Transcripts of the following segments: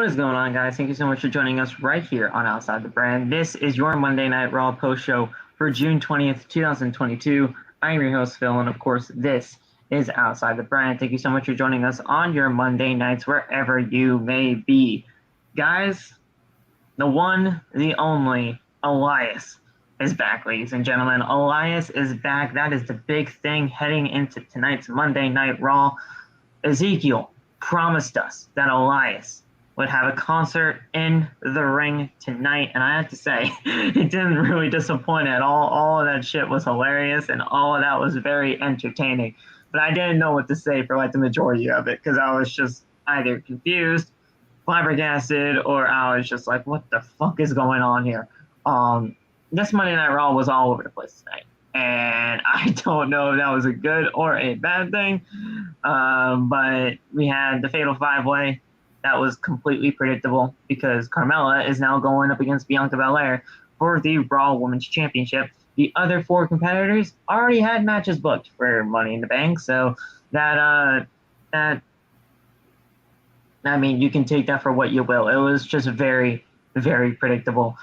What is going on, guys? Thank you so much for joining us right here on Outside the Brand. This is your Monday Night Raw post show for June 20th, 2022. I'm your host, Phil, and of course, this is Outside the Brand. Thank you so much for joining us on your Monday nights, wherever you may be. Guys, the one, the only, Elias is back, ladies and gentlemen. Elias is back. That is the big thing heading into tonight's Monday Night Raw. Ezekiel promised us that Elias would have a concert in the ring tonight, and I have to say, it didn't really disappoint at all. All of that shit was hilarious, and all of that was very entertaining. But I didn't know what to say for like the majority of it, because I was just either confused, flabbergasted, or I was just like, what the fuck is going on here? This Monday Night Raw was all over the place tonight, and I don't know if that was a good or a bad thing, but we had the Fatal 5-Way. That was completely predictable because Carmella is now going up against Bianca Belair for the Raw Women's Championship. The other four competitors already had matches booked for Money in the Bank, so I mean, you can take that for what you will. It was just very, very predictable.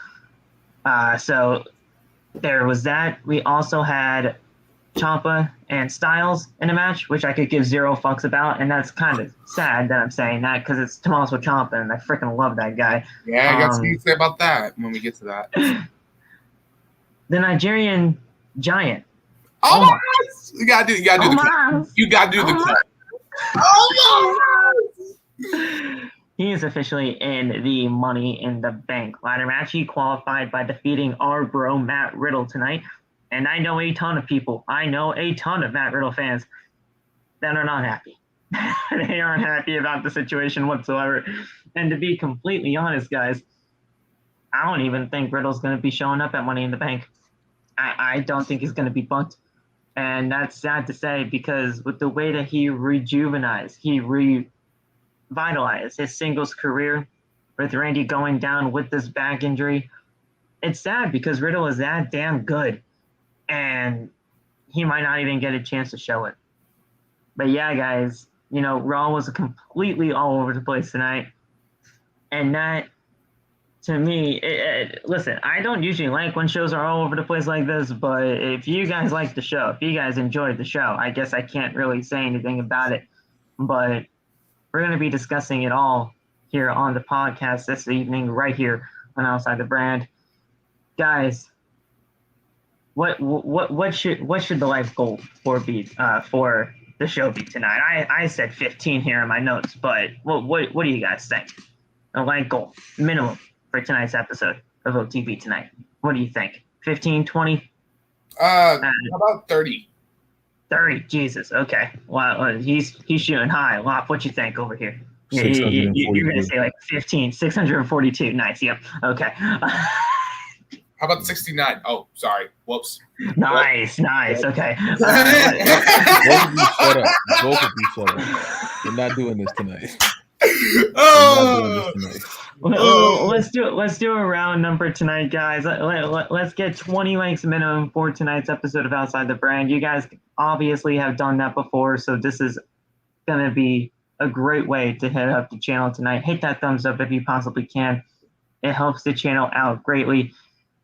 So there was that. We also had Champa and Styles in a match, which I could give zero fucks about, and that's kind of sad that I'm saying that because it's Tommaso Ciampa, and I freaking love that guy. Yeah, I got something to say about that when we get to that. The Nigerian Giant. Omaz! You gotta do the cut. You gotta do the cut. Omaz! He is officially in the Money in the Bank ladder match. He qualified by defeating our bro Matt Riddle tonight. And I know a ton of people. I know a ton of Matt Riddle fans that are not happy. They aren't happy about the situation whatsoever. And to be completely honest, guys, I don't even think Riddle's going to be showing up at Money in the Bank. I don't think he's going to be booked. And that's sad to say because with the way that he revitalized his singles career with Randy going down with this back injury, it's sad because Riddle is that damn good. And he might not even get a chance to show it. But yeah, guys, you know, Raw was completely all over the place tonight. And that, to me, listen, I don't usually like when shows are all over the place like this, but if you guys like the show, if you guys enjoyed the show, I guess I can't really say anything about it. But we're going to be discussing it all here on the podcast this evening, right here on Outside the Brand. Guys, what should the life goal for the show be tonight? I said 15 here in my notes, but what do you guys think? A life goal minimum for tonight's episode of OTB tonight. What do you think? 15, 20? How about 30? 30. Jesus. Okay. Well, he's shooting high. Lop, what you think over here? You're gonna say like 15, 642. Nice. Yep. Okay. How about 69? Oh, sorry. Whoops. Nice. Okay. Both of you shut up. We're not doing this tonight. Let's do a round number tonight, guys. Let's get 20 likes minimum for tonight's episode of Outside the Brand. You guys obviously have done that before, so this is gonna be a great way to hit up the channel tonight. Hit that thumbs up if you possibly can. It helps the channel out greatly.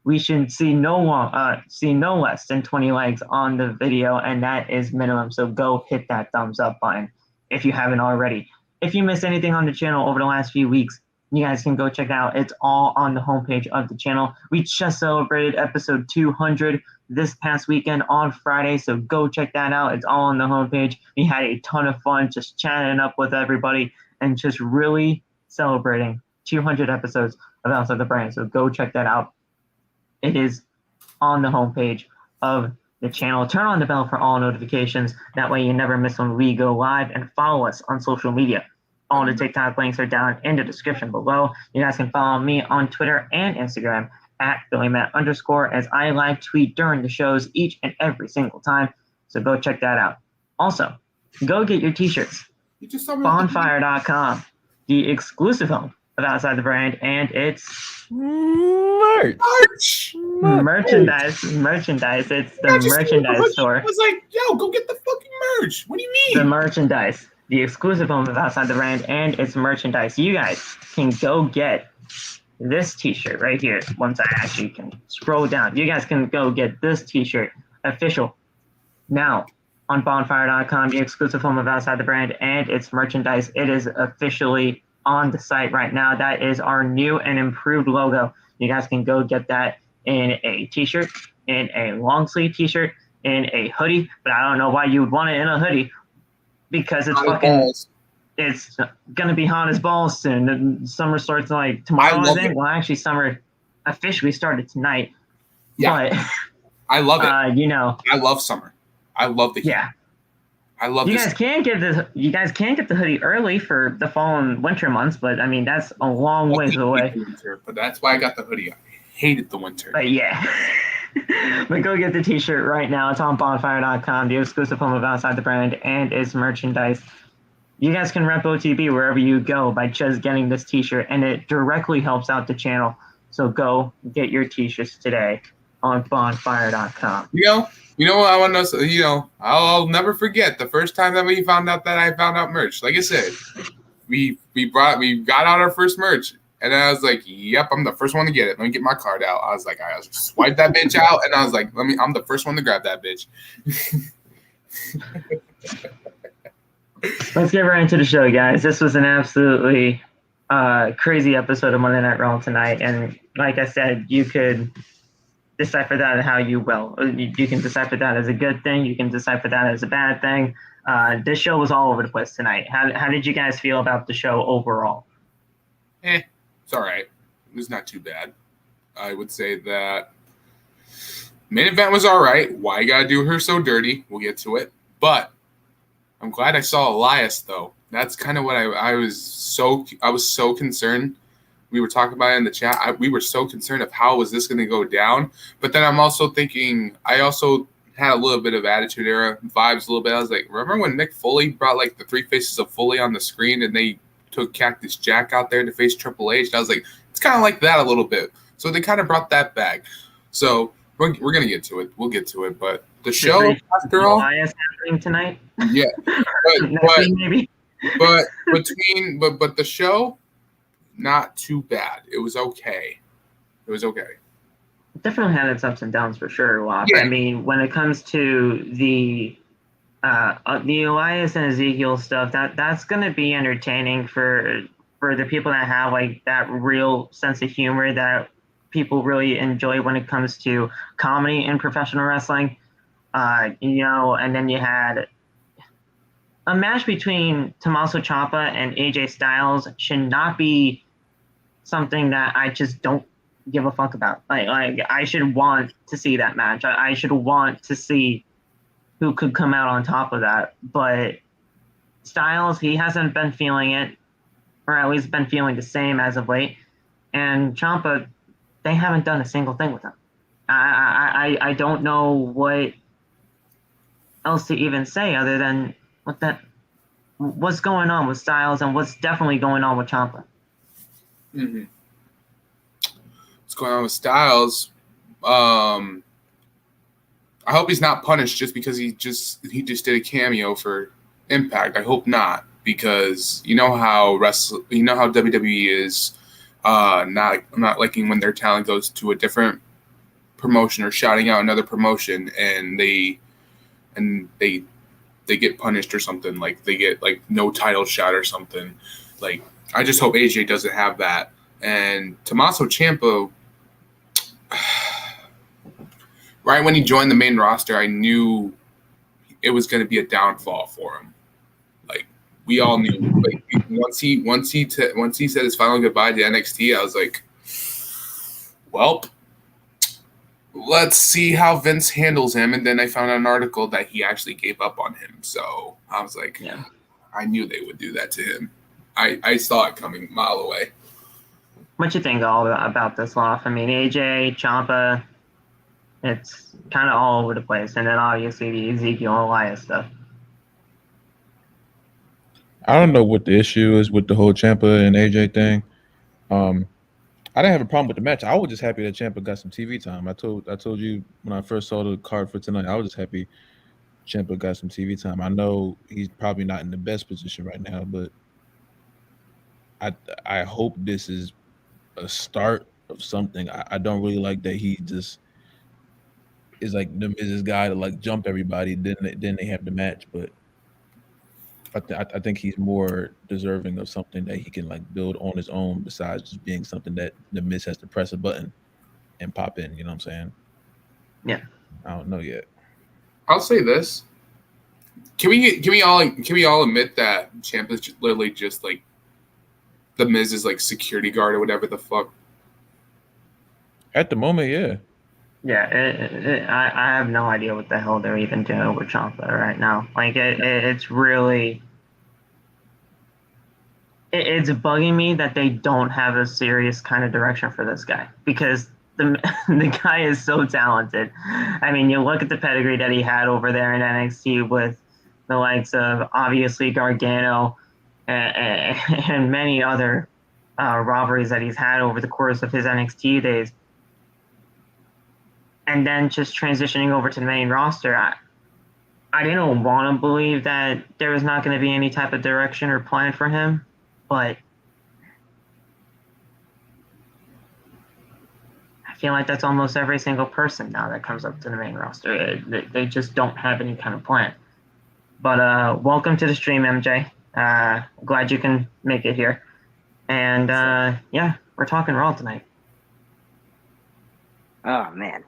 We should see no less than 20 likes on the video, and that is minimum. So go hit that thumbs up button if you haven't already. If you missed anything on the channel over the last few weeks, you guys can go check it out. It's all on the homepage of the channel. We just celebrated episode 200 this past weekend on Friday, so go check that out. It's all on the homepage. We had a ton of fun just chatting up with everybody and just really celebrating 200 episodes of Outside the Brand. So go check that out. It is on the homepage of the channel. Turn on the bell for all notifications. That way you never miss when we go live, and follow us on social media. All the TikTok links are down in the description below. You guys can follow me on Twitter and Instagram at BillyMatt_, as I live tweet during the shows each and every single time. So go check that out. Also, go get your t-shirts. Bonfire.com, the exclusive home of Outside the Brand, and it's merchandise. It's the merchandise store. I was like, yo, go get the fucking merch. What do you mean? The merchandise. the exclusive home of Outside the Brand and its merchandise. You guys can go get this t-shirt right here. Once I actually can scroll down, you guys can go get this t-shirt official now on bonfire.com, the exclusive home of Outside the Brand and its merchandise. It is officially on the site right now. That is our new and improved logo. You guys can go get that in a t-shirt, in a long sleeve t-shirt, in a hoodie, but I don't know why you would want it in a hoodie, because it's it's gonna be hot as balls soon. Summer starts like tomorrow, I think. Well, actually, summer officially started tonight. Yeah, but I love it. You know, I love summer. I love the heat. Yeah. I love you this. guys can get this. You guys can get the hoodie early for the fall and winter months, but I mean that's a long ways away. Winter, but that's why I got the hoodie. I hated the winter. But yeah. But go get the t-shirt right now. It's on bonfire.com, the exclusive home of Outside the Brand and its merchandise. You guys can rep OTB wherever you go by just getting this t-shirt, and it directly helps out the channel. So go get your t-shirts today on bonfire.com. You know what I want to, I'll never forget the first time that we found out that I found out merch. Like I said, we got out our first merch, and then I was like, yep, I'm the first one to get it. Let me get my card out. I was like, I swiped that bitch out, and I was like, I'm the first one to grab that bitch. Let's get right into the show, guys. This was an absolutely crazy episode of Monday Night Raw tonight, and like I said, you could decipher that how you will. You can decipher that as a good thing. You can decipher that as a bad thing. This show was all over the place tonight. How did you guys feel about the show overall? It's all right. It was not too bad. I would say that main event was all right. Why you gotta do her so dirty? We'll get to it. But I'm glad I saw Elias, though. That's kind of what I was so concerned. We were talking about it in the chat. We were so concerned of how was this going to go down. But then I'm also thinking, I also had a little bit of Attitude Era vibes a little bit. I was like, remember when Mick Foley brought like the three faces of Foley on the screen and they took Cactus Jack out there to face Triple H? And I was like, it's kind of like that a little bit. So they kind of brought that back. So we're going to get to it. We'll get to it. But the show, after all, Elias happening tonight. Yeah. But the show, not too bad. It was okay. It definitely had its ups and downs for sure, Locke. Yeah. I mean, when it comes to the Elias and Ezekiel stuff, that's going to be entertaining for the people that have like that real sense of humor that people really enjoy when it comes to comedy in professional wrestling. And then you had a match between Tommaso Ciampa and AJ Styles should not be something that I just don't give a fuck about. Like I should want to see that match. I should want to see who could come out on top of that. But Styles, he hasn't been feeling it, or at least been feeling the same as of late. And Ciampa, they haven't done a single thing with him. I don't know what else to even say other than what's going on with Styles and what's definitely going on with Ciampa. Mm-hmm. What's going on with Styles? I hope he's not punished just because he just did a cameo for Impact. I hope not, because you know how WWE is not liking when their talent goes to a different promotion or shouting out another promotion and they get punished or something, like they get like no title shot or something. Like I just hope AJ doesn't have that. And Tommaso Ciampa, right when he joined the main roster, I knew it was going to be a downfall for him. Like we all knew. Like once he said his final goodbye to NXT, I was like, well, let's see how Vince handles him. And then I found an article that he actually gave up on him. So I was like, yeah, I knew they would do that to him. I saw it coming a mile away. What you think all about this, Loft? I mean, AJ, Ciampa, it's kind of all over the place. And then obviously the Ezekiel and Elias stuff. I don't know what the issue is with the whole Ciampa and AJ thing. I didn't have a problem with the match. I was just happy that Ciampa got some TV time. I told you when I first saw the card for tonight, I was just happy Ciampa got some TV time. I know he's probably not in the best position right now, but I hope this is a start of something. I don't really like that he just is like the Miz's guy to like jump everybody. Then they have the match, but I think he's more deserving of something that he can like build on his own besides just being something that the Miz has to press a button and pop in. You know what I'm saying? Yeah. I don't know yet. I'll say this: Can we all admit that Ciampa's literally just like the Miz's like security guard or whatever the fuck? At the moment, yeah. Yeah, I have no idea what the hell they're even doing with Ciampa right now. Like, it's really... It's bugging me that they don't have a serious kind of direction for this guy, because the guy is so talented. I mean, you look at the pedigree that he had over there in NXT with the likes of, obviously, Gargano and many other rivalries that he's had over the course of his NXT days. And then just transitioning over to the main roster, I didn't want to believe that there was not going to be any type of direction or plan for him, but I feel like that's almost every single person now that comes up to the main roster. They just don't have any kind of plan. But welcome to the stream, MJ. Glad you can make it here. And yeah, we're talking Raw tonight. Oh, man.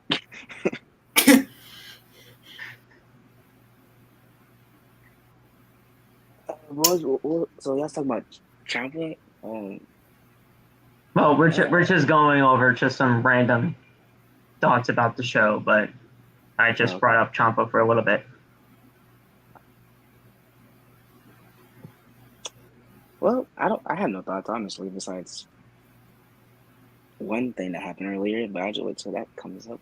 So let's talk about Champa. Well, we're just going over just some random thoughts about the show, but I just brought up Ciampa for a little bit. Well, I have no thoughts, honestly, besides one thing that happened earlier, but I'll just wait till that comes up.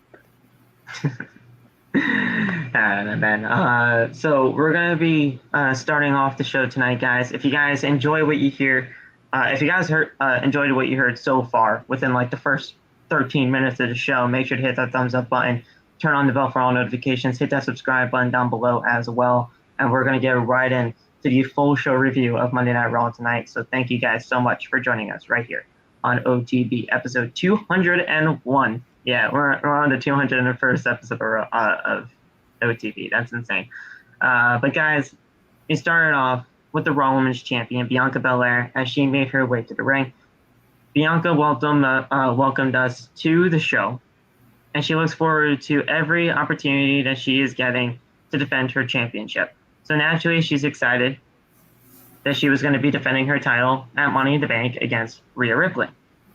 So we're going to be starting off the show tonight, guys. If you guys enjoy what you hear, if you guys enjoyed what you heard so far within like the first 13 minutes of the show, make sure to hit that thumbs up button, turn on the bell for all notifications, hit that subscribe button down below as well. And we're going to get right in to the full show review of Monday Night Raw tonight. So thank you guys so much for joining us right here on OTB episode 201. Yeah, we're on the 201st episode of OTB. That's insane. But guys, we started off with the Raw Women's Champion, Bianca Belair, as she made her way to the ring. Bianca welcomed us to the show, and she looks forward to every opportunity that she is getting to defend her championship. So naturally, she's excited that she was going to be defending her title at Money in the Bank against Rhea Ripley.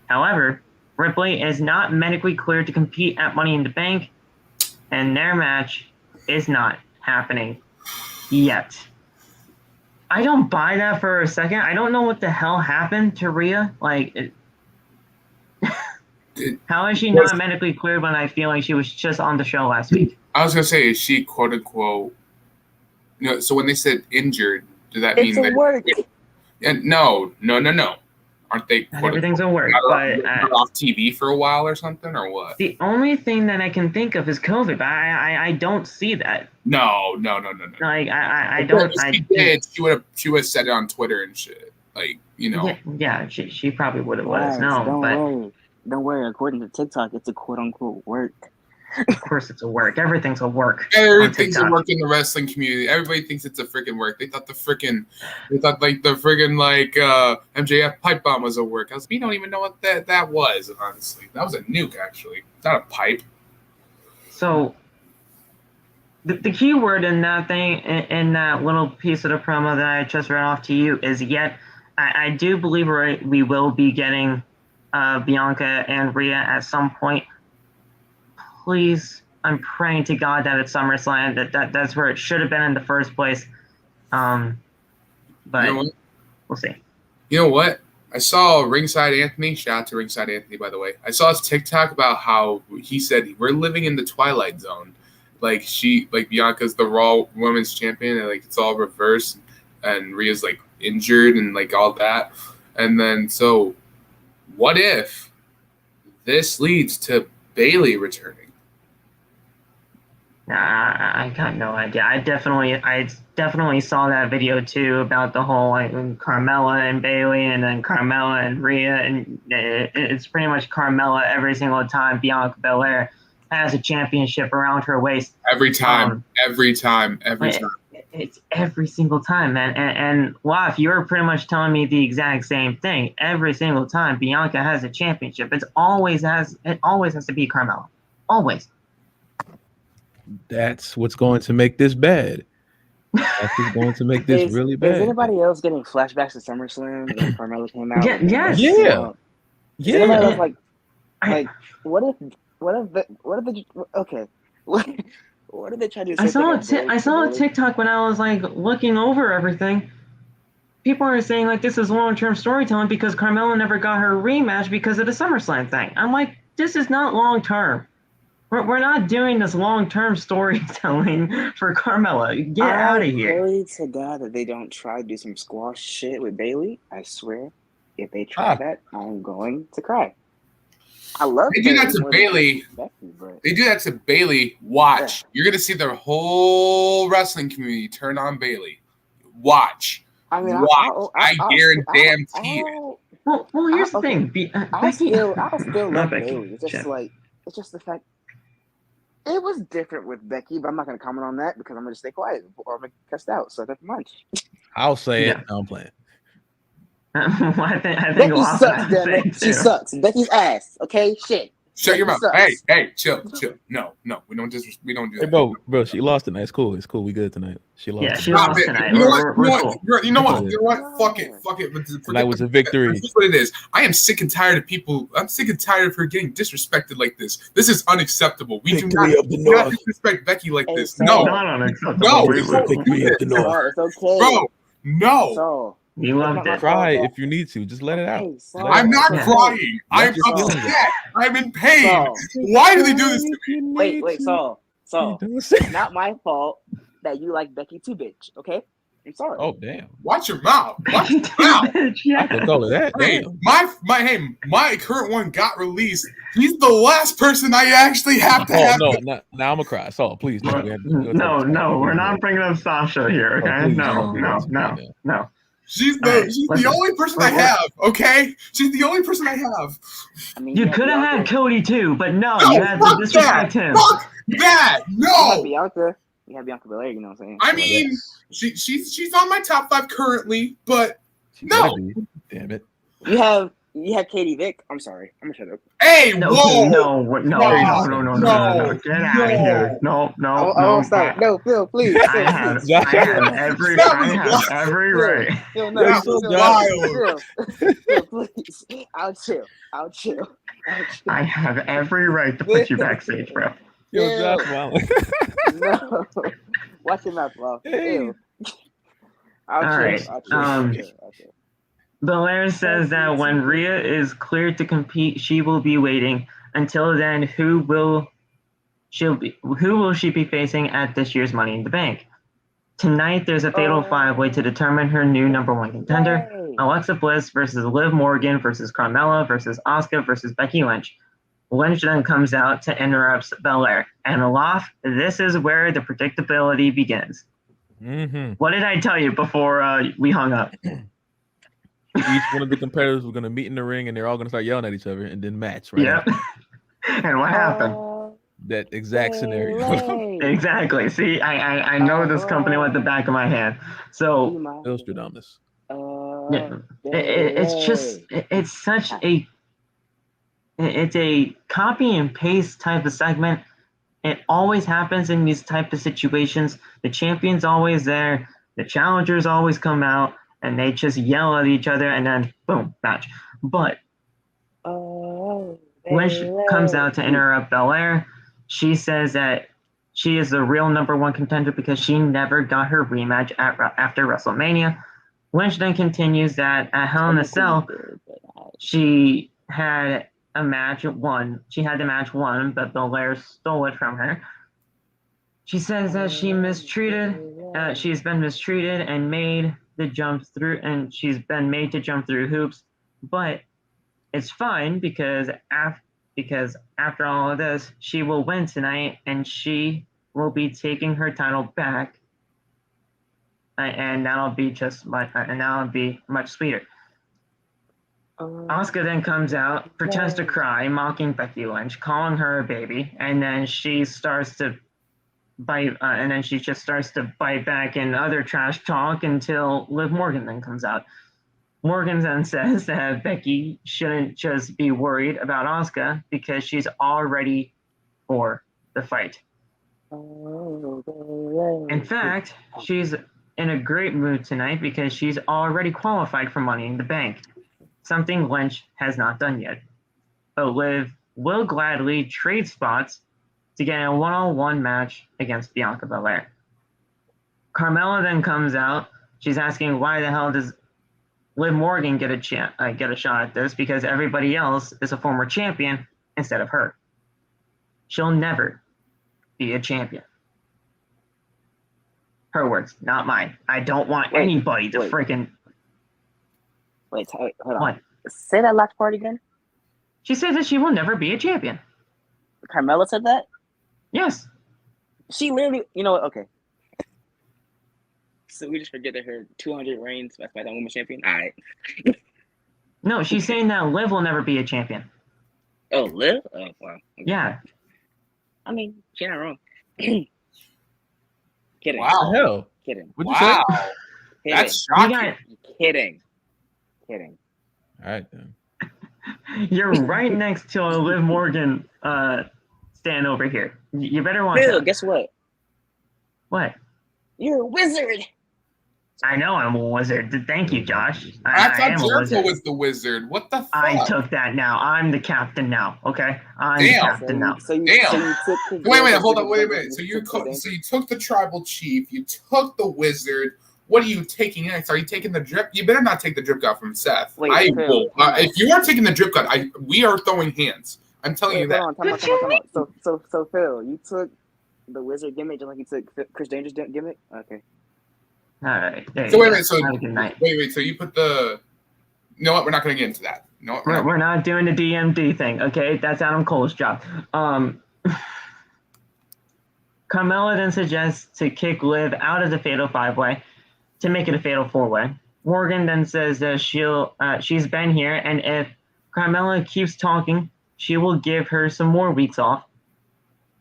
However, Ripley is not medically cleared to compete at Money in the Bank, and their match is not happening yet. I don't buy that for a second. I don't know what the hell happened to Rhea. Like, how is she not medically cleared when I feel like she was just on the show last week? I was gonna say, is she quote unquote? So when they said injured, does that mean that? Work. Yeah, no. Aren't they? Everything's a work, but off TV for a while or something, or what? The only thing that I can think of is COVID, but I don't see that. No. Like I don't. She would have said it on Twitter and shit. Like, you know. Yeah, she probably would have let us know. Don't worry. According to TikTok, it's a quote unquote work. Of course, it's a work. Everything's a work. Everything's a work in the wrestling community. Everybody thinks it's a freaking work. They thought the freaking MJF pipe bomb was a work. We don't even know what that was. Honestly, that was a nuke. Actually, not a pipe. So, the key word in that thing, in that little piece of the promo that I just read off to you, is yet. I do believe we will be getting Bianca and Rhea at some point. Please, I'm praying to God that it's SummerSlam. That's where it should have been in the first place. But we'll see. You know what? I saw Ringside Anthony. Shout out to Ringside Anthony, by the way. I saw his TikTok about how he said we're living in the Twilight Zone. Like Bianca's the Raw Women's Champion, and like it's all reversed, and Rhea's like injured and like all that. And then so, what if this leads to Bayley returning? I got no idea. I definitely saw that video too about the whole like Carmella and Bailey, and then Carmella and Rhea, and it's pretty much Carmella every single time Bianca Belair has a championship around her waist. Every time. It's every single time, man. And Waf, you're pretty much telling me the exact same thing. Every single time Bianca has a championship, it always has to be Carmella. Always. That's what's going to make this bad. That's what's going to make this really bad. Is anybody else getting flashbacks to SummerSlam when Carmella came out? Yes. Yeah. Is anybody else like what are they trying to say? I saw a TikTok when I was like looking over everything. People are saying like this is long-term storytelling because Carmella never got her rematch because of the SummerSlam thing. I'm like, this is not long-term. We're not doing this long-term storytelling for Carmella. Get out of here. I pray to God that they don't try to do some squash shit with Bailey. I swear, if they try that, I'm going to cry. I love. They do that to Bailey. They do that to Bailey. Watch. Yeah. You're gonna see their whole wrestling community turn on Bailey. Watch. I mean, watch. I guarantee it. Well, here's the thing. I still love Bailey. It's just the fact. It was different with Becky, but I'm not going to comment on that because I'm going to stay quiet or I'm going to get cussed out. So that's fine. I'll say it. I'm playing. I think Becky sucks, damn it. She sucks. Becky's ass. Okay, shit. Shut your mouth. Hey, chill. No, we don't do that. Hey, bro, she lost tonight. It's cool. We good tonight. She lost. Yeah, she lost tonight. You know what? Fuck it. Tonight was a victory. This is what it is. I am sick and tired of people. I'm sick and tired of her getting disrespected like this. This is unacceptable. We do not disrespect Becky like this. No. Victory of the North. It's okay. Bro, no. You loved it. Cry if you need to. Just let it out. I'm not crying. I'm upset. I'm in pain. Why do they do this to me? Wait, Saul. Not my fault that you like Becky too, bitch. Okay? I'm sorry. Oh, damn. Watch your mouth. I can call it that. Damn. My current one got released. He's the last person I actually have to have. No, now I'm going to cry. Saul, please. No, we're not bringing up Sasha here, okay? No. She's the only person I have, okay? She's the only person I have. I mean, you could have had Cody too, but no, you had to disrespect him. Fuck that! No! You have Bianca Belair, you know what I'm saying? I mean, she's on my top 5 currently, but no. Damn it. You have Katie Vick. I'm sorry. I'm gonna shut up. Hey, no, whoa! No. Get out of here. No. Oh, stop. No, Phil, please. I have every right. Phil, no. Phil, please. I'll chill. I have every right to put you backstage, bro. No. Watch your mouth, bro. All right. Belair says that when Rhea is cleared to compete, she will be waiting. Until then, who will she be facing at this year's Money in the Bank? Tonight, there's a fatal 5-way to determine her new number 1 contender. Alexa Bliss versus Liv Morgan versus Carmella versus Asuka versus Becky Lynch. Lynch then comes out to interrupt Belair. And Olaf, this is where the predictability begins. Mm-hmm. What did I tell you before we hung up? Each one of the competitors were going to meet in the ring, and they're all going to start yelling at each other and then match. Right? Yep. And what happened? That exact scenario. Exactly. See, I know this company like the back of my hand. So Ilstradamus. It's a copy and paste type of segment. It always happens in these type of situations. The champion's always there. The challengers always come out, and they just yell at each other, and then boom, match. But when she comes out to interrupt Belair, she says that she is the real number 1 contender because she never got her rematch after WrestleMania. Lynch then continues that at Hell in a Cell, she had a match won. She had the match won, but Belair stole it from her. She says that she's been mistreated and made the jump through, and she's been made to jump through hoops, but it's fine because after all of this, she will win tonight, and she will be taking her title back, and that'll be much sweeter. Asuka then comes out, pretends to cry, mocking Becky Lynch, calling her a baby, and then she starts to bite, and then she just starts to bite back in other trash talk until Liv Morgan then comes out. Morgan then says that Becky shouldn't just be worried about Asuka because she's all ready for the fight. In fact, she's in a great mood tonight because she's already qualified for Money in the Bank, something Lynch has not done yet. But Liv will gladly trade spots to get a one-on-one match against Bianca Belair. Carmella then comes out. She's asking why the hell does Liv Morgan get a shot at this, because everybody else is a former champion instead of her. She'll never be a champion. Her words, not mine. I don't want anybody to freaking... Wait, hold on. What? Say that last part again. She says that she will never be a champion. Carmella said that? Yes. She literally, you know what? Okay. So we just forget that her 200 reigns as SmackDown Women's Champion? All right. No, she's saying that Liv will never be a champion. Oh, Liv? Oh, wow. Okay. Yeah. I mean, she's not wrong. Kidding. Wow. What the hell? Kidding. What'd you say? Kidding. That's shocking. Kidding. All right, then. You're right next to a Liv Morgan stand over here. You better watch Phil, out. guess what? What? You're a wizard. I know I'm a wizard. Thank you, Josh. I I thought am a Jericho wizard. was the wizard. What the fuck? I took that now. I'm the captain now. Okay, I'm the Damn. captain now. So you Damn. took Wait, hold on, wait a minute. So you took the tribal chief, you took the wizard. What are you taking next? Are you taking the drip? You better not take the drip god from Seth. Wait, will. If you are taking the drip god, we are throwing hands. I'm telling you that. Hold on, time out. So Phil, you took the wizard gimmick just like you took Chris Danger's gimmick? Okay. All right. So wait a minute. So have a good night. wait. So you put the. You know what? We're not going to get into that. No, We're not doing the DMD thing. Okay, that's Adam Cole's job. Carmella then suggests to kick Liv out of the Fatal 5-Way to make it a Fatal 4-Way. Morgan then says that she's been here, and if Carmella keeps talking, she will give her some more weeks off.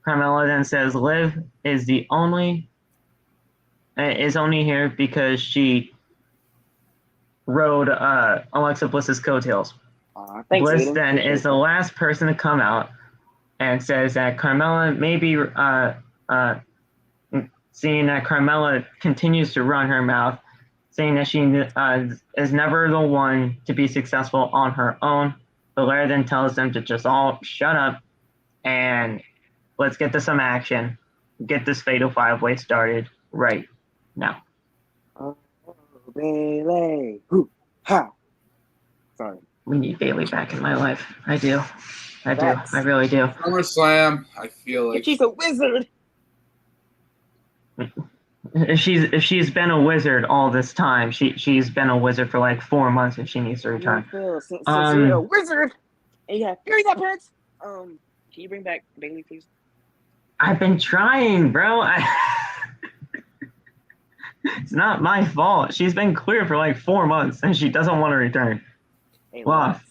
Carmella then says Liv is only here because she rode Alexa Bliss's coattails. Thanks, Bliss Aiden. then is the last person to come out and says that Carmella maybe seeing that Carmella continues to run her mouth, saying that she is never the one to be successful on her own. Belair then tells them to just all shut up and let's get to some action. Get this Fatal 5-Way started right now. Oh, Bailey. Ha. Sorry. We need Bailey back in my life. I do. Facts. I really do. SummerSlam, I feel like She's a wizard. If she's been a wizard all this time, she's been a wizard for like 4 months and she needs to return. Since you're a wizard and you have Fury Parents, can you bring back Bailey, please? I've been trying, bro. It's not my fault. She's been clear for like 4 months and she doesn't want to return. Hey, Lost.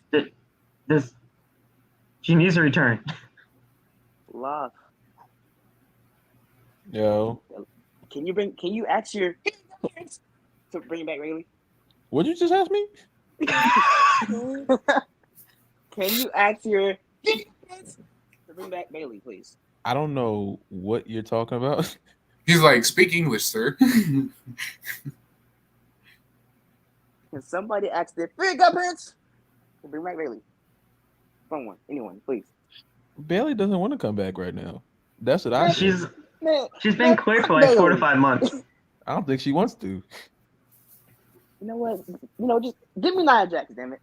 She needs to return. Love. Yo. Can you ask your parents to bring back Bailey? What'd you just ask me? Can you ask your parents to bring back Bailey, please? I don't know what you're talking about. he's like, speak English, sir. Can somebody ask their parents to bring back Bailey? Someone, anyone, please. Bailey doesn't want to come back right now. That's what I She's think. been clear for like 4 to 5 months. I don't think she wants to. You know what? Just give me Nia Jax, damn it.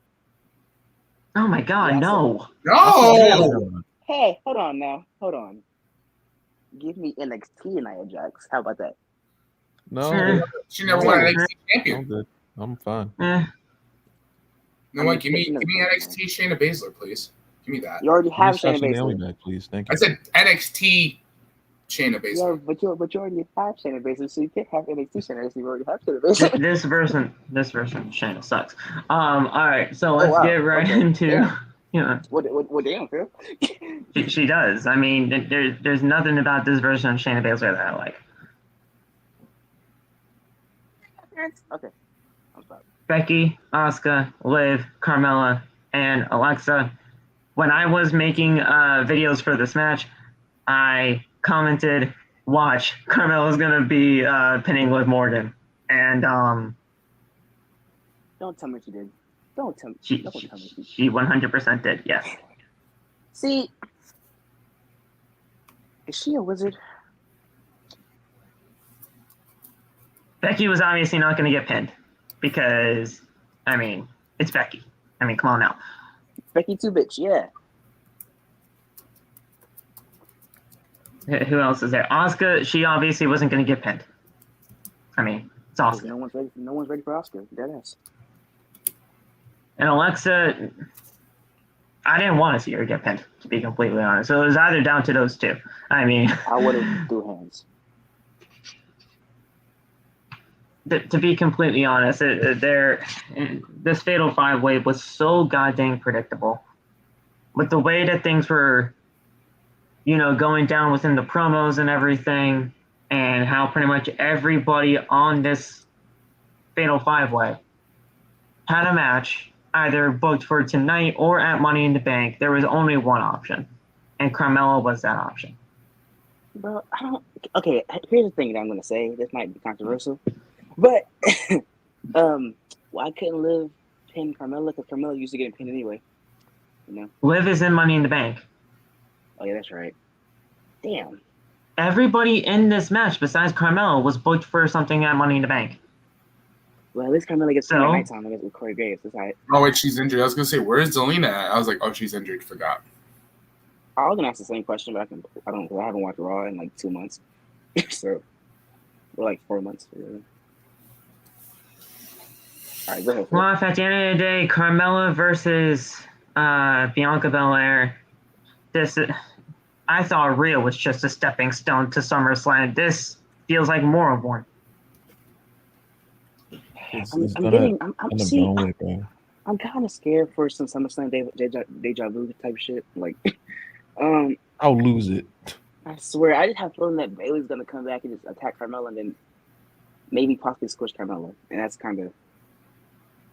Oh my god, Yeah, no. No. Hey, hold on now. Hold on. Give me NXT Nia Jax. How about that? No, She never won an NXT I'm champion. good. I'm fine. No, what? Give me NXT Shayna Baszler, please. Give me that. You already have Sasha Shayna Naomi Baszler. back, please. Thank I you. said NXT Shayna, Yeah, basically. but you already have Shayna Baszler, so you can't have NXT Shayna. You already have Shayna Baszler. This version, Shayna sucks. All right, so let's wow. get right into. Damn. You know, What damn, Phil? she does. I mean, there's nothing about this version of Shayna Baszler that I like. Okay, I'm sorry. Becky, Asuka, Liv, Carmella, and Alexa. When I was making videos for this match, I commented, "Watch, Carmella's gonna be pinning Liv Morgan," and Don't tell me she did. Don't tell me. she 100% did. Yes. See, is she a wizard? Becky was obviously not going to get pinned because, I mean, it's Becky. I mean, come on now. Becky too, bitch. Yeah. Who else is there? Asuka, she obviously wasn't going to get pinned. I mean, it's Asuka. No one's ready for Asuka. Deadass. And Alexa, I didn't want to see her get pinned, to be completely honest. So it was either down to those two. I mean, I would have threw hands. To be completely honest, this Fatal 5-Way was so goddamn predictable. With the way that things were, going down within the promos and everything, and how pretty much everybody on this Fatal 5-Way had a match either booked for tonight or at Money in the Bank. There was only one option, and Carmella was that option. Bro, I don't. Okay, here's the thing that I'm going to say. This might be controversial. But, why couldn't Liv pin Carmella? Because Carmella used to get pinned anyway. Liv is in Money in the Bank. Oh, yeah, that's right. Damn. Everybody in this match besides Carmella was booked for something at Money in the Bank. Well, at least Carmella gets pinned at nighttime with Corey Graves. That's right. Oh, wait, she's injured. I was going to say, where's Zelina at? I was like, oh, she's injured. Forgot. I was going to ask the same question, but I haven't watched Raw in like 2 months. So, or like 4 months. Really. All right, go ahead. Well, if at the end of the day, Carmella versus Bianca Belair, I thought Rhea was just a stepping stone to SummerSlam. This feels like more of one. I'm kind of scared for some SummerSlam deja vu type shit. Like, I'll lose it. I swear, I just have a feeling that Bayley's gonna come back and just attack Carmella and then maybe possibly squish Carmella, and that's kind of.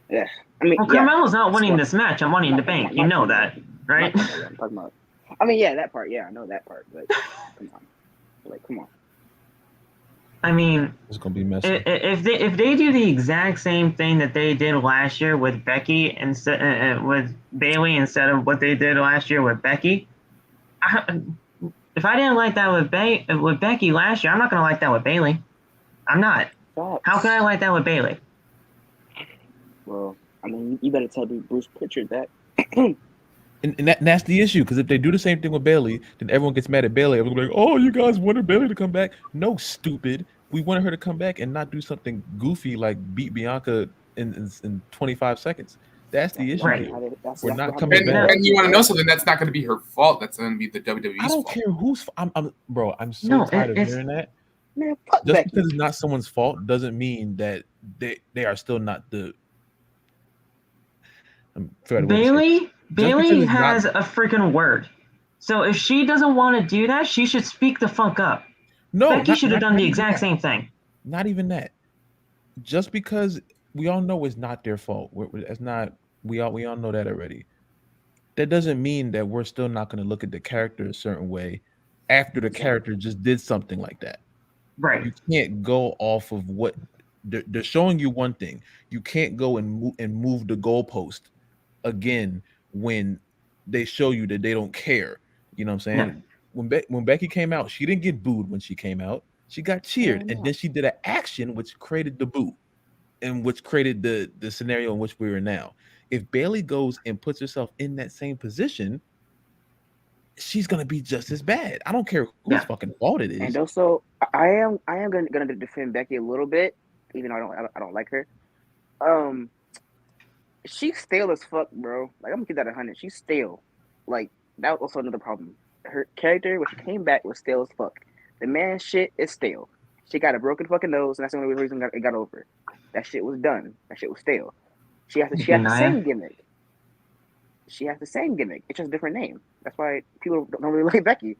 Yeah, I mean, Carmella's not winning this match. I'm Money in the Bank. You know that, right? I'm talking about. I mean, yeah, that part. Yeah, I know that part. But come on, come on. I mean, it's gonna be messy. If they do the exact same thing that they did last year with Becky instead with Bayley instead of what they did last year with Becky, if I didn't like that with Becky last year, I'm not gonna like that with Bayley. I'm not. How can I like that with Bayley? Well, I mean, you better tell Bruce Pritchard that. And that's the issue, because if they do the same thing with Bayley, then everyone gets mad at Bayley. Everyone's like, oh, you guys wanted Bayley to come back. No, stupid. We wanted her to come back and not do something goofy like beat Bianca in 25 seconds. That's the issue. Right. We're not coming back. And you want to know something? That's not going to be her fault. That's going to be the WWE's fault. I don't care whose fault. I'm so tired of hearing that. Man, just because it's not someone's fault doesn't mean that they are still not the. Bayley has a freaking word. So if she doesn't want to do that, she should speak the fuck up. No, Becky should have done the exact same thing. Not even that. Just because we all know it's not their fault. It's not. We all know that already. That doesn't mean that we're still not going to look at the character a certain way after the character just did something like that. Right. You can't go off of what they're showing you one thing. You can't go and move the goalpost again when they show you that they don't care. You know what I'm saying? Yeah. When Becky came out, she didn't get booed when she came out. She got cheered, and then she did an action which created the boo, and which created the scenario in which we are now. If Bayley goes and puts herself in that same position, she's gonna be just as bad. I don't care whose fucking fault it is. And also, I am gonna defend Becky a little bit, even though I don't like her. She's stale as fuck, bro. Like, I'm gonna give that 100. She's stale. Like, that was also another problem. Her character, when she came back, was stale as fuck. The man shit is stale. She got a broken fucking nose, and that's the only reason it got over. That shit was done. That shit was stale. She has the same gimmick. She has the same gimmick. It's just a different name. That's why people don't really like Becky.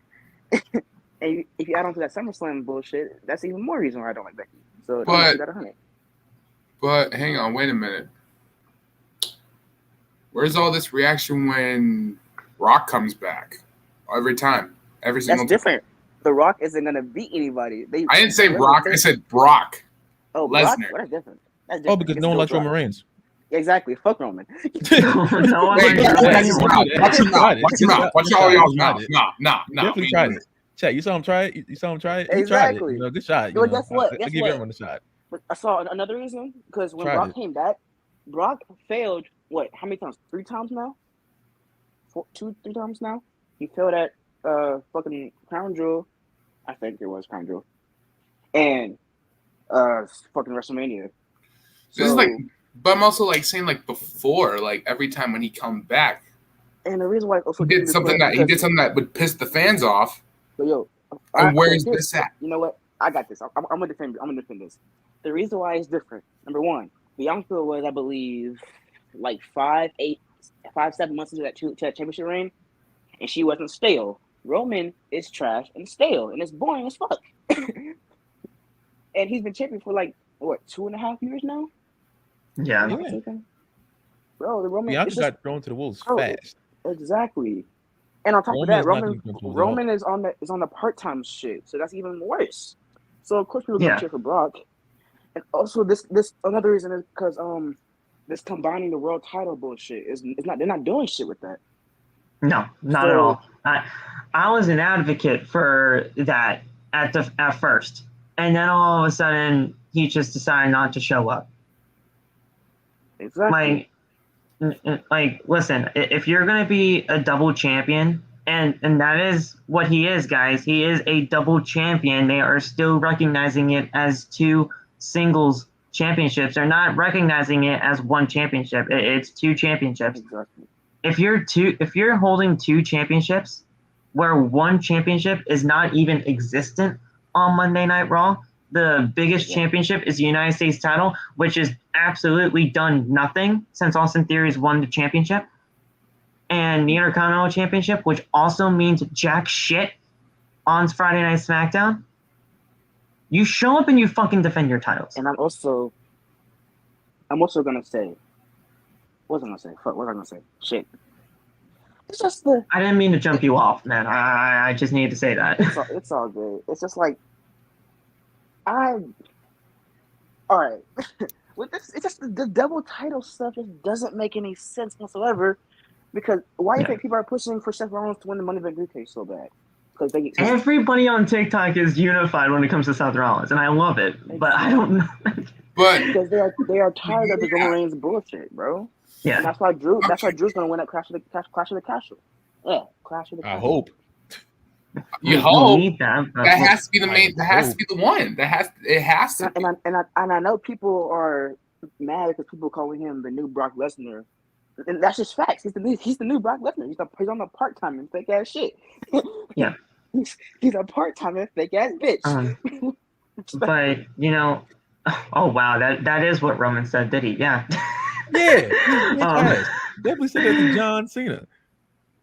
And if you add on to that SummerSlam bullshit, that's even more reason why I don't like Becky. So But- got 100. But hang on, wait a minute. Where's all this reaction when Rock comes back? Every time. Every single That's different. The Rock isn't gonna beat anybody. I didn't say Rock, I said Brock. Oh, Lesnar. Brock? Well, that's different. Oh, because no one likes Roman Reigns. Exactly. Fuck Roman. No one Wait, likes watch him out. Watch him out. Watch all y'all's mouth. Nah. Definitely tried it. Chat, you saw him try it? You saw him try it? He Exactly. tried it. You know, good shot. Well, guess what? I give everyone a shot. But I saw another reason, because when Tried Brock it. came back, Brock failed, what, how many times? 3 times now? 2, 3 times now? He failed at fucking Crown Jewel. I think it was Crown Jewel. And fucking WrestleMania. This is like, but I'm also like saying like before, like every time when he comes back, and the reason why also he did something that would piss the fans off. But yo, And where is this at? You know what? I got this. I'm gonna defend this. The reason why it's different. Number one, Bianca was, I believe, like 5, 7 months into that championship reign, and she wasn't stale. Roman is trash and stale, and it's boring as fuck. And he's been champion for like what, 2.5 years now? Yeah. Bro, the Roman Bianca got thrown to the wolves fast. Exactly. And on top Roman of that, is not Roman is on the part-time shit, so that's even worse. So of course people gonna cheer for Brock. And also this another reason is because this combining the world title bullshit is not, they're not doing shit with that. No, not at all. I was an advocate for that at first, and then all of a sudden he just decided not to show up. Exactly. Like, listen, if you're gonna be a double champion, and that is what he is, guys. He is a double champion. They are still recognizing it as 2 singles championships. They're not recognizing it as 1 championship. It's 2 championships. Exactly. If you're holding 2 championships, where 1 championship is not even existent on Monday Night Raw, the biggest championship is the United States title, which has absolutely done nothing since Austin Theory's won the championship. And the Intercontinental Championship, which also means jack shit on Friday Night SmackDown. You show up and you fucking defend your titles. And I'm also gonna say, what was I gonna say? Fuck, what was I gonna say? Shit. It's just I didn't mean to jump you off, man. I just needed to say that. It's all good. It's just like all right. With this, it's just the double title stuff just doesn't make any sense whatsoever. Because why do you think people are pushing for Seth Rollins to win the Money in the Bank briefcase so bad? Because everybody on TikTok is unified when it comes to Seth Rollins, and I love it. But I don't know. But because they are tired of the Roman Reigns bullshit, bro. Yeah. And that's why Drew's gonna win at Clash of the Castle. Yeah, Clash of the Castle. I hope. You hope that has to be the main. That has to be the one. It has to. And I know people are mad because people calling him the new Brock Lesnar, and that's just facts. He's the new Brock Lesnar. He's on the part time and fake ass shit. Yeah, he's a part time and fake ass bitch. But you know, oh wow, that is what Roman said, did he? Yeah. Yeah. Definitely said that to John Cena.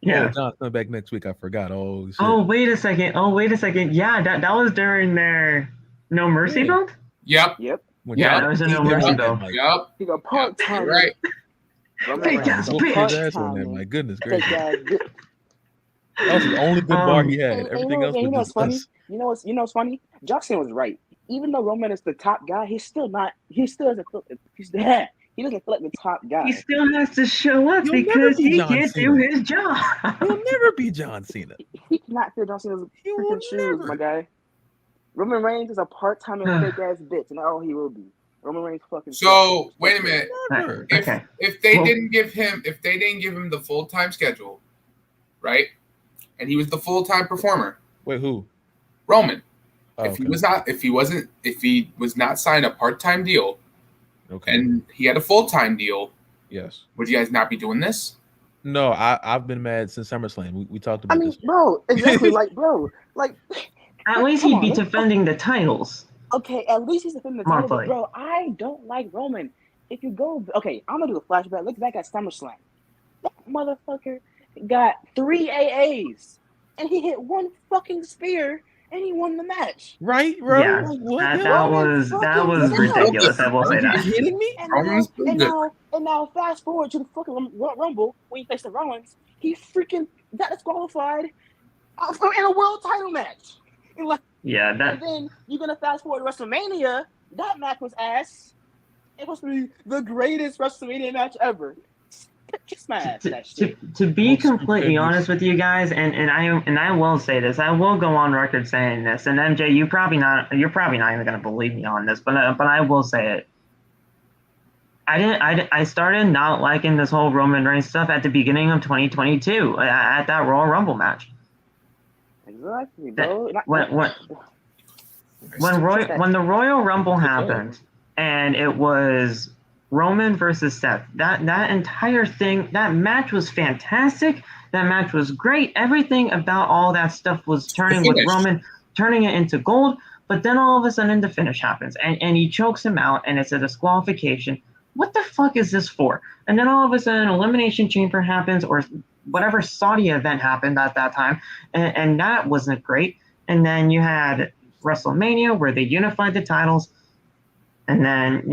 Yeah. Oh, John's coming back next week. I forgot. Oh, shit. Oh, wait a second. Yeah, that was during their No Mercy build? Yep. Yep. Yeah, that was a No Mercy build. Yep. He's a part time. Right. Fake ass bitch. My goodness gracious. That was the only good bar he had. Everything else was just funny. You know what's funny? John Cena was right. Even though Roman is the top guy, he still doesn't feel like the top guy. He still has to show up because he can't do his job. He'll never be John Cena. He cannot fill John Cena's freaking shoes, my guy. Roman Reigns is a part-time and fake ass bitch, and all he will be. Roman Reigns fucking. So wait a minute. Okay. If they didn't give him the full-time schedule, right? And he was the full-time performer. Wait, who? Roman. Oh, if he was not signed a part-time deal, okay, and he had a full-time deal, yes, would you guys not be doing this? No, I've been mad since SummerSlam. We talked about this. Bro, exactly. Like At least he'd be defending the titles. Okay, at least he's defending the title. Monthly. Bro, I don't like Roman. If you go, okay, I'm gonna do a flashback. Look back at SummerSlam. That motherfucker got 3 AAs, and he hit 1 fucking spear, and he won the match. Right, bro? Yeah, Like, what? that was ridiculous. I will say that. Are you kidding me? And now, fast forward to the fucking Rumble when he faced the Rollins, he freaking got disqualified in a world title match. Yeah, that. And then you're gonna fast forward to WrestleMania. That match was ass. It was to be the greatest WrestleMania match ever. Kiss my ass, that shit. To be completely honest with you guys, and I will say this, I will go on record saying this, and MJ, you're probably not even gonna believe me on this, but I will say it. I started not liking this whole Roman Reigns stuff at the beginning of 2022 at that Royal Rumble match. Exactly, bro. When the Royal Rumble happened, and it was Roman versus Seth, that entire thing, that match was fantastic. That match was great. Everything about all that stuff was turning with Roman, turning it into gold. But then all of a sudden the finish happens, and he chokes him out, and it's a disqualification. What the fuck is this for? And then all of a sudden Elimination Chamber happens, or whatever Saudi event happened at that time, and that wasn't great. And then you had WrestleMania where they unified the titles, and then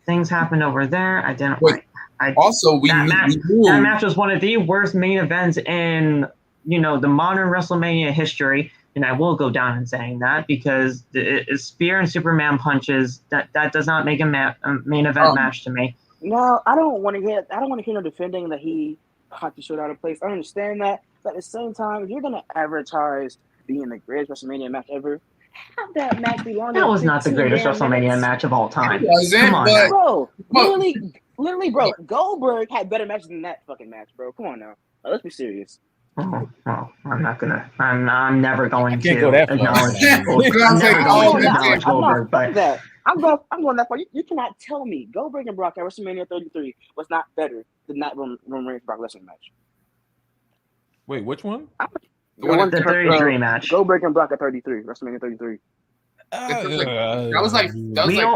things happened over there. I didn't like. That match was one of the worst main events in the modern WrestleMania history, and I will go down in saying that because the spear and Superman punches that does not make a main event match to me. No, I don't want to hear no defending that he hockey shit out of place. I understand that, but at the same time, if you're gonna advertise being the greatest WrestleMania match ever, have that match be longer. That was not the greatest WrestleMania match of all time. It wasn't, come on, bro. Literally, bro. Goldberg had better matches than that fucking match, bro. Come on now, let's be serious. Oh, well, I'm never going to acknowledge Goldberg, but I'm going that far. You cannot tell me Goldberg and Brock at WrestleMania 33 was not better than that Roman Reigns Brock Lesnar match. Wait, which one? The 33 match. Goldberg and Brock at 33, WrestleMania 33.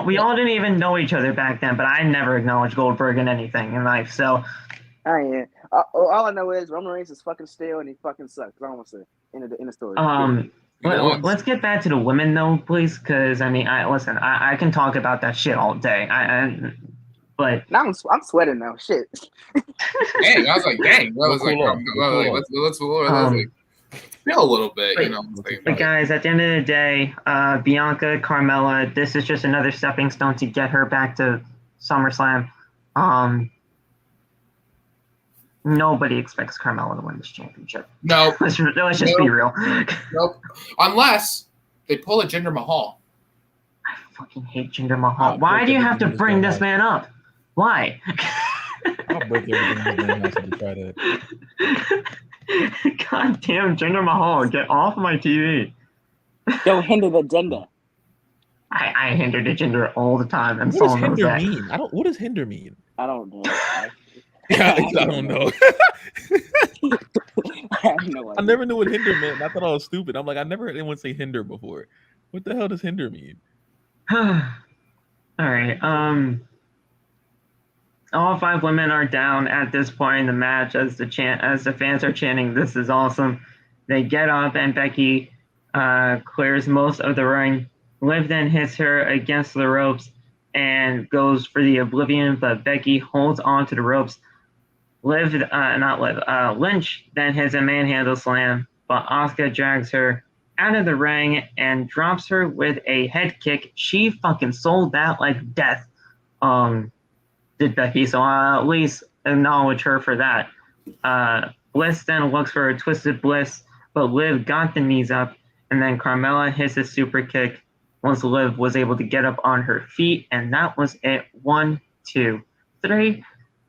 We all didn't even know each other back then, but I never acknowledged Goldberg in anything in life. So, all I know is Roman Reigns is fucking stale and he fucking sucks. I almost said in the story. Let's get back to the women though, please, because I can talk about that shit all day. But now I'm sweating now. Shit. Dang, I was like, dang. Let's feel a little bit, But guys, at the end of the day, Bianca, Carmella, this is just another stepping stone to get her back to SummerSlam. Nobody expects Carmella to win this championship. No. Let's just be real. Nope. Unless they pull a Jinder Mahal. I fucking hate Jinder Mahal. Why do you have to bring this man up? Why? I'll break everything to try to. God damn, Jinder Mahal, get off my TV. Don't hinder the agenda. I hinder the gender all the time. What does hinder mean? What does hinder mean? I don't know. I don't know. I have no idea. I never knew what hinder meant. I thought I was stupid. I'm like, I never heard anyone say hinder before. What the hell does hinder mean? All right. All 5 women are down at this point in the match as the fans are chanting, "This is awesome." They get up and Becky clears most of the ring. Liv then hits her against the ropes and goes for the Oblivion, but Becky holds on to the ropes. Lynch then hits a manhandle slam, but Asuka drags her out of the ring and drops her with a head kick. She fucking sold that like death, did Becky, so I'll at least acknowledge her for that. Bliss then looks for a twisted Bliss, but Liv got the knees up, and then Carmella hits a super kick once Liv was able to get up on her feet, and that was it. 1, 2, 3.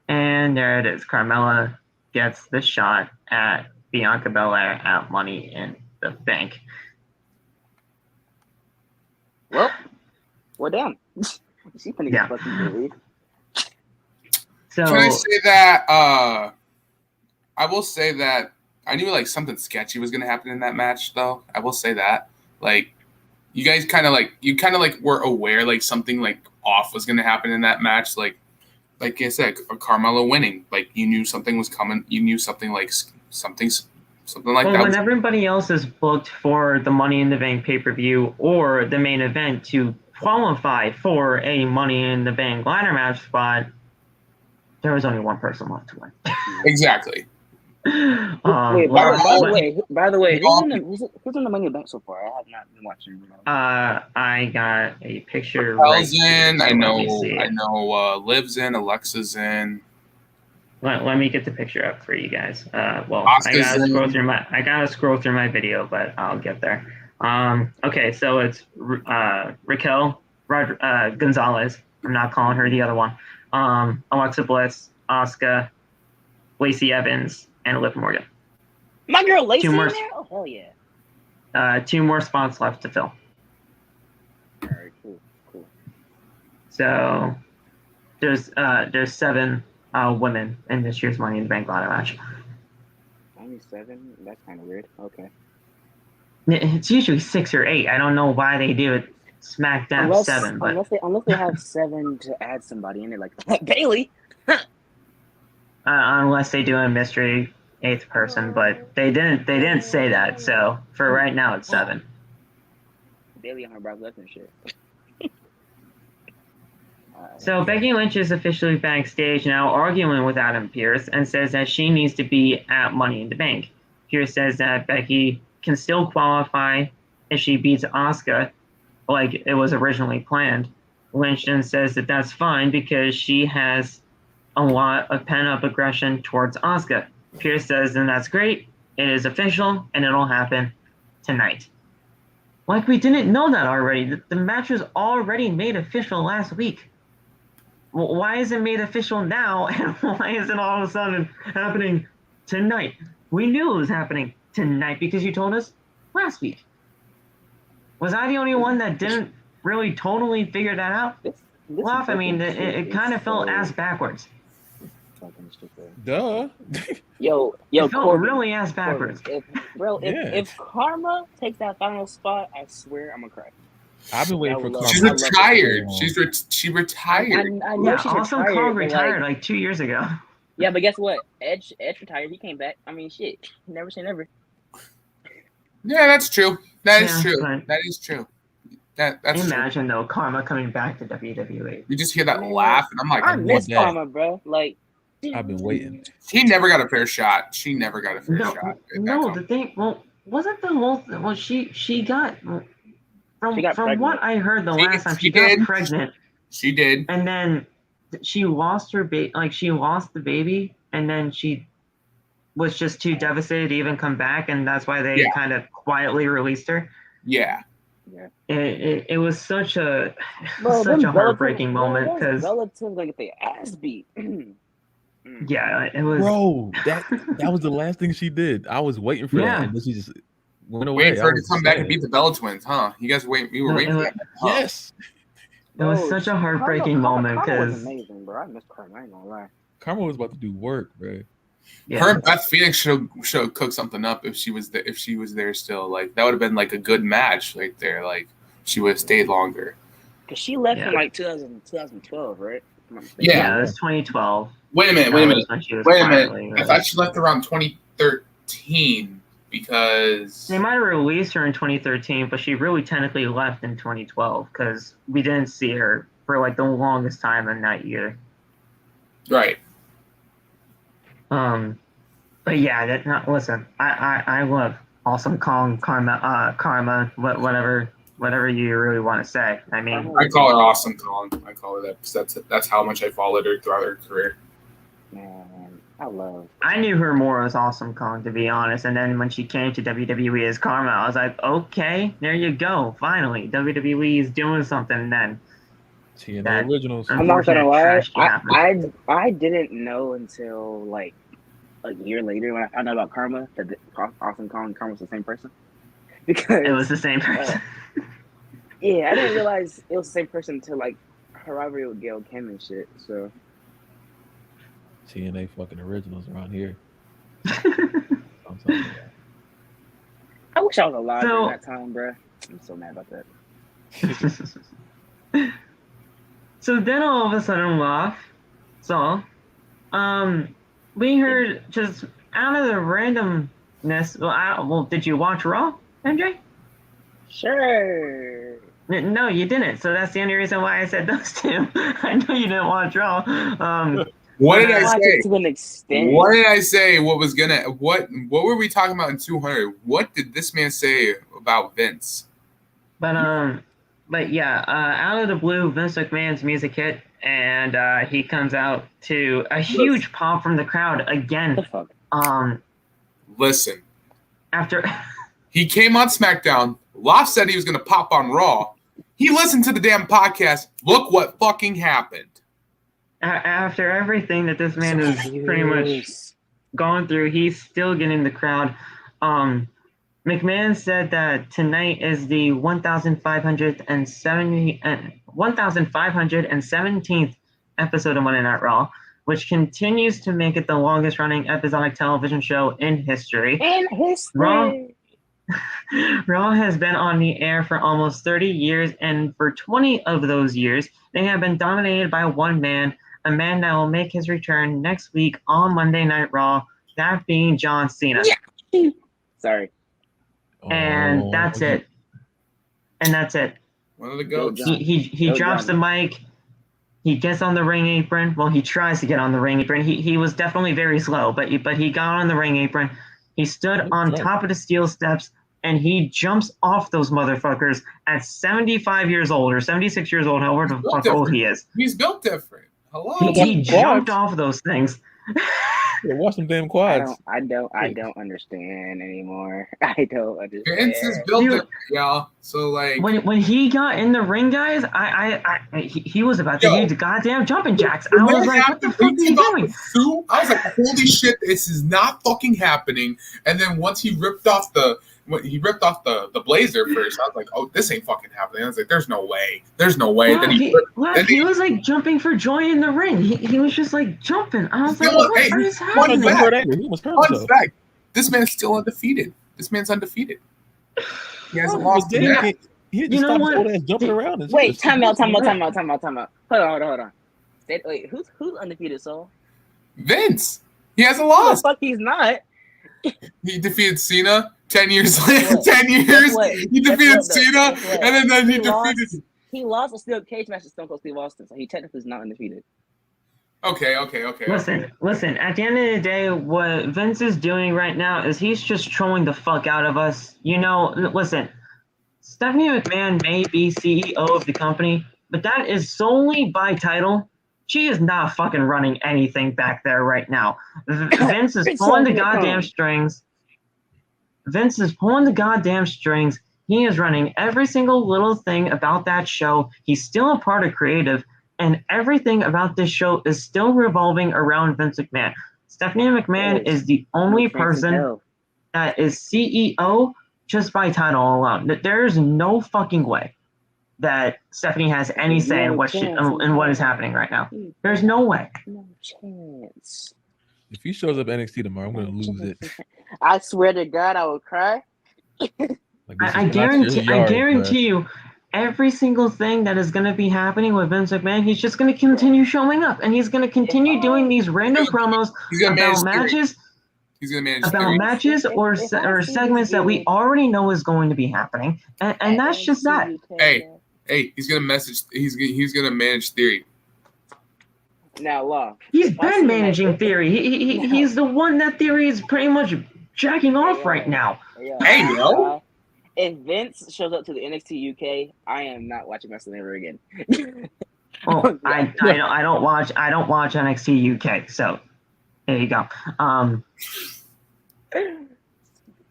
And there it is. Carmella gets the shot at Bianca Belair at Money in the Bank. Well, we're down. She's gonna get fucking believe. So can I say that? I will say that I knew like something sketchy was gonna happen in that match, though. I will say that. Like, you guys kind of like were aware like something like off was going to happen in that match. Like I said, Carmella winning. Like, you knew something was coming. You knew something like that. When everybody else is booked for the Money in the Bank pay-per-view or the main event to qualify for a Money in the Bank ladder match spot, there was only one person left to win. Exactly. Wait, by the way, who's in the Money in the Bank so far? I have not been watching. I got a picture. Raquel's in. I know. Liv's in. Alexa's in. Let me get the picture up for you guys. I Asuka's gotta scroll through my video, but I'll get there. Okay, so it's Raquel Gonzalez. I'm not calling her the other one. Alexa Bliss, Asuka, Lacey Evans, and Liv Morgan. My girl Lacey in there? Oh hell yeah! 2 more spots left to fill. All right, cool. So there's 7 women in this year's Money in the Bank ladder match. Only 7? That's kind of weird. Okay. It's usually 6 or 8. I don't know why they do it smack dab 7, but unless they have 7 to add somebody in there, like Bailey. Unless they do a mystery 8th person, but they didn't say that. So for right now, it's 7. Bailey on her Brock Lesnar shit. So Becky Lynch is officially backstage now, arguing with Adam Pearce, and says that she needs to be at Money in the Bank. Pearce says that Becky can still qualify if she beats Asuka, like it was originally planned. Lynch then says that that's fine because she has a lot of pent-up aggression towards Asuka. Pearce says, and that's great. It is official, and it'll happen tonight. Like we didn't know that already. The match was already made official last week. Well, why is it made official now, and why is it all of a sudden happening tonight? We knew it was happening tonight because you told us last week. Was I the only one that didn't really totally figure that out? I mean, it kind of felt ass backwards. Duh. Yo, it felt really ass backwards. If Karma takes that final spot, I swear I'm gonna cry. I've been waiting for Karma. She's retired. She retired. I know she's Awesome retired. Kong retired like 2 years ago. Yeah, but guess what? Edge retired. He came back. I mean, shit. Never say never. Yeah, that's true. That is true. Right. That is true. That's Imagine though, Karma coming back to WWE. You just hear that laugh, and I'm like, I miss Karma, bro. Like, I've been waiting. He never got a fair shot. She never got a fair shot. No, the thing. Well, wasn't the whole? Well, she got. From what I heard the last time, she got pregnant. She did. And then she lost her baby. Like, she lost the baby, and then she was just too devastated to even come back, and that's why they kind of quietly released her. Yeah. It was such a heartbreaking moment because relatives like their ass beat. Yeah, it was. Bro, that was the last thing she did. I was waiting for that, and then she just went away. Waiting for her to come back and beat the Bella Twins, huh? You guys we were waiting for that. Huh? Yes. It was such a heartbreaking moment because amazing, bro. I miss Karma. I ain't gonna lie. Karma was about to do work, bro. Yeah. Her and Beth Phoenix should have cooked something up if she was there still. Like, that would have been like a good match right there. Like, she would have stayed longer. Cause she left in like 2012, right? Yeah, it was 2012. Wait a minute. I thought she left around 2013 because they might have released her in 2013, but she really technically left in 2012 because we didn't see her for like the longest time in that year. Right. But yeah, listen, I love Awesome Kong, Karma, whatever you really want to say. I mean, I call her Awesome Kong. I call her that because that's how much I followed her throughout her career. Man, I knew her more as Awesome Kong, to be honest, and then when she came to WWE as Karma, I was like, okay, there you go, finally, WWE is doing something then. TNA Originals. I'm not gonna lie, I didn't know until like a year later when I found out about Karma that Awesome Kong and Karma was the same person. Because it was the same person. Yeah, I didn't realize it was the same person until like her rivalry with Gail Kim and shit. So TNA fucking Originals around here. I wish I was alive during that time, bro. I'm so mad about that. So then all of a sudden, we heard just out of the randomness. Well, did you watch Raw, MJ? Sure. No, you didn't. So that's the only reason why I said those two. I know you didn't watch Raw. What did I watch say? it to an extent. What did I say? What were we talking about in 200? What did this man say about Vince? But yeah, out of the blue, Vince McMahon's music hit, and he comes out to a huge pop from the crowd again. What the fuck? Listen, after he came on SmackDown, Loft said he was going to pop on Raw. He listened to the damn podcast. Look what fucking happened. After everything that this man has pretty much gone through, he's still getting the crowd. McMahon said that tonight is the 1,517th episode of Monday Night Raw, which continues to make it the longest running episodic television show in history. Raw has been on the air for almost 30 years, and for 20 of those years, they have been dominated by one man, a man that will make his return next week on Monday Night Raw, that being John Cena. Yeah. Sorry. And that's it. And that's it. One of the goats. He drops the mic. He gets on the ring apron. Well, he tries to get on the ring apron. He was definitely very slow, but he got on the ring apron. He stood on top of the steel steps, and he jumps off those motherfuckers at 75 years old or 76 years old, however the fuck old he is. He's built different. Hello. He jumped off those things. Yeah, watch them damn quads. I don't understand anymore. I don't understand. Vince is built different, y'all. So like when he got in the ring, guys, he was about to use the goddamn jumping jacks. I was like, what the fuck are you doing? I was like, holy shit, this is not fucking happening. And then once he ripped off the blazer first, I was like, oh, this ain't fucking happening. I was like, there's no way. Yeah, then he was like jumping for joy in the ring. He was just like jumping. I was like, what is happening? Fun fact, this man's still undefeated. This man's undefeated. He hasn't lost yet. He just stopped all that jumping around. Wait, time out. Hold on. Wait, who's undefeated, Soul? Vince. He hasn't lost. The fuck, he's not. He defeated Cena 10 years later. 10 years. He defeated Cena, and then he defeated. He lost a steel cage match to Stone Cold Steve Austin, so he technically is not undefeated. Okay. Listen. At the end of the day, what Vince is doing right now is he's just trolling the fuck out of us. You know, listen. Stephanie McMahon may be CEO of the company, but that is solely by title. She is not fucking running anything back there right now. Vince is pulling the goddamn strings. He is running every single little thing about that show. He's still a part of creative, and everything about this show is still revolving around Vince McMahon. Stephanie McMahon is the only person that is CEO just by title alone. There's no fucking way that Stephanie has any say in what is happening right now. There's no way. No chance. If he shows up NXT tomorrow, I'm gonna lose it. I swear to God, I will cry. I guarantee you, every single thing that is going to be happening with Vince McMahon, he's just going to continue showing up, and he's going to continue doing these random promos about matches. He's going to manage about matches or segments that we already know is going to be happening, and that's just that. Hey, he's going to message. He's going to manage Theory. Now, Law. He's been managing Theory. He's the one that Theory is pretty much jacking off right now. Hey, yo. If Vince shows up to the NXT UK, I am not watching wrestling ever again. I don't watch NXT UK, so there you go.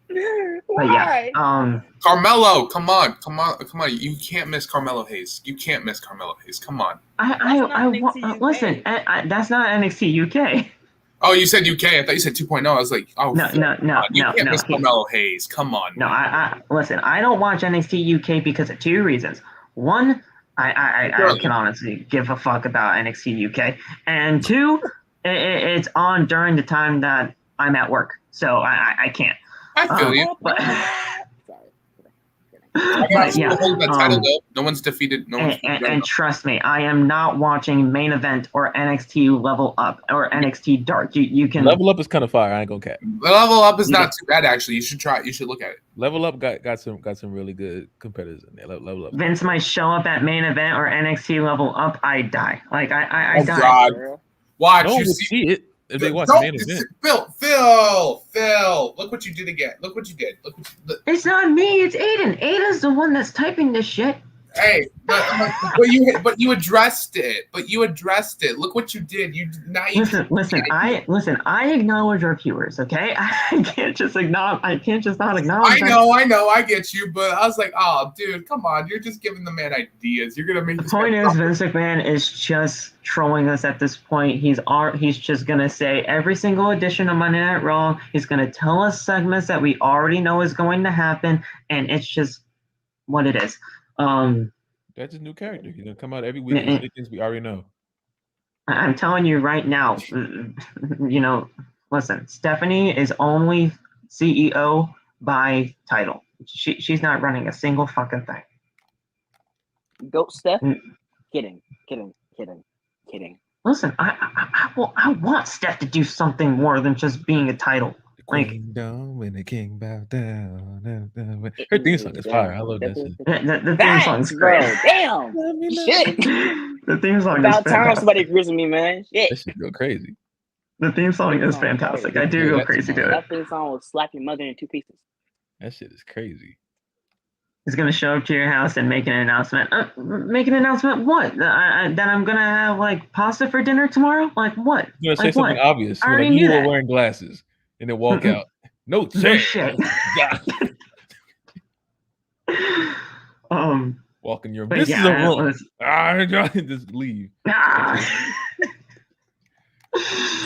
But yeah, Carmelo, come on! You can't miss Carmelo Hayes. Come on. Listen. That's not NXT UK. Oh, you said UK. I thought you said 2.0. I was like, oh, no. You can't miss Carmelo Hayes. Come on. No, listen. I don't watch NXT UK because of two reasons. One, I can honestly give a fuck about NXT UK, and two, it's on during the time that I'm at work, so I can't. I feel you. But But yeah, no one's defeated. No one's and trust me, I am not watching main event or NXT Level Up or NXT Dark. You can Level Up is kind of fire. I ain't gonna cap. Level Up is not too bad actually. You should try it. You should look at it. Level Up got some really good competitors in there. Level Up. Vince might show up at main event or NXT Level Up. I die. Like I die. God. Watch no you see it. If they watch main event. Phil, look what you did again. Look what you did. It's not me. It's Aiden. Aiden's the one that's typing this shit. Hey, but you addressed it. Look what you did. Listen. I acknowledge our viewers. Okay, I can't just not acknowledge. I know. I get you, but I was like, oh, dude, come on. You're just giving the man ideas. You're gonna make. The point is, Vince McMahon is just trolling us at this point. He's just gonna say every single edition of Monday Night Raw. He's gonna tell us segments that we already know is going to happen, and it's just what it is. That's his new character. He's gonna come out every week and say things we already know. I'm telling you right now, listen, Stephanie is only CEO by title. She's not running a single fucking thing. Goat Steph? Kidding. Listen, I want Steph to do something more than just being a title. When the king bow down. Her theme song is fire. I love that shit. The theme song's great. Damn. Shit. The theme song About is time fantastic. somebody agrees with me, man. Shit. That shit go crazy. The theme song is fantastic. I do go crazy to it. That theme song will slap your mother in two pieces. That shit is crazy. He's gonna show up to your house and make an announcement. Make an announcement? What? That I'm gonna have like pasta for dinner tomorrow? Like what? You're gonna say something what? obvious. I already like knew you that. were wearing glasses and then walk out. No shit. Walk in your but this yeah, is a room. Just leave.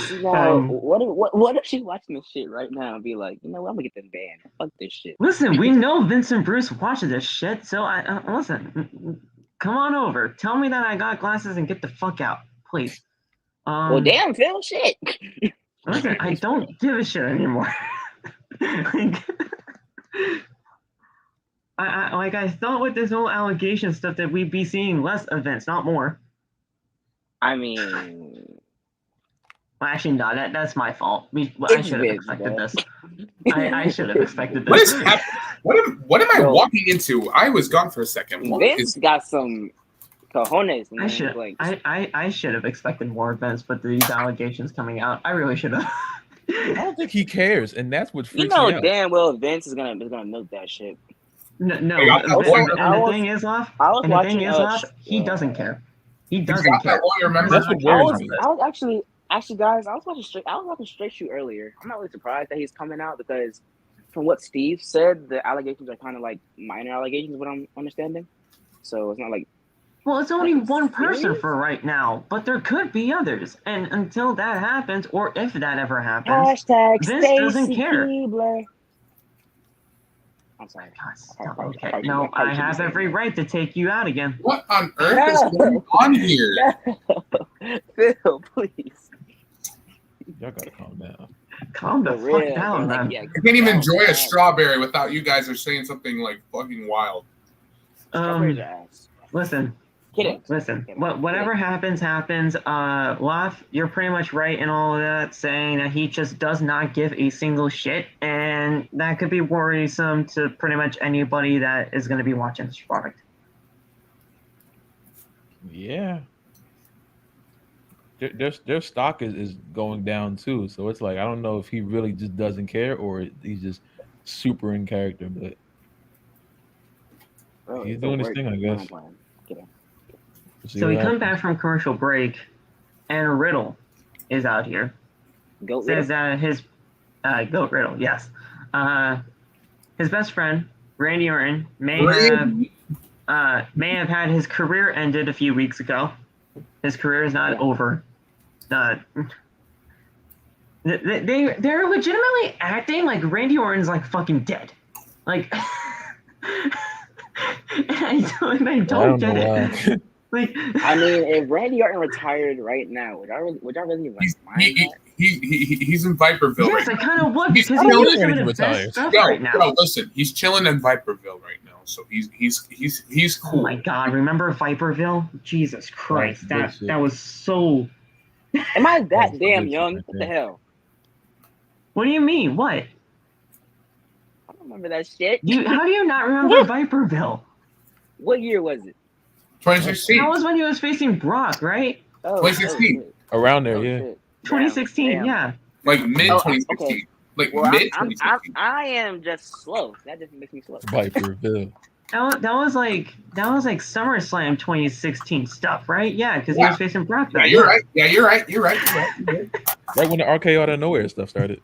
See, now, what if she's watching this shit right now and be like, you know what, I'm gonna get them banned. Fuck this shit. Listen, we know Vincent Bruce watches this shit, so I listen. Come on over. Tell me that I got glasses and get the fuck out, please. Well, damn, Phil, shit. Listen, I don't give a shit anymore. I thought with this whole allegation stuff that we'd be seeing less events, not more. I mean, well, actually, no, that's my fault. I should have expected this. I should have expected this. What is happening? What am I walking into? I was gone for a second. Vince got some cojones. Man. I should have expected more events, but these allegations coming out, I really should have. I don't think he cares, and that's what freaks me out. Damn well Vince is gonna milk that shit. No. The thing is, he doesn't care. He doesn't care. That's what worries me. I was actually, guys, I was watching Straight Shoot earlier. I'm not really surprised that he's coming out because, from what Steve said, the allegations are kind of like minor allegations. What I'm understanding, so it's not like. Well, it's only one person for right now, but there could be others. And until that happens, or if that ever happens, Vince doesn't care. I'm sorry. Okay. No, I have every right to take you out again. What on earth is going on here? Phil, please. Y'all gotta calm down. Calm the fuck down, man. I can't even enjoy a strawberry without you guys are saying something like fucking wild. Listen. Listen, whatever happens. Laf, you're pretty much right in all of that, saying that he just does not give a single shit, and that could be worrisome to pretty much anybody that is going to be watching this product. Yeah. Their stock is going down too, so it's like I don't know if he really just doesn't care or he's just super in character, but he's doing his thing, I guess. So we come back from commercial break, and Riddle is out here. Says that his Goat Riddle, yes. His best friend Randy Orton may have had his career ended a few weeks ago. His career is not over. They're legitimately acting like Randy Orton's like fucking dead. Like, and I don't get it. Like, I mean, if Randy Orton retired right now, would I really like mind that? He's in Viperville Yes, right I kind of would He's because he's doing chilling. some of the Retired. best stuff now. right now. Yo, listen, he's chilling in Viperville right now, so he's Oh cool. my God! Remember Viperville? Jesus Christ, That's that was so. Am I that That's damn good young? shit, What the hell? What do you mean? What? I don't remember that shit. How do you not remember Viperville? What year was it? 2016. That was when he was facing Brock, right? Oh, 2016. shit. Around there, Oh, yeah. shit. 2016, Damn. yeah. Like mid Oh, 2016. okay. Like Well, mid I 2016. am just slow. That just makes me slow. Viperville. That was like SummerSlam 2016 stuff, right? Yeah, because he was facing Brock. Yeah, then. you're right. Yeah, you're right. You're right. Right when the RKO out of nowhere stuff started.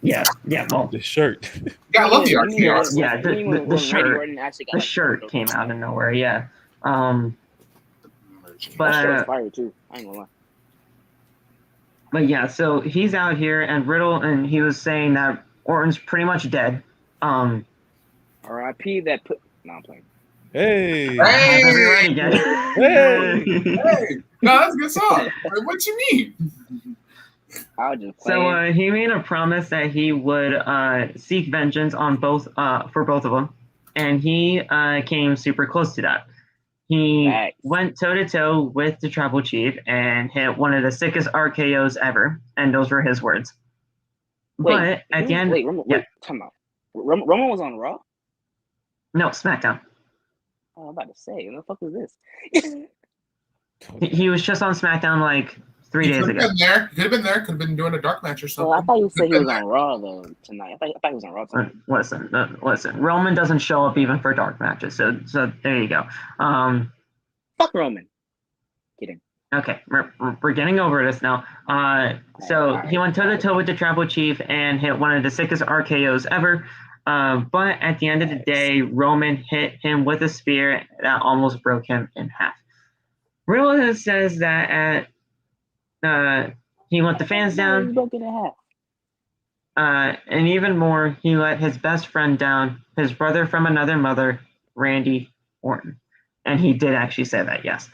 Yeah. Well, The shirt. Yeah, I love the You mean RKO. when- Yeah, you mean when the Randy shirt. Orton actually got the like, shirt came out of nowhere. Yeah. That shirt was But fire too. I ain't gonna lie. yeah, so he's out here and Riddle, and he was saying that Orton's pretty much dead. R.I.P. that put. No, I'm playing. Hey. Hey! Everybody again. Hey! Hey, no, that's a good song. Like, what you mean? I'll just play. So he made a promise that he would seek vengeance on for both of them, and he came super close to that. He Facts. went toe to toe with the Tribal Chief and hit one of the sickest RKOs ever, and those were his words. But at the end, Time out. Roman was on Raw. no, SmackDown. Oh, I'm about to say, what the fuck was this? He was just on SmackDown like 3 days ago. He could have been there. Could have been doing a dark match or something. Well, I thought you said he was on Raw though tonight. I thought he was on Raw tonight. Listen. Roman doesn't show up even for dark matches, so there you go. Fuck Roman. Kidding. Okay, we're getting over this now. So he went toe to toe with the Tribal Chief and hit one of the sickest RKOs ever. But at the end of the day, Roman hit him with a spear that almost broke him in half. Riddle says that he let the fans down. Broken in half. And even more, he let his best friend down, his brother from another mother, Randy Orton. And he did actually say that, yes.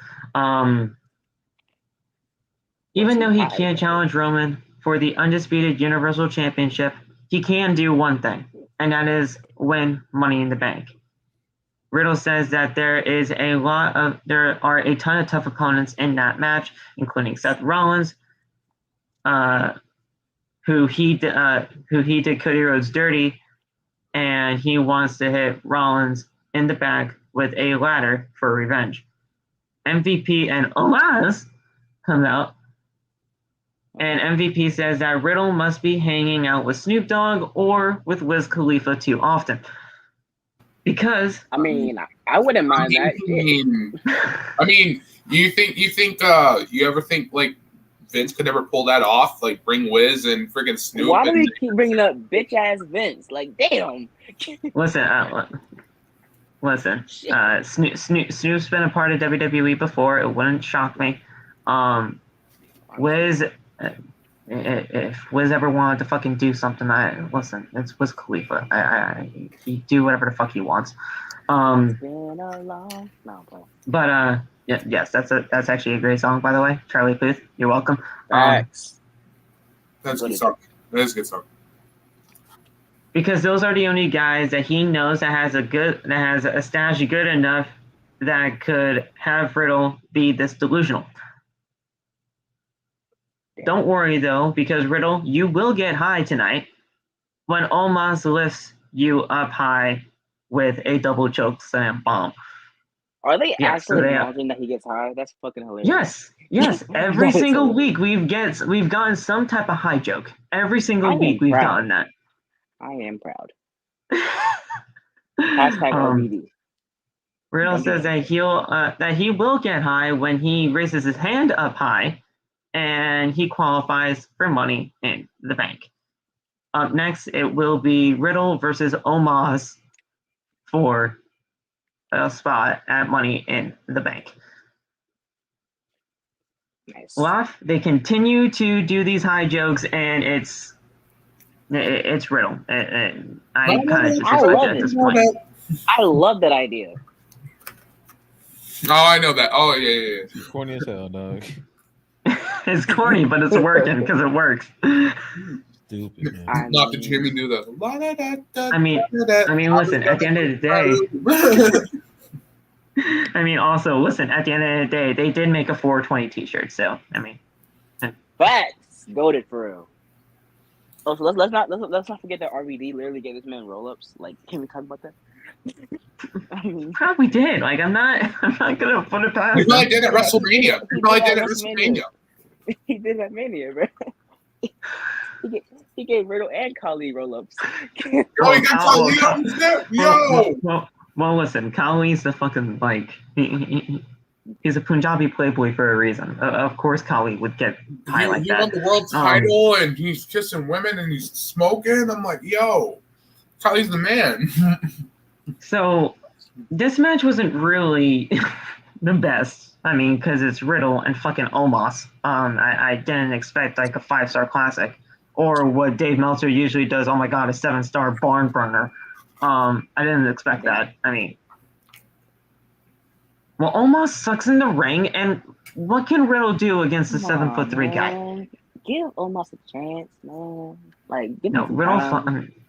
Even though he can't challenge Roman for the undisputed Universal Championship, he can do one thing, and that is win Money in the Bank. Riddle says that there are a ton of tough opponents in that match, including Seth Rollins, who he did Cody Rhodes dirty, and he wants to hit Rollins in the back with a ladder for revenge. MVP and Omaz come out, and MVP says that Riddle must be hanging out with Snoop Dogg or with Wiz Khalifa too often. Because I mean, I wouldn't mind that. I mean, you ever think like Vince could ever pull that off? Like bring Wiz and friggin' Snoop? Why do we keep bringing up bitch ass Vince? Like, damn. Listen. Snoop's been a part of WWE before. It wouldn't shock me. Wiz, if Wiz ever wanted to fucking do something, it's Wiz Khalifa. He do whatever the fuck he wants. Yes, that's actually a great song, by the way. Charlie Puth, you're welcome. Facts. That's a good song. That is a good song. Because those are the only guys that he knows that has a stash good enough that could have Riddle be this delusional. Don't worry though, because Riddle, you will get high tonight when Omos lifts you up high with a double choke slam bomb. Are they actually acknowledging that he gets high? That's fucking hilarious. Yes. Every single week we've gotten some type of high joke. Every single week we've gotten that. I am proud. Hashtag RBD. Riddle says that he will get high when he raises his hand up high, and he qualifies for Money in the Bank. Up next, it will be Riddle versus Omaz for a spot at Money in the Bank. Nice. Well, they continue to do these high jokes, and it's Riddle. I kind of just respect it at this point. I love that idea. Oh, I know that. Oh, yeah. Corny as hell, dog. It's corny, but it's working because it works. Stupid, man. Not the Jimmy do the. I mean, listen. At the end of the day, also listen. At the end of the day, they did make a 420 T-shirt. So, facts, goated for real. Oh, so let's not forget that RVD literally gave this man roll-ups. Like, can we talk about that? I mean, probably did. Like, I'm not gonna put it past. He probably did at WrestleMania. He did at Mania, bro. He gave Riddle and Khali roll-ups. Yo, he got Khali on there? Yo! Well, listen, Khali's the fucking, like, he's a Punjabi playboy for a reason. Of course, Khali would get high like that. He won the world title, and he's kissing women, and he's smoking. I'm like, yo, Khali's the man. So, this match wasn't really the best. I mean, because it's Riddle and fucking Omos. I didn't expect, like, a 5-star classic. Or what Dave Meltzer usually does, oh my god, a 7-star barn burner. I didn't expect that. I mean, well, Omos sucks in the ring, and what can Riddle do against a 7'3" guy? Give Omos a chance, man. Like, give no, him Riddle.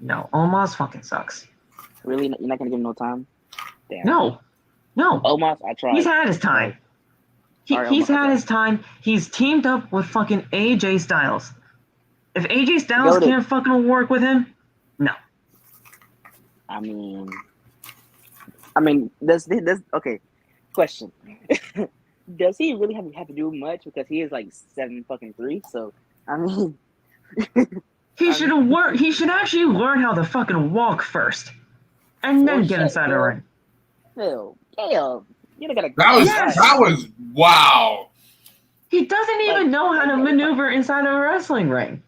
no, Omos fucking sucks. Really, you're not gonna give him no time? Damn. No. Omos, I tried. He's had his time. He's had his time. He's teamed up with fucking AJ Styles. If AJ Styles can't fucking work with him, no. I mean, does okay? Question: does he really have to do much because he is like 7'3"? So I mean, he should actually learn how to fucking walk first, and then get inside the ring. Phil, damn, you gotta. That was wow. He doesn't even know how to maneuver inside a wrestling ring.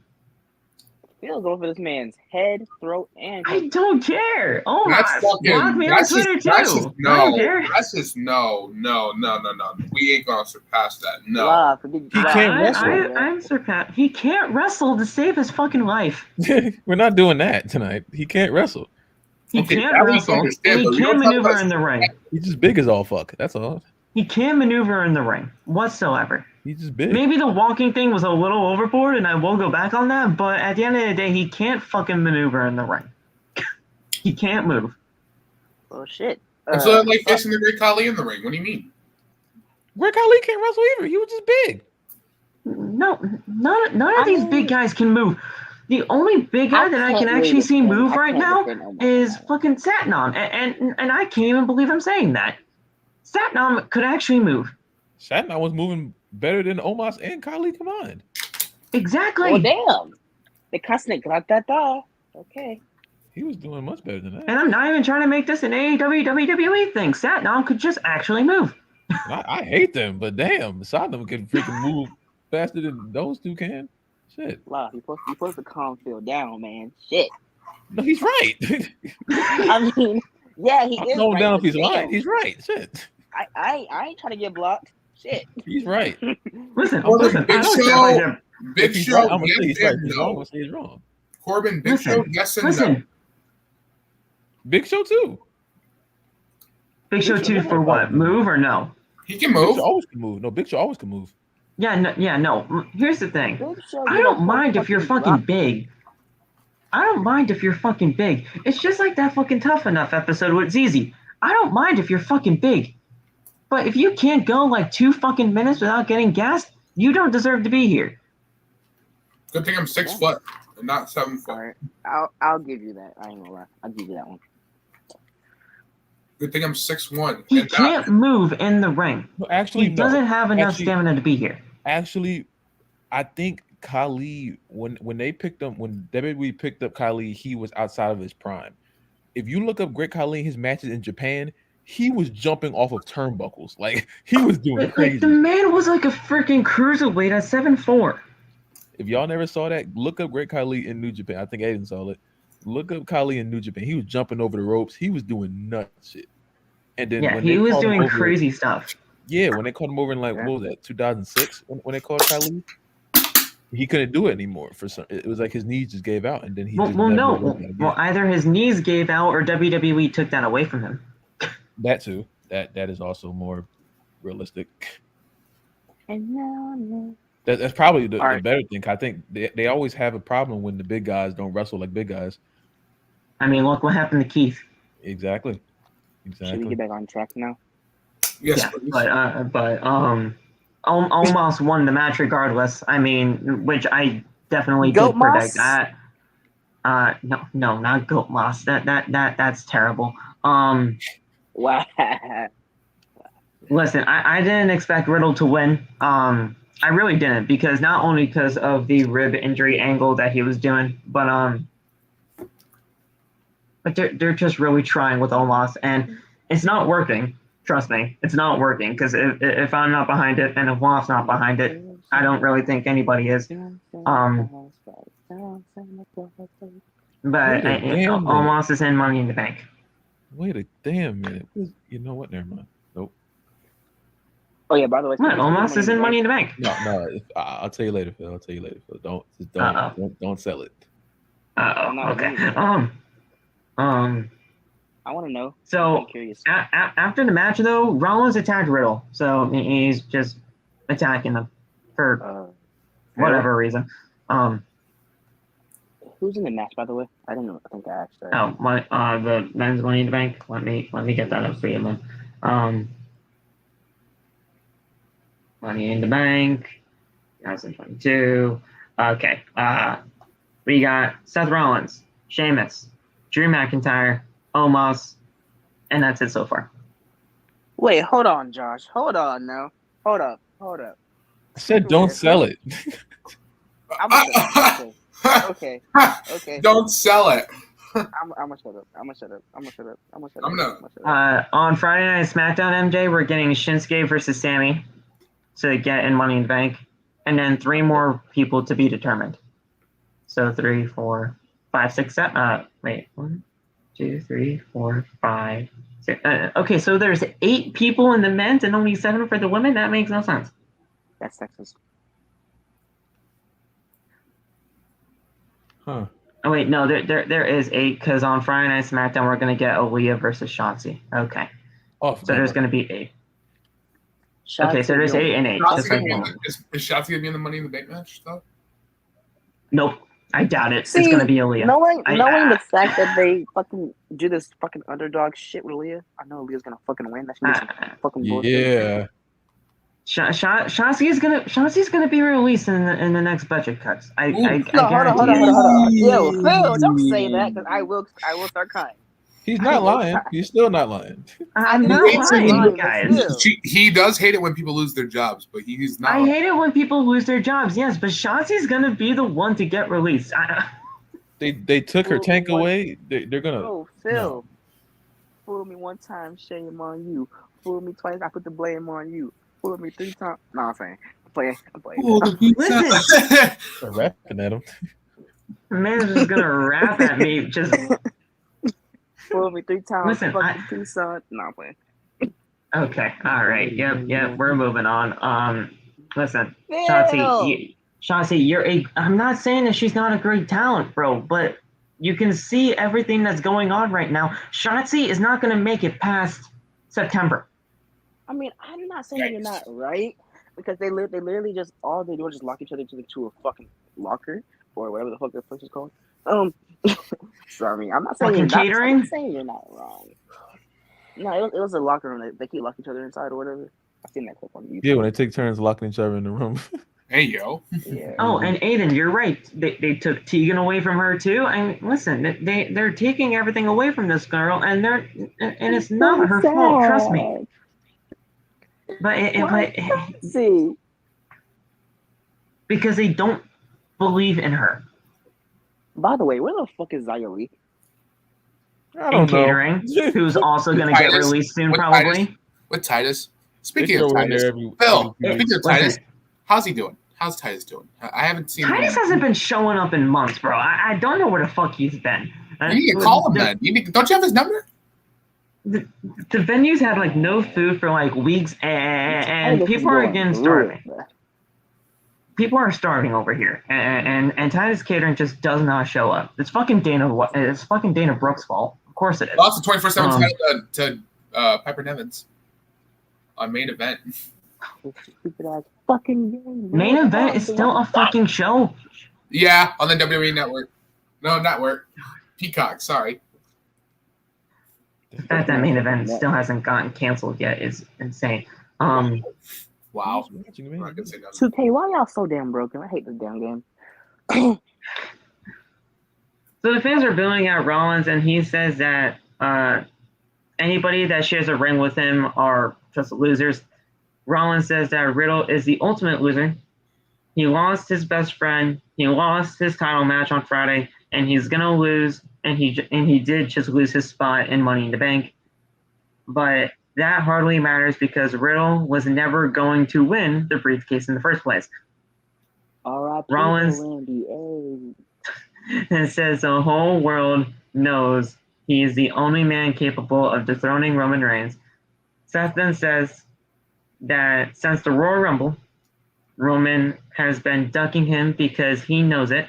Phil's going for this man's head, throat, and. I don't care. Oh my! Block me on Twitter too. I don't care. That's just no. We ain't gonna surpass that. No. He can't wrestle. He can't wrestle to save his fucking life. We're not doing that tonight. He can't wrestle. He can't wrestle. And he can't maneuver in the ring. He's just big as all fuck. That's all. He can't maneuver in the ring whatsoever. He's just big. Maybe the walking thing was a little overboard, and I will go back on that. But at the end of the day, he can't fucking maneuver in the ring. He can't move. Oh shit! So like facing the Great Khali in the ring. What do you mean? Great Khali can't wrestle either. He was just big. No, none of these big guys can move. The only big guy that I can actually see move right now is fucking Satnam, and I can't even believe I'm saying that. Satnam could actually move. Satnam was moving better than Omos and Khali combined. Exactly. Well, damn. The cussing got that dog. Okay. He was doing much better than that. And I'm not even trying to make this an AEW WWE thing. Satnam could just actually move. I hate them, but damn, Satnam can freaking move faster than those two can. Shit. Wow, you're supposed to calm Phil down, man. Shit. No, he's right. I mean, yeah, he is. Calm right, down if he's damn. lying. He's right. Shit. I ain't trying to get blocked. Shit. He's right. Listen, Big Show. I'm gonna say he's right. He's wrong. I'm gonna say he's wrong. Corbin, Big Show, yes and no. Big Show too. Big Show 2 for what? Move or no? He can move. Big Show always can move. No, Big Show always can move. Yeah, no. Here's the thing. I don't mind if you're fucking big. I don't mind if you're fucking big. It's just like that fucking Tough Enough episode with ZZ. I don't mind if you're fucking big. But if you can't go like 2 fucking minutes without getting gassed, you don't deserve to be here. Good thing I'm 6 foot and not 7 foot. All right. I'll give you that. I ain't gonna lie. I'll give you that one. Good thing I'm 6'1". He can't move in the ring. No, actually, he doesn't have enough stamina to be here. Actually, I think Khali, when they picked him, when WWE picked up Khali, he was outside of his prime. If you look up Great Khali in his matches in Japan, he was jumping off of turnbuckles. Like, he was doing crazy. Like, the man was like a freaking cruiserweight at 7'4". If y'all never saw that, look up Great Khali in New Japan. I think Aiden saw it. Look up Khali in New Japan. He was jumping over the ropes. He was doing nuts shit. And then yeah, he was doing crazy stuff. Yeah, when they called him over in what was that, 2006? When they called Khali, he couldn't do it anymore. It was like his knees just gave out, and then he. Well, either his knees gave out or WWE took that away from him. That too. That is also more realistic. And now That's probably the right. better thing. I think they always have a problem when the big guys don't wrestle like big guys. I mean, look what happened to Keith. Exactly. Should we get back on track now? Yes, Yeah, please. but almost won the match regardless. I mean, which I definitely Goat did predict. Moss? No, not Goat Moss. That's terrible. Wow. Listen, I didn't expect Riddle to win. I really didn't, because not only because of the rib injury angle that he was doing, but they're just really trying with Omos, and it's not working. Trust me, it's not working, because if I'm not behind it and if Woff's not behind it, I don't really think anybody is. But Omos is in Money in the Bank. Wait a damn minute. You know what? Never mind. Nope. Oh yeah. By the way, What? Omos is in Money in the Bank. No. I'll tell you later, Phil. I'll tell you later, Phil. Don't sell it. Okay. I want to know. So I'm curious. after the match, though, Rollins attacked Riddle, so he's just attacking him for whatever reason. Who's in the match, by the way? I didn't know. I think I asked that. The men's Money in the Bank. Let me get that up for you, man. Money in the Bank, 2022. Okay. We got Seth Rollins, Sheamus, Drew McIntyre, Omos, and that's it so far. Wait, hold on, Josh. Hold on now. Hold up. I said don't sell it. Okay. Don't sell it. I'm gonna shut up. On Friday Night SmackDown, MJ, we're getting Shinsuke versus Sammy to get in Money in the Bank, and then 3 more people to be determined. So 3, 4, 5, 6, 7. Wait, 1, 2, 3, 4, 5, 6. Okay, so there's 8 people in the men's and only 7 for the women. That makes no sense. That's sexist. Huh. Oh wait, no, there is 8, because on Friday Night SmackDown we're gonna get Aaliyah versus Shotzi. Okay, so there's gonna be 8. Okay, so there's 8 and 8. Is Shotzi gonna be in the Money in the Bank match though? Nope, I doubt it. It's gonna be Aaliyah. Knowing the fact that they fucking do this fucking underdog shit with Aaliyah, I know Aaliyah's gonna fucking win. That's gonna be some fucking bullshit. Yeah. Shotzi's gonna be released in the next budget cuts. I guarantee. Hold on. Yo, Phil, don't say that, because I will start crying. He's not lying. He's still not lying. I'm not lying, guys. He does hate it when people lose their jobs, but he's not. I hate it when people lose their jobs. Yes, but Shotzi's gonna be the one to get released. They took her tank away. They're gonna. Oh, Phil, fool me one time, shame on you. Fool me twice, I put the blame on you. Fool me 3 times. No, I'm saying. I'm playing. Listen, They're rapping at him. the man's just gonna rap at me. Just fool me 3 times. Listen, fucking son. No, I'm playing. Okay, all right. Yep. We're moving on. Listen, Phil! Shotzi, I'm not saying that she's not a great talent, bro, but you can see everything that's going on right now. Shotzi is not gonna make it past September. I mean, I'm not saying you're not right, because they literally just all they do is just lock each other into a fucking locker or whatever the fuck that place is called. So I mean, I'm not saying catering. I'm not saying you're not wrong. No, it was a locker room. They keep locking each other inside or whatever. I've seen that clip on YouTube. Yeah, when they take turns locking each other in the room. Hey yo. Yeah. Oh, and Aiden, you're right. They took Tegan away from her too. And listen, they're taking everything away from this girl, and it's not her fault. Trust me. But see, because they don't believe in her. By the way, where the fuck is Xia Li? I don't know. Catering, who's also going to get released soon, probably. With Titus. Speaking of Titus, Phil, speaking of Titus, how's he doing? How's Titus doing? I haven't seen him. Titus hasn't been showing up in months, bro. I don't know where the fuck he's been. You need to call him then. Don't you have his number? The venues had like no food for like weeks, and people are again starving. People are starving over here, and Titus Catering just does not show up. It's fucking Dana Brooks' fault. Of course it is. Lost the 24/7 title to Piper Nevins on main event. This stupid ass fucking game. Bro. Main event is still a fucking show. Yeah, on the WWE network. No, network. Peacock, sorry. The fact that main event still hasn't gotten canceled yet is insane. Wow. Who's I'm watching, not man? gonna say nothing. 2K, why y'all so damn broken? I hate this damn game. So the fans are billing out Rollins, and he says that anybody that shares a ring with him are just losers. Rollins says that Riddle is the ultimate loser. He lost his best friend. He lost his title match on Friday, and he's gonna lose. And he did just lose his spot in Money in the Bank. But that hardly matters because Riddle was never going to win the briefcase in the first place. R.I.P. Rollins Randy. and says the whole world knows he is the only man capable of dethroning Roman Reigns. Seth then says that since the Royal Rumble, Roman has been ducking him because he knows it.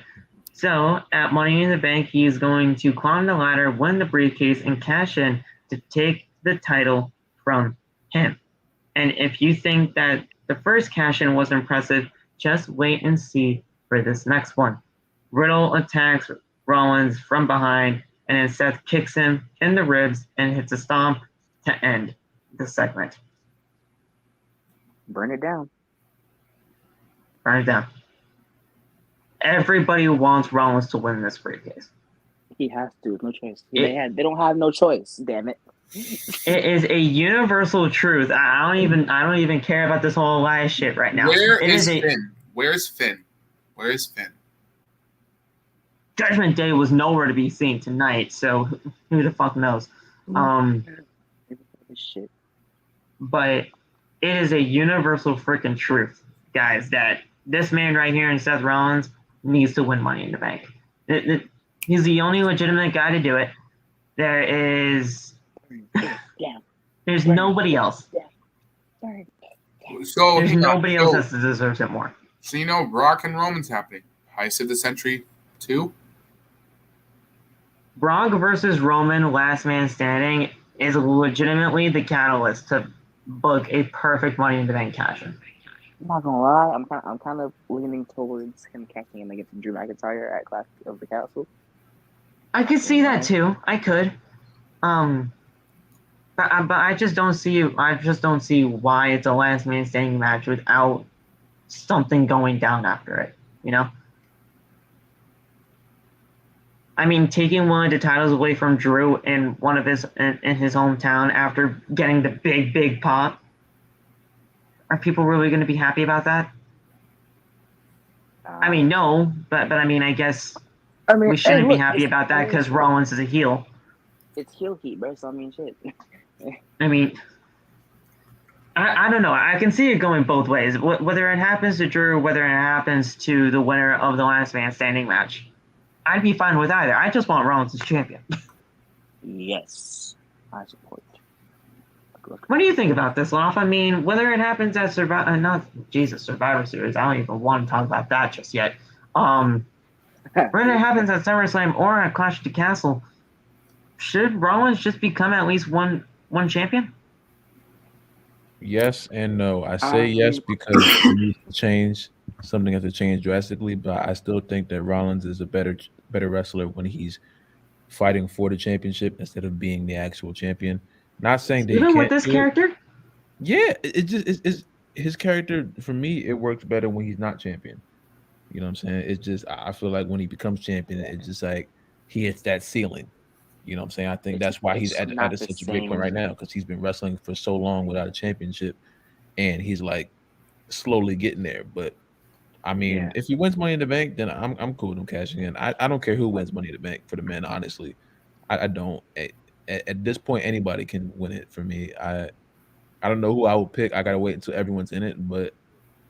So at Money in the Bank, he is going to climb the ladder, win the briefcase, and cash in to take the title from him. And if you think that the first cash in was impressive, just wait and see for this next one. Riddle attacks Rollins from behind, and then Seth kicks him in the ribs and hits a stomp to end the segment. Burn it down. Burn it down. Everybody wants Rollins to win this briefcase. He has to. No choice. They don't have no choice. Damn it. It is a universal truth. I don't even care about this whole Elias shit right now. Where is Finn? Where's Finn? Where is Finn? Judgment Day was nowhere to be seen tonight, so who the fuck knows? Shit. But it is a universal freaking truth, guys, that this man right here in Seth Rollins needs to win Money in the Bank. He's the only legitimate guy to do it. There's nobody else. So there's nobody else that deserves it more. So you know, Brock and Roman's happening. Heist of the Century 2. Brock versus Roman, last man standing, is legitimately the catalyst to book a perfect Money in the Bank cash-in. I'm not gonna lie, I'm kind of leaning towards him cashing in against Drew McIntyre at Clash of the Castle. I could see that too. I could. But I just don't see why it's a last man standing match without something going down after it. You know. I mean, taking one of the titles away from Drew in his hometown after getting the big pop. Are people really going to be happy about that? I mean, no, but I mean, I guess we shouldn't be happy about that because Rollins is a heel. It's heel heat, bro. So I mean, shit. I mean, I don't know. I can see it going both ways. Whether it happens to Drew, whether it happens to the winner of the last man standing match, I'd be fine with either. I just want Rollins as champion. Yes, I support. What do you think about this, Loff? I mean, whether it happens at Survivor Series, I don't even want to talk about that just yet. Whether it happens at SummerSlam or at Clash of the Castle, should Rollins just become at least one champion? Yes and no. I say yes because it needs to change. Something has to change drastically, but I still think that Rollins is a better wrestler when he's fighting for the championship instead of being the actual champion. Not saying that even with this character. Yeah, it's his character for me. It works better when he's not champion. You know what I'm saying? It's just I feel like when he becomes champion, it's just like he hits that ceiling. You know what I'm saying? I think that's why he's at such a great point right now because he's been wrestling for so long without a championship, and he's like slowly getting there. But I mean, if he wins Money in the Bank, then I'm cool with him cashing in. I don't care who wins Money in the Bank for the men. Honestly, I don't. At this point, anybody can win it for me. I don't know who I would pick. I gotta wait until everyone's in it, but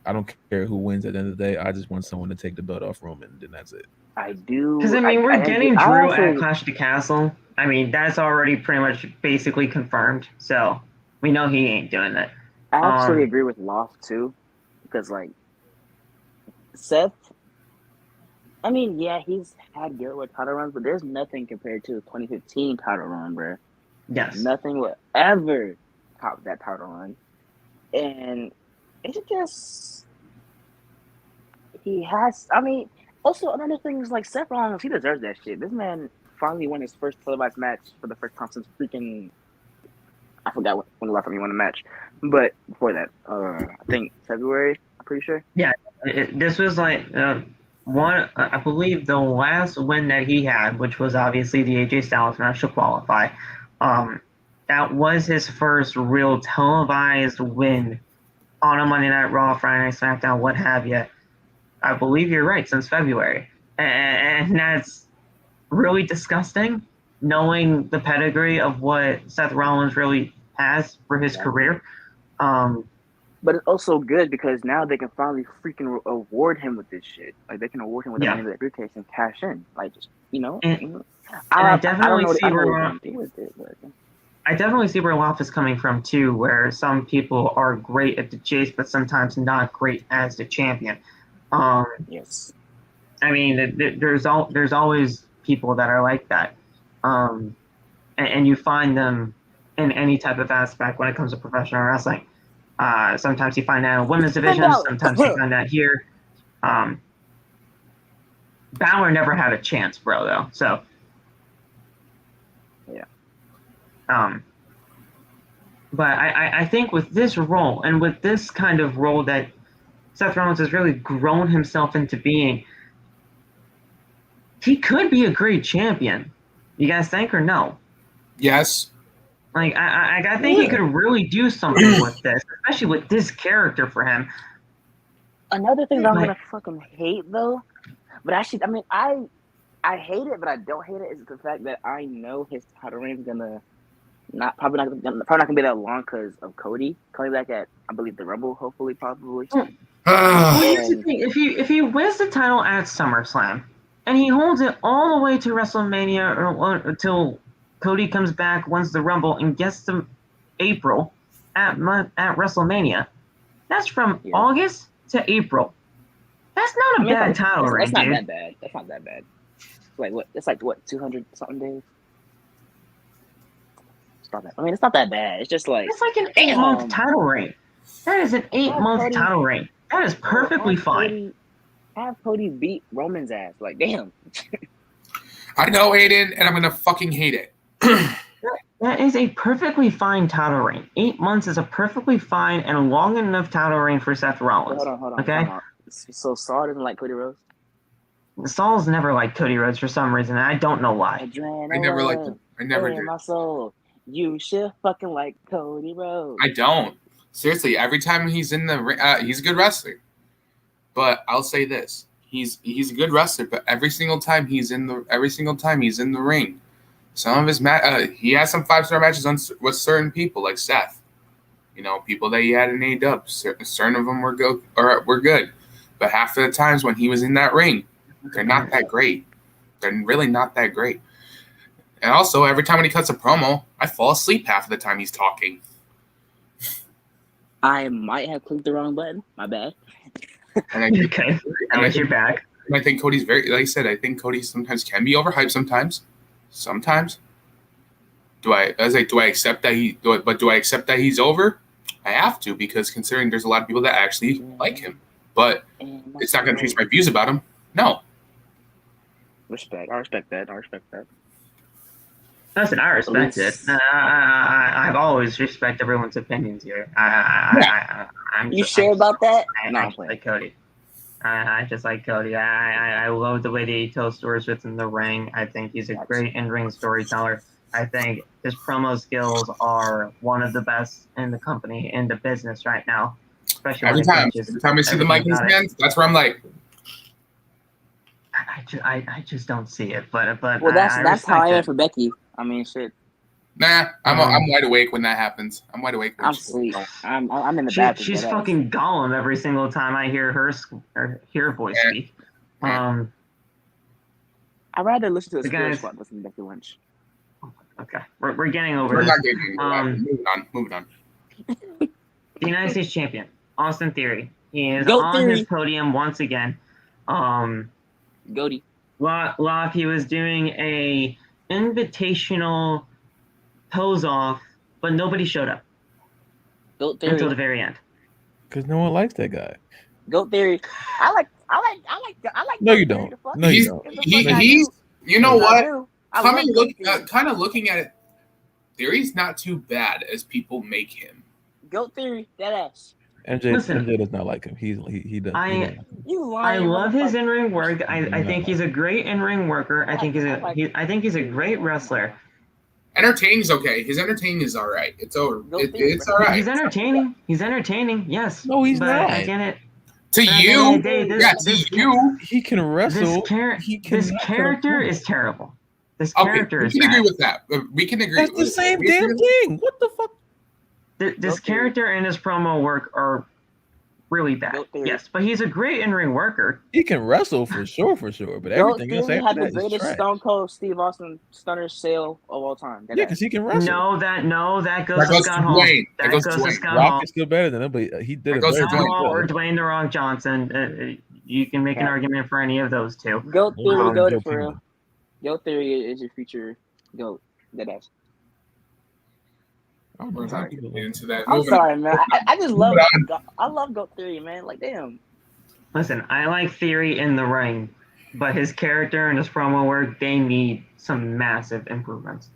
I don't care who wins at the end of the day. I just want someone to take the belt off Roman, and then that's it. I do. Because I mean, we're getting Drew at Clash of the Castle. I mean, that's already pretty much basically confirmed. So we know he ain't doing that. I actually agree with Loft too, because like Seth. I mean, yeah, he's had good title runs, but there's nothing compared to the 2015 title run, bro. Yes. Nothing will ever top that title run. And It's just he has. I mean, also another thing is like Seth Rollins. He deserves that shit. This man finally won his first televised match for the first time since freaking. I forgot when the last time he won a match, but before that, I think February. I'm pretty sure. Yeah, this was like one. I believe the last win that he had, which was obviously the AJ Styles match to qualify. That was his first real televised win on a Monday Night Raw, Friday Night SmackDown, what have you. I believe you're right, since February, and that's really disgusting, knowing the pedigree of what Seth Rollins really has for his career. But it's also good because now they can finally freaking award him with this shit. Like they can award him with the money that briefcase and cash in. Like just I definitely see where Loph is coming from too, where some people are great at the chase, but sometimes not great as the champion. Yes. I mean, there's always people that are like that, and you find them in any type of aspect when it comes to professional wrestling. Sometimes you find that in women's division. Sometimes you find that here. Balor never had a chance, bro, though. So. Yeah. But I think with this role and with this kind of role that Seth Rollins has really grown himself into being, he could be a great champion. You guys think or no? Yes. Like I think he could really do something with this, especially with this character for him. Another thing that I'm gonna fucking hate though, but actually, I mean, I hate it, but I don't hate it. Is the fact that I know his title reign is gonna probably not gonna be that long because of Cody coming back at, I believe, the Rumble. Hopefully, probably. Well, here's the thing: if he wins the title at SummerSlam and he holds it all the way to WrestleMania or until Cody comes back, wins the Rumble, and gets to April at WrestleMania, that's from August to April. That's not a bad title reign, dude. That's not that bad. That's not that bad. Like what? It's like what, 200 something days. It's not that. I mean, it's not that bad. It's just like it's like an 8-month title reign. That is an 8-month title reign. That is perfectly fine. Have Cody beat Roman's ass. Like, damn. I know, Aiden, and I'm gonna fucking hate it. That is a perfectly fine title reign. 8 months is a perfectly fine and long enough title reign for Seth Rollins. Hold on. Okay. So Saul doesn't like Cody Rhodes? Saul's never liked Cody Rhodes for some reason, and I don't know why. I never liked him. I never did. My soul. You should fucking like Cody Rhodes. I don't. Seriously, every time he's in the ring, he's a good wrestler. But I'll say this: he's a good wrestler. But every single time he's in the ring, some of his he has some 5-star matches with certain people like Seth. You know, people that he had in AEW. Certain of them were good. But half of the times when he was in that ring, they're not that great. They're really not that great. And also, every time when he cuts a promo, I fall asleep half of the time he's talking. I might have clicked the wrong button. My bad. Okay. Unless you're back. And I think Cody's like I said, I think Cody sometimes can be overhyped sometimes. Do I accept that do I accept that he's over? I have to, because considering there's a lot of people that actually like him. But it's not going to change my views about him. No. Respect. I respect that. Listen, I respect it. I've always respected everyone's opinions here. You sure about that? I just like Cody. I just like Cody. I love the way that he tells stories within the ring. I think he's a great in-ring storyteller. I think his promo skills are one of the best in the company, in the business right now. Especially every time I see the mic in his hands, that's where I'm like, I just don't see it. But well, that's how I am for Becky. I mean, shit. Nah, I'm wide awake when that happens. I'm wide awake. I'm asleep. I'm in the bathroom. She's fucking Gollum every single time I hear her voice speak. I'd rather listen to a spirit squad listen to Becky Lynch. Okay, we're getting over this. Moving on. The United States champion, Austin Theory. He is Goat on Theory. his podium once again. Goaty. Locke, he was doing a invitational pose off, but nobody showed up Goat Theory. until the very end. Because no one likes that guy. Goat Theory. I like. No, Goat you Theory, don't. the fuck? No, you don't. He's you know Yes, I what? do. I love Goat Theory. Kind of looking at it, Theory's not too bad as people make him. Goat Theory, that ass. MJ does not like him. He does. You I lying. love his motherfucker. in-ring work. I think he's a great in-ring worker. I think he's a great wrestler. Entertaining's okay. His entertaining is all right. It's all right. He's entertaining. He's entertaining. Yes. No, he's not. To you, you. He can wrestle. This character is terrible. This Okay, character we is can bad. agree with that. We can agree. That's the same damn thing. What the fuck? This character and his promo work are really bad. Yes, but he's a great in-ring worker. He can wrestle for sure. But everything else had after the that is greatest trash. Stone Cold Steve Austin stunner sale of all time. Yeah, because he can wrestle. That goes to Scott Hall. That goes to Scott Hall. Rock is still better than him, but he did it better. Scott Hall or Dwayne The Rock Johnson. You can make an argument for any of those two. Goat Theory, goat for real. Goat Theory is your future goat. That's. We're not getting into that. I'm sorry, man. I just love. I love Goat Theory, man. Like, damn. Listen, I like Theory in the ring, but his character and his promo work, they need some massive improvements.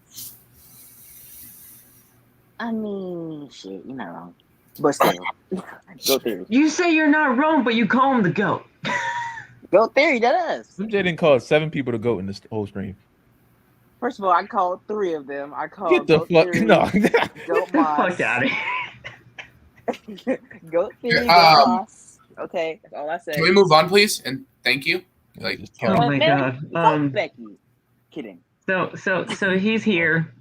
I mean, shit, you're not wrong. But still, Goat Theory. You say you're not wrong, but you call him the GOAT. Goat Theory, that is. MJ didn't call 7 people to GOAT in this whole stream. First of all, I called 3 of them. I called Get the Goat fuck Theory, no. Goat Fuck out of here. Goat Theory, Goat Moss. Okay, that's all I say. Can we move on, please? And thank you. Oh my god. Fuck Becky. Kidding. So he's here.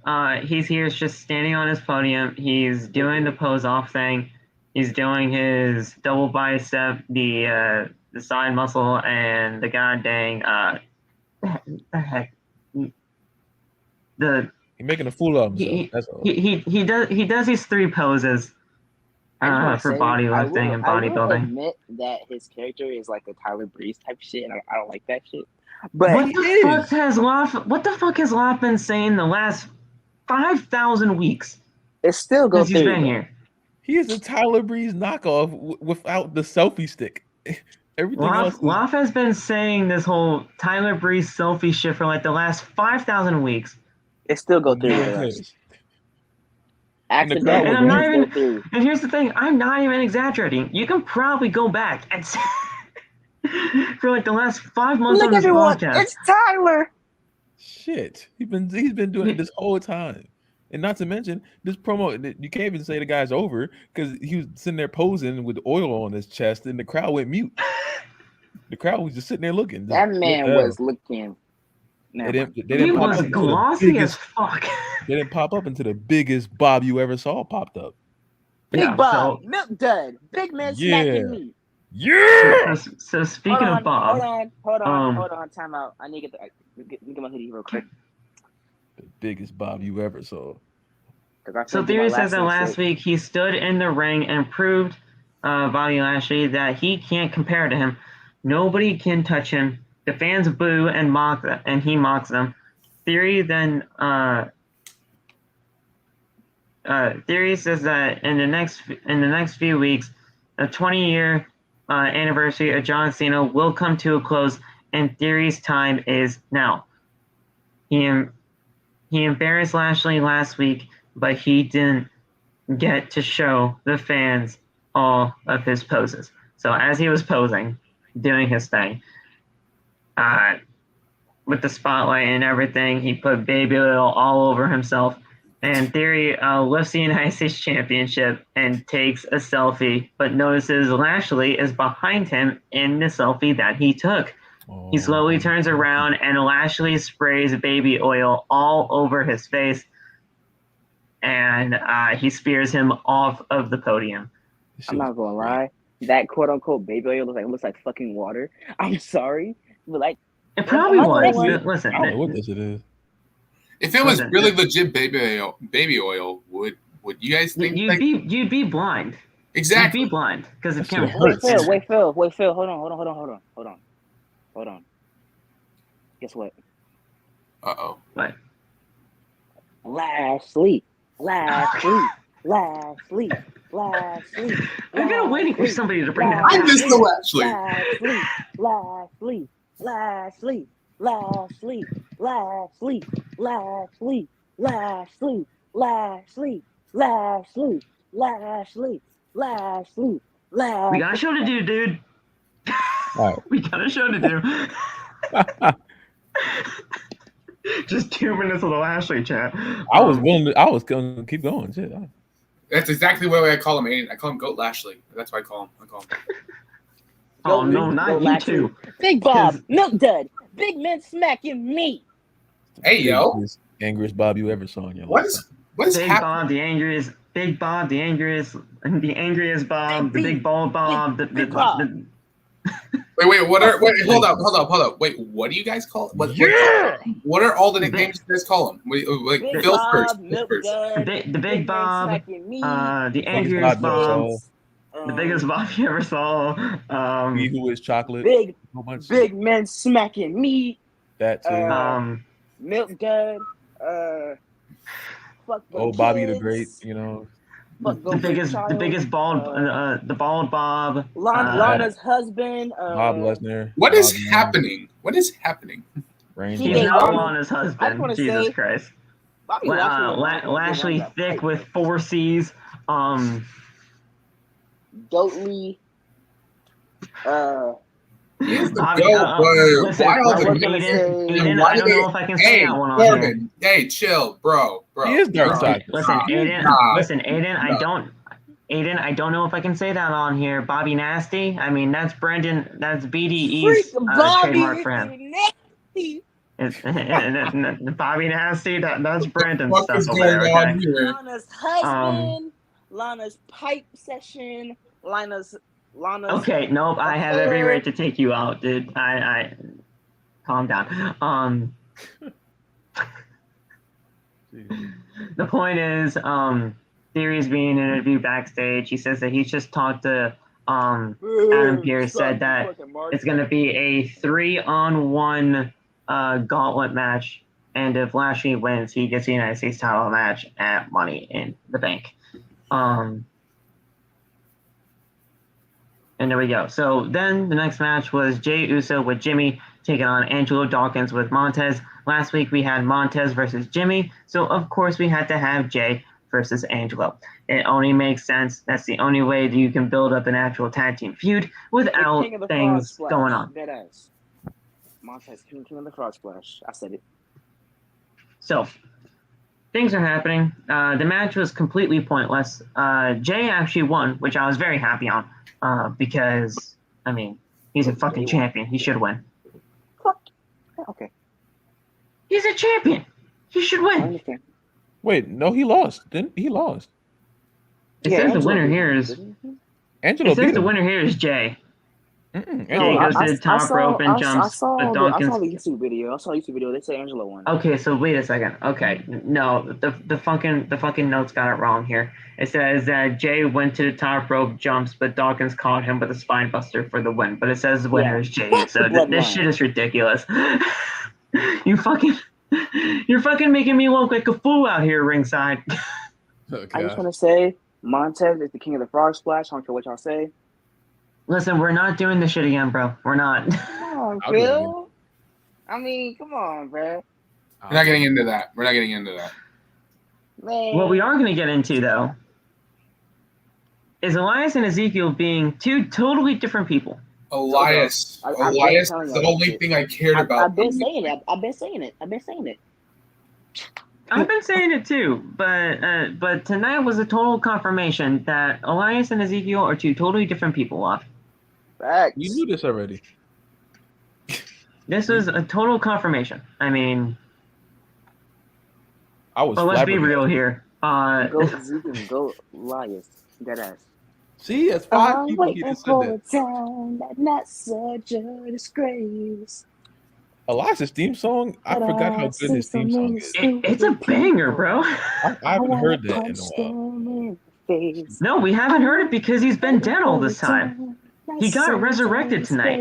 He's here just standing on his podium. He's doing the pose off thing. He's doing his double bicep, the side muscle, and the goddamn the heck. He's making a fool of himself. That's all. He does these 3 poses for bodylifting and bodybuilding. I will admit that his character is like a Tyler Breeze type shit, and I don't like that shit. But what the fuck has Loft been saying the last 5,000 weeks? It's still Goat Theory. He's been though. here. He is a Tyler Breeze knockoff without the selfie stick. Everything else. Loft has been saying this whole Tyler Breeze selfie shit for like the last 5,000 weeks. It's still Goat Theory. And I'm not even. And here's the thing: I'm not even exaggerating. You can probably go back and for like the last 5 months on this podcast. It's Tyler. Shit, he's been doing it this whole time, and not to mention this promo. You can't even say the guy's over because he was sitting there posing with oil on his chest, and the crowd went mute. The crowd was just sitting there looking. That man was looking. He was glossy as fuck. They didn't pop up until the biggest Bob you ever saw popped up. Big Bob, Milk Dud, big man smacking me. Yeah. So speaking of Bob, hold on, time out. I need to get my hoodie real quick. The biggest Bob you ever saw. So Theory says that last week he stood in the ring and proved Bobby Lashley that he can't compare to him. Nobody can touch him. The fans boo and mock them, and he mocks them. Theory then Theory says that in the next few weeks, the 20-year anniversary of John Cena will come to a close, and Theory's time is now. He embarrassed Lashley last week, but he didn't get to show the fans all of his poses. So as he was posing, doing his thing, with the spotlight and everything, he put baby oil all over himself. And Theory lifts the United States Championship and takes a selfie, but notices Lashley is behind him in the selfie that he took. He slowly turns around and Lashley sprays baby oil all over his face, and he spears him off of the podium. I'm not gonna lie, that quote unquote baby oil looks like fucking water. I'm sorry, but like it probably was. Listen, I don't know what this is. If it was really legit baby oil, would you guys think you'd be blind? Exactly. You'd be blind because it can't. Wait, Phil. Hold on. Guess what? What? Lashley. Lashley. I've been waiting for somebody to bring that I back. missed the Lashley. Lashley. Lashley. Lashley. Lashley. Lashley. Lashley. Lashley. Lashley. Lashley. Lashley. Lashley. We got a show to do, dude. All right. We got a show to do. Just 2 minutes of the Lashley chat. I was going to keep going. Shit. That's exactly what I call him, Aiden. I call him Goat Lashley. That's what I call him. Oh, no, not you two. Big Bob, Milk Dud, big men smacking me. Hey, yo. Angriest Bob you ever saw in your life. What is Big happening? Bob, the angriest. Big Bob, the angriest Bob, the big bald Bob, Big Bob. Wait, hold up. Wait, what do you guys call it? What are all the nicknames you guys call him? Like, Big Phil Bob, first. Milk Phil first. Dud, the big Bob, smacking me. the angriest Bob, Bob the biggest Bob you ever saw. He who is chocolate. Big men smacking me. That too. Milk Dud. Fuck Oh, Bobby the Great, you know. The biggest bald, the bald Bob. Lana's husband. Bob Lesnar. What is happening? What is happening? He's Hey, not Bobby, Lana's I husband. wanna Jesus say- Christ. Bobby Lashley thick with 4 C's. Goatly. He is the Bobby, goat, listen, why all the Aiden, I don't know if I can say that one on here. Corbin, hey, chill, bro. He is dark side. Listen, Aiden, Nah. Aiden, I don't know if I can say that on here. Bobby Nasty. I mean, that's BDE's trademark for him. Nasty. Bobby Nasty. That's Brandon's What the fuck stuff is over there. going on Okay. here? Lana's husband. Lana's pipe session. Lana's. Okay. Nope. I have every right to take you out, dude. I calm down. The point is, Theory's being interviewed backstage. He says that he's just talked to Adam Pearce, said that it's going to be a 3-on-1 gauntlet match, and if Lashley wins, he gets the United States title match at Money in the Bank. And there we go. So then the next match was Jey Uso with Jimmy taking on Angelo Dawkins with Montez. Last week we had Montez versus Jimmy, so of course we had to have Jey versus Angelo. It only makes sense. That's the only way that you can build up an actual tag team feud without things going on. Deadass. Montez, King of the Frog Splash. I said it. So things are happening. The match was completely pointless. Jey actually won, which I was very happy on. Because, I mean, he's a fucking champion. He should win. Okay. He's a champion. He should I win. understand. Wait, no, he lost. Didn't he lost? It says the winner here is. Angelo It says beat the him. winner here is Jey. Jey Angelo goes to the top rope and jumps, I saw but the Dawkins. YouTube video. They say Angelo won. Okay, so wait a second. Okay, no, the fucking notes got it wrong here. It says that Jey went to the top rope, jumps, but Dawkins caught him with a spine buster for the win. But it says the winner is Jey. So this shit is ridiculous. You're fucking making me look like a fool out here ringside. I just want to say Montez is the king of the frog splash. I don't care what y'all say. Listen, we're not doing this shit again, bro. We're not. Come on, I'll do it Phil. I mean, come on, bro. We're not getting into that. Man. What we are going to get into, though, is Elias and Ezekiel being two totally different people. Elias. I've Elias been is telling the y'all only that thing I cared about. I've been saying it. I've been saying it. I've been saying it too, but tonight was a total confirmation that Elias and Ezekiel are two totally different people. Off. Facts. You knew this already. This was a total confirmation. I mean, I was. but let's be flabbergasted. real here. Go Ezekiel, go Elias. Dead ass. See, that's 5 I'm people waiting here said for that. a time that not such a disgrace. Elias's theme song, I forgot how good his theme song is. It's a banger, bro. I haven't heard that in a while. No, we haven't heard it because he's been dead all this time. He got resurrected tonight.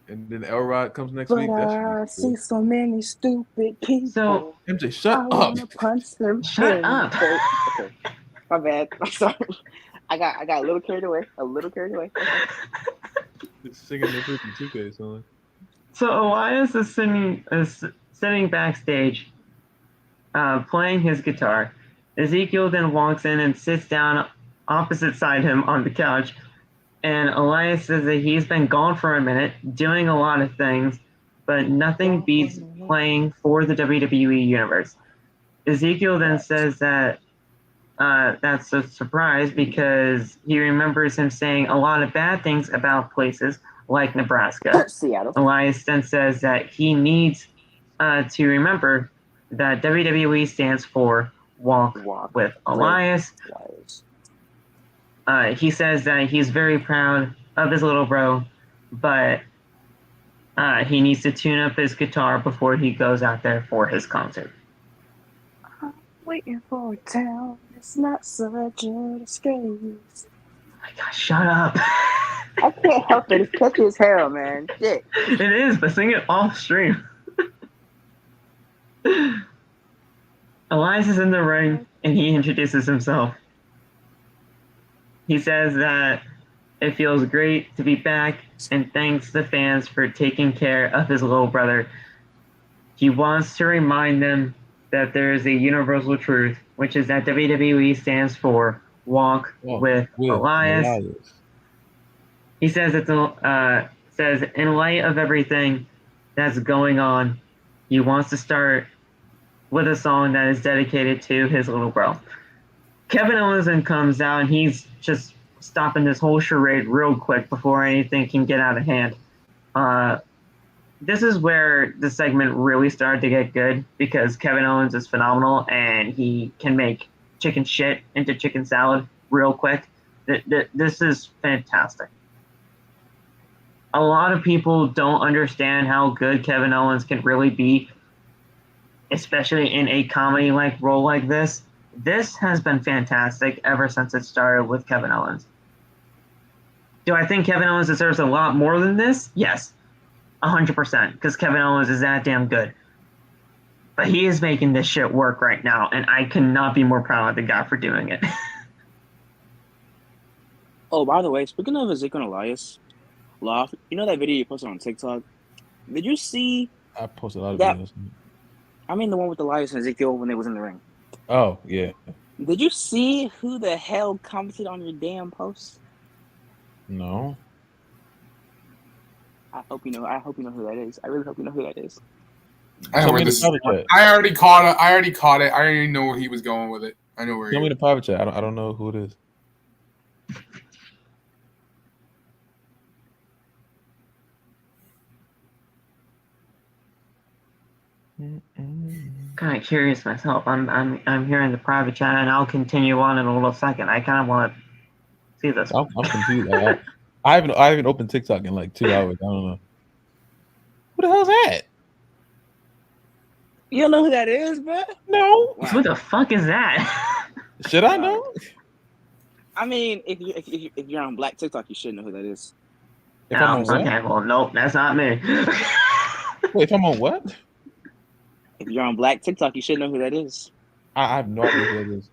And then Elrod comes next But week. I see so many stupid people. So MJ, shut I up. wanna punch them. Shut up. Okay. My bad. I'm sorry. I got a little carried away. It's singing the freaking 2K song. So Elias is sitting backstage, playing his guitar. Ezekiel then walks in and sits down opposite side him on the couch. And Elias says that he's been gone for a minute, doing a lot of things, but nothing beats playing for the WWE Universe. Ezekiel then says that that's a surprise because he remembers him saying a lot of bad things about places like Nebraska. Seattle. Elias then says that he needs to remember that WWE stands for Walk with Elias. He says that he's very proud of his little bro, but he needs to tune up his guitar before he goes out there for his concert. I'm waiting for a town. It's not such a disgrace. Oh my God, shut up. I can't help it. It's catchy as hell, man. Shit. It is, but sing it off stream. Elias is in the ring and he introduces himself. He says that it feels great to be back and thanks the fans for taking care of his little brother. He wants to remind them that there is a universal truth, which is that WWE stands for Walk with Elias. He says says in light of everything that's going on, he wants to start with a song that is dedicated to his little bro. Kevin Owens then comes out and he's just stopping this whole charade real quick before anything can get out of hand. This is where the segment really started to get good because Kevin Owens is phenomenal and he can make chicken shit into chicken salad real quick. This is fantastic. A lot of people don't understand how good Kevin Owens can really be, especially in a comedy-like role like this. This has been fantastic ever since it started with Kevin Owens. Do I think Kevin Owens deserves a lot more than this? Yes, 100%, because Kevin Owens is that damn good. But he is making this shit work right now, and I cannot be more proud of the guy for doing it. Oh, by the way, speaking of Ezekiel and Elias, Loft, you know that video you posted on TikTok? Did you see? I posted a lot of that, videos. I mean the one with Elias and Ezekiel when they was in the ring. Oh, yeah. Did you see who the hell commented on your damn post? No. I hope you know who that is. I really hope you know who that is. I already caught it. I already know where he was going with it. I know where. Tell me the private chat. I don't know who it is. Kind of curious myself. I'm hearing the private chat, and I'll continue on in a little second. I kind of want to see this. I'm confused. I haven't opened TikTok in like 2 hours. I don't know. Who the hell's that? You don't know who that is, bro? No. Wow. Who the fuck is that? Should I know? I mean, if you're on Black TikTok, you should know who that is. If I'm on okay, well, nope, that's not me. Wait, if I'm on what? If you're on Black TikTok, you should know who that is. I have no idea who that is.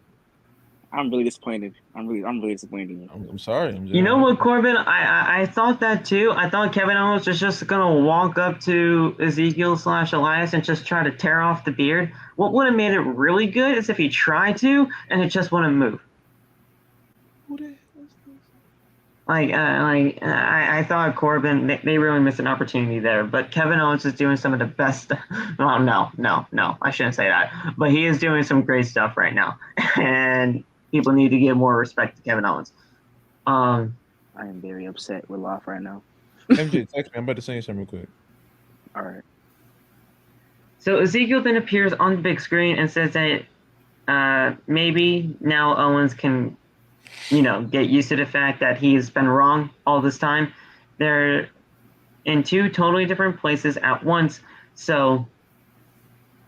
I'm really disappointed. I'm really disappointed in you. I'm sorry. You know what, Corbin? I thought that too. I thought Kevin Owens was just gonna walk up to Ezekiel/Elias and just try to tear off the beard. What would have made it really good is if he tried to and it just wouldn't move. Who the hell is this? I thought Corbin, they really missed an opportunity there. But Kevin Owens is doing some of the best. Well, no, I shouldn't say that. But he is doing some great stuff right now, and people need to give more respect to Kevin Owens. I am very upset with Loft right now. MJ, text me. I'm about to send you something real quick. All right. So Ezekiel then appears on the big screen and says that maybe now Owens can, get used to the fact that he's been wrong all this time. They're in two totally different places at once, so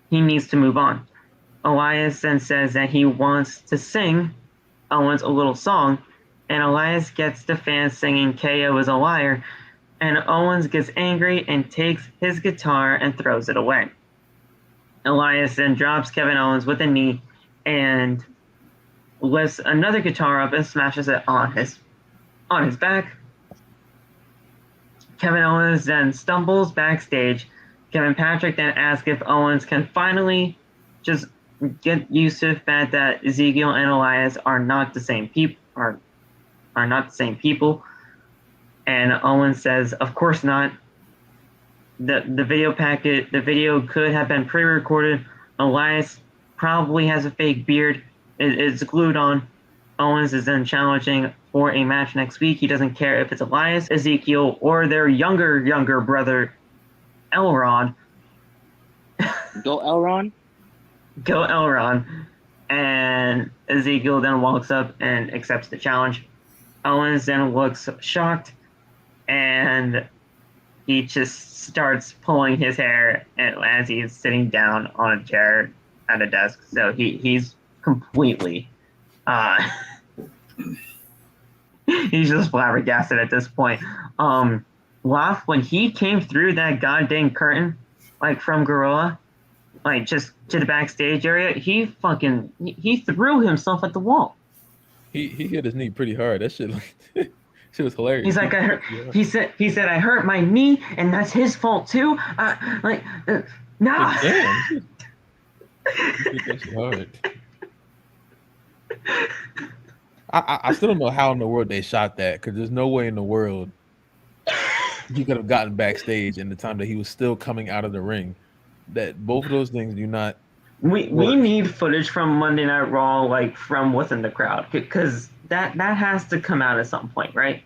he needs to move on. Elias then says that he wants to sing Owens a little song, and Elias gets the fans singing KO is a liar, and Owens gets angry and takes his guitar and throws it away. Elias then drops Kevin Owens with a knee, and lifts another guitar up and smashes it on his back. Kevin Owens then stumbles backstage. Kevin Patrick then asks if Owens can finally just get used to the fact that Ezekiel and Elias are not the same people. Are not the same people. And Owens says, "Of course not. The video could have been pre-recorded. Elias probably has a fake beard. It's glued on." Owens is then challenging for a match next week. He doesn't care if it's Elias, Ezekiel, or their younger brother, Elron. Go Elron. Go Elron. And Ezekiel then walks up and accepts the challenge. Owens then looks shocked, and he just starts pulling his hair as he's sitting down on a chair at a desk. So he's completely he's just flabbergasted at this point. Laugh, when he came through that goddamn curtain, like from Gorilla, like just to the backstage area, he threw himself at the wall. He hit his knee pretty hard. That shit shit was hilarious. He's like, he said I hurt my knee, and that's his fault too. Nah. Like, damn. He hit that shit hard. I still don't know how in the world they shot that, because there's no way in the world he could have gotten backstage in the time that he was still coming out of the ring. That both of those things do not. We need footage from Monday Night Raw, like from within the crowd, because that has to come out at some point, right?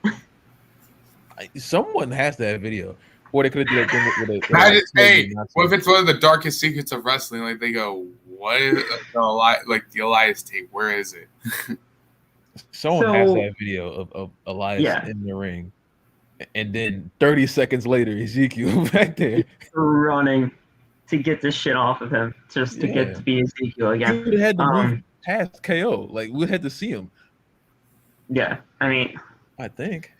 Someone has to have video, or they could have done that thing with what if it's one of the darkest secrets of wrestling? Like they go, what is the Elias tape? Where is it? Someone has to have video of Elias in the ring, and then 30 seconds later, Ezekiel back there running to get this shit off of him, just to get to be Ezekiel again. We would have had to move past KO. Like, we had to see him. Yeah, I mean, I think.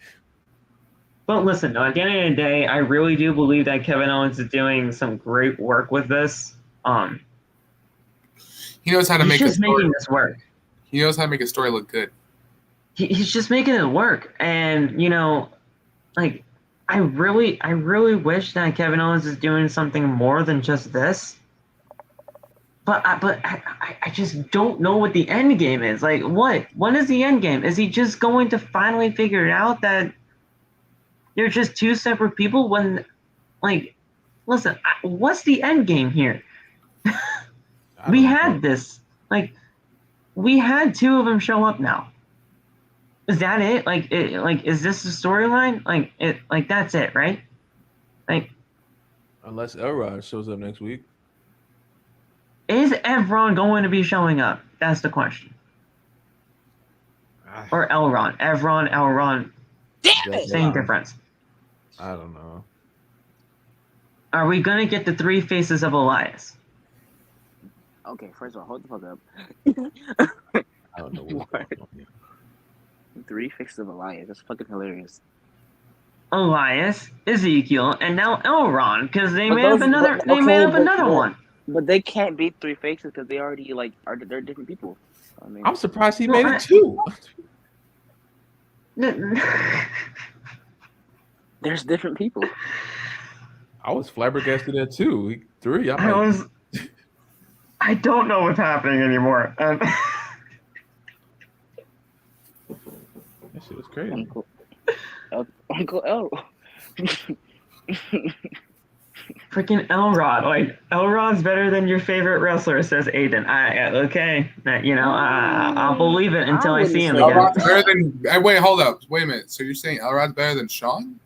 But listen, at the end of the day, I really do believe that Kevin Owens is doing some great work with this. He knows how to make making this work. He knows how to make a story look good. He's just making it work, and like, I really wish that Kevin Owens is doing something more than just this. But I just don't know what the end game is. Like, what is the end game? Is he just going to finally figure it out that they're just two separate people? When, like, listen, what's the end game here? We had this. Like, we had two of them show up now. Is that it? Like, is this the storyline? Like that's it, right? Like, unless Elrod shows up next week. Is Evron going to be showing up? That's the question. Or Elron. Elron. Same difference. I don't know. Are we going to get the three faces of Elias? Okay, first of all, hold the fuck up. I don't know what's going on here. Three faces of Elias. That's fucking hilarious. Elias, Ezekiel, and now Elron, because they made up another one. But they can't be three faces because they already they're different people. I mean, I'm surprised he made it two. There's different people. I was flabbergasted at two. Three. I don't know what's happening anymore. That shit was crazy. Uncle El. Freaking Elrod. Like, Elrod's better than your favorite wrestler, says Aiden. Okay. I'll believe it until I see him again. Elrod's better than... Wait, hold up. Wait a minute. So you're saying Elrod's better than Sean?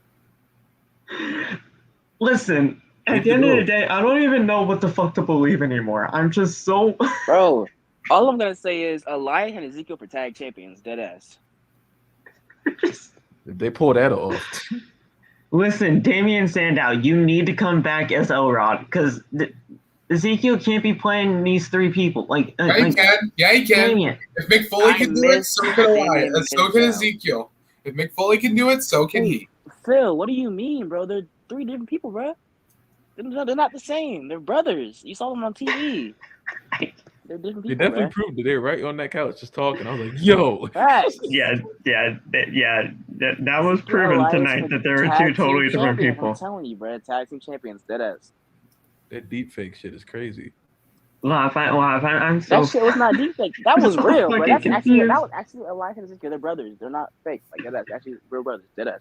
Listen, at the end of the day, I don't even know what the fuck to believe anymore. I'm just so... Bro, all I'm going to say is Elias and Ezekiel for tag champions. Deadass. They pull that off. Listen, Damian Sandow, you need to come back as Elrod, because Ezekiel can't be playing these three people. He can. Damian. If Mick Foley can do it, so can Elias. So can Ezekiel. If Mick Foley can do it, so can he. Phil, what do you mean, bro? They're three different people, bro. They're not the same. They're brothers. You saw them on TV. They're different They people. definitely Right? proved that they're right on that couch just talking. I was like, yo. Facts. That was Ezekiel proven Elias tonight for that there were two tag team totally different champions. I'm people. telling you, bro. Tag team champions, deadass. That deep fake shit is crazy. I'm so That shit was not deep fake. That was so real, bro. fucking That was actually Elias and Ezekiel. They're brothers. They're not fake. Like that's actually real brothers. Deadass.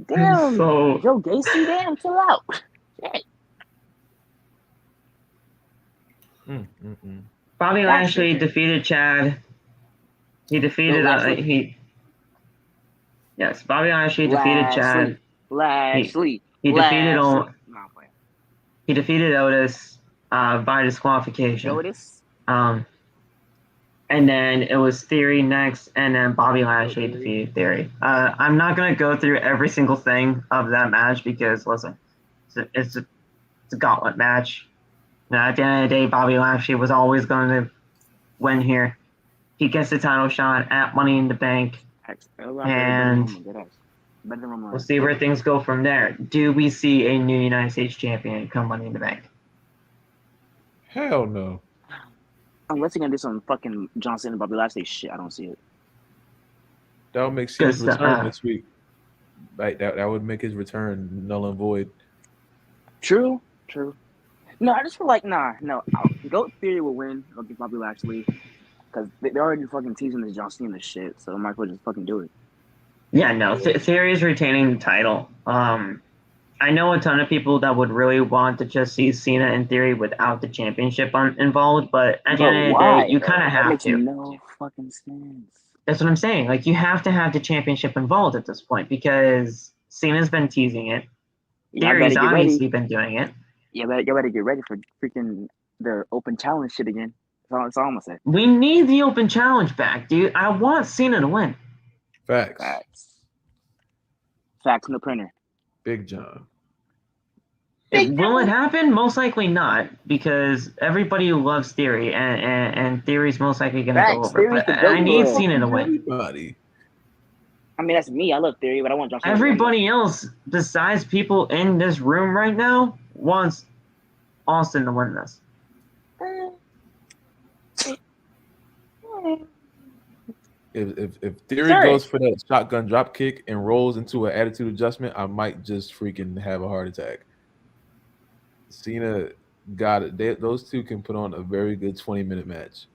Damn, So- Joe Gacy, damn, chill out. Shit. Bobby That's Lashley different. defeated Chad. He defeated Lashley? Bobby Lashley defeated Chad. Lashley. He defeated No, I'm playing. He defeated Otis by disqualification. Otis? And then it was Theory next, and then Bobby Lashley defeated Theory. I'm not going to go through every single thing of that match because, listen, it's a gauntlet match. Now, at the end of the day, Bobby Lashley was always going to win here. He gets the title shot at Money in the Bank, and we'll see where things go from there. Do we see a new United States champion come Money in the Bank? Hell no. Unless you're going to do some fucking John Cena and Bobby Lashley shit, I don't see it. That would make Cena's return this week. Like that would make his return null and void. True. No, I just feel like Goat Theory will win against Bobby Lashley because they're already fucking teasing this John Cena shit, so I might as well just fucking do it. Yeah, no, Theory is retaining the title. I know a ton of people that would really want to just see Cena in Theory without the championship involved, but at the end of the day, you kind of have makes to. No fucking sense. That's what I'm saying. Like, you have to have the championship involved at this point because Cena's been teasing it. Theory's obviously been doing it. You better get ready for freaking the open challenge shit again. That's all I'm gonna say. We need the open challenge back, dude. I want Cena to win. Facts from the printer. Big John. Will it happen? Most likely not, because everybody loves Theory, and Theory's most likely going to go over. But I need Cena to win. Everybody. I mean, that's me. I love Theory, but I want John Cena. Everybody else, besides people in this room right now, wants Austin to win this. If Theory goes for that shotgun drop kick and rolls into an attitude adjustment, I might just freaking have a heart attack. Cena got it. Those two can put on a very good 20-minute match.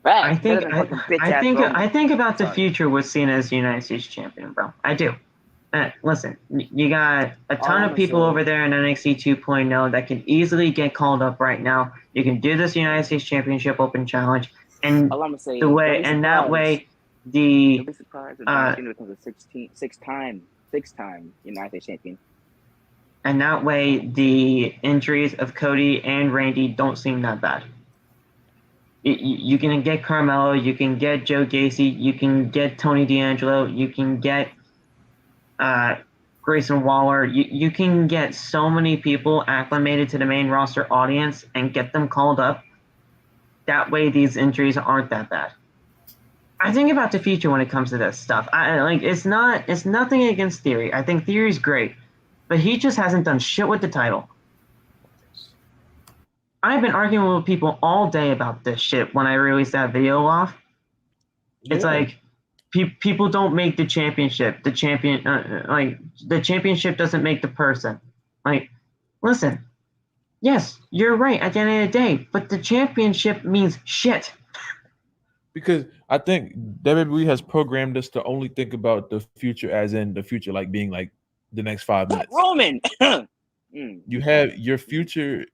I think about the future with Cena as United States champion, bro. I do. Listen, you got a ton of people over there in NXT 2.0 that can easily get called up right now. You can do this United States Championship Open Challenge, and that way, the be surprised if John Cena becomes a six-time United States champion. And that way, the injuries of Cody and Randy don't seem that bad. You can get Carmella, you can get Joe Gacy, you can get Tony D'Angelo, you can get Grayson Waller. You can get so many people acclimated to the main roster audience and get them called up. That way, these injuries aren't that bad. I think about the future when it comes to this stuff. It's nothing against Theory. I think Theory's great, but he just hasn't done shit with the title. I've been arguing with people all day about this shit when I released that video off. It's like people don't make the championship. The championship doesn't make the person. Like, listen, yes, you're right at the end of the day, but the championship means shit. Because I think WWE has programmed us to only think about the future as in the future, like being like the next 5 minutes. Roman! You have your future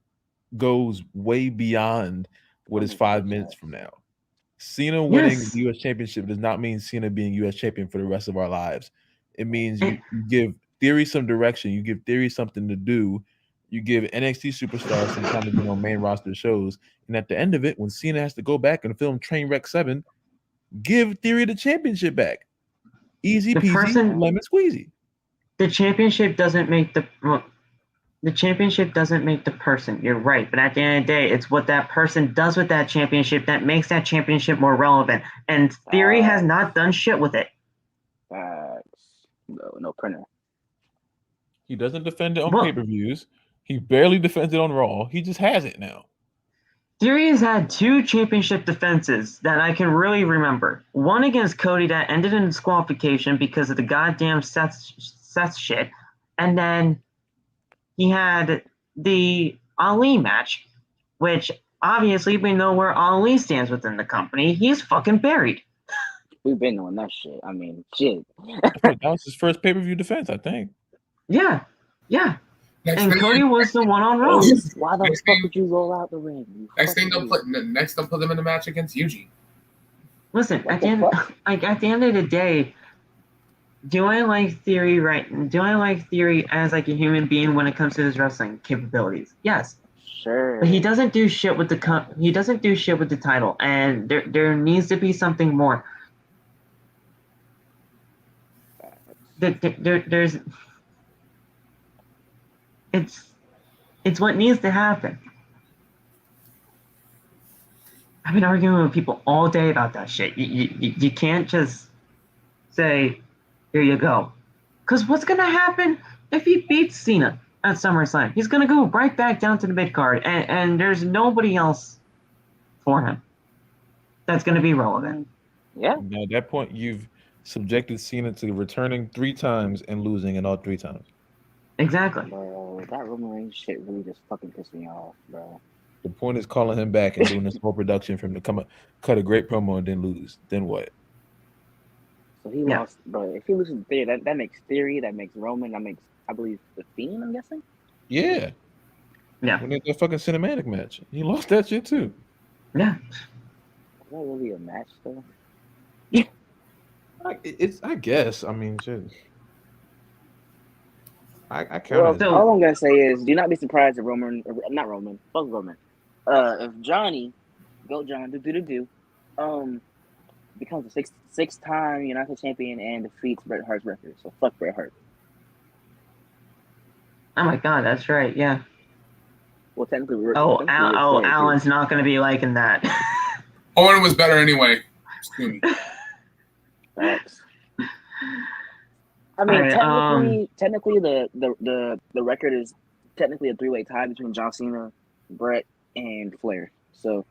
goes way beyond what is 5 minutes from now. Cena winning the U.S. Championship does not mean Cena being U.S. champion for the rest of our lives. It means you give Theory some direction. You give Theory something to do. You give NXT superstars some time to be on main roster shows. And at the end of it, when Cena has to go back and film Trainwreck 7, give Theory the championship back. Easy peasy, lemon squeezy. The championship doesn't make the person. You're right. But at the end of the day, it's what that person does with that championship that makes that championship more relevant. And Theory has not done shit with it. No printer. He doesn't defend it on pay-per-views. He barely defended on Raw. He just has it now. Theory has had 2 championship defenses that I can really remember. One against Cody that ended in disqualification because of the goddamn Seth shit. And then he had the Ali match, which obviously we know where Ali stands within the company. He's fucking buried. We've been on that shit. I mean, shit. That was his first pay-per-view defense, I think. Yeah. Next And thing- Cody was the one on Raw. Why the Next fuck thing- would you roll out the ring? Next thing they'll put them in a match against Eugene. Listen, What at the the end of the day, do I like Theory right? Do I like Theory as like a human being when it comes to his wrestling capabilities? Yes. Sure. But he doesn't do shit with the title, and there needs to be something more. There's it's what needs to happen. I've been arguing with people all day about that shit. You can't just say, here you go. Because what's going to happen if he beats Cena at SummerSlam? He's going to go right back down to the mid-card, and there's nobody else for him that's going to be relevant. Yeah. Now, at that point, you've subjected Cena to returning 3 times and losing in all 3 times. Exactly. Bro, that Roman Reigns shit really just fucking pissed me off, bro. The point is calling him back and doing this whole production for him to come cut a great promo and then lose. Then what? So he lost, bro. If he loses to Theory, that makes Theory, that makes Roman, that makes, I believe, The Fiend, I'm guessing? Yeah. When they had that fucking cinematic match. He lost that shit too. Yeah. Is that really a match, though? I guess. I mean, shit. I count Well, all I'm gonna say is, do not be surprised if not Roman, fuck Roman. If Johnny, Goat John, becomes a six-time United Champion and defeats Bret Hart's record. So fuck Bret Hart. Oh my God, that's right. Yeah. Well, technically, Alan's not going to be liking that. Owen was better anyway. Excuse me. Facts. I mean, Right, technically, the record is technically a 3-way tie between John Cena, Bret, and Flair. So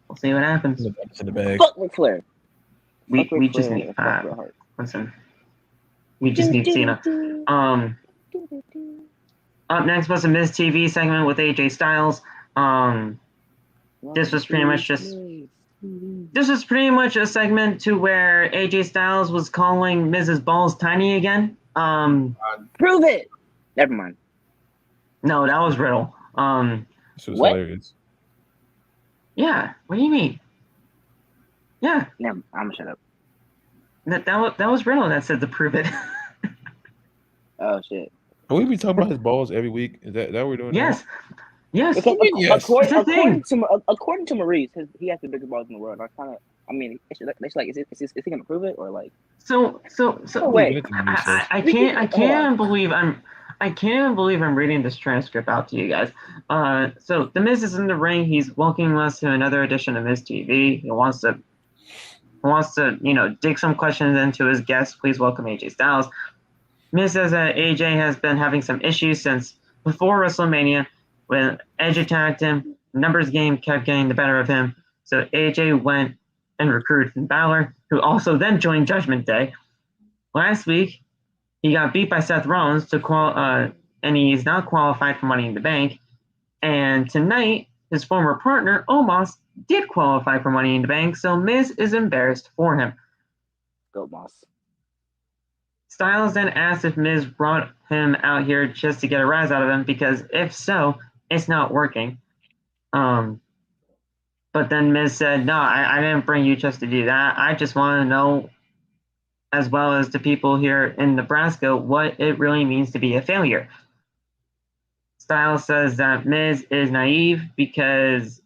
We'll see what happens. It's in the bag. fuck with Flair. We just need listen. We just need Cena. Up next was a Miz TV segment with AJ Styles. This was pretty much a segment to where AJ Styles was calling Miz's balls tiny again. Prove it. Never mind. No, that was Riddle. This was What? hilarious. Yeah. What do you mean? Yeah. Never. I'm gonna shut up. That was Riddle that said to prove it. Oh shit. Are we be talking about his balls every week? Is that what we're doing? Yes. Yes. Yes. According to Maurice, he has the biggest balls in the world. I mean, it's like, is he gonna prove it or like? So wait. I can't believe I'm reading this transcript out to you guys. So the Miz is in the ring. He's welcoming us to another edition of Miz TV. He wants to dig some questions into his guests. Please welcome AJ Styles. Miz says that AJ has been having some issues since before WrestleMania when Edge attacked him. Numbers game kept getting the better of him. So AJ went and recruited Finn Balor, who also then joined Judgment Day. Last week, he got beat by Seth Rollins and he's not qualified for Money in the Bank. And tonight, his former partner, Omos, did qualify for Money in the Bank, so Miz is embarrassed for him. Go boss. Styles then asked if Miz brought him out here just to get a rise out of him, because if so, it's not working. But then Miz said, no, I didn't bring you just to do that. I just want to know, as well as the people here in Nebraska, what it really means to be a failure. Styles says that Miz is naive because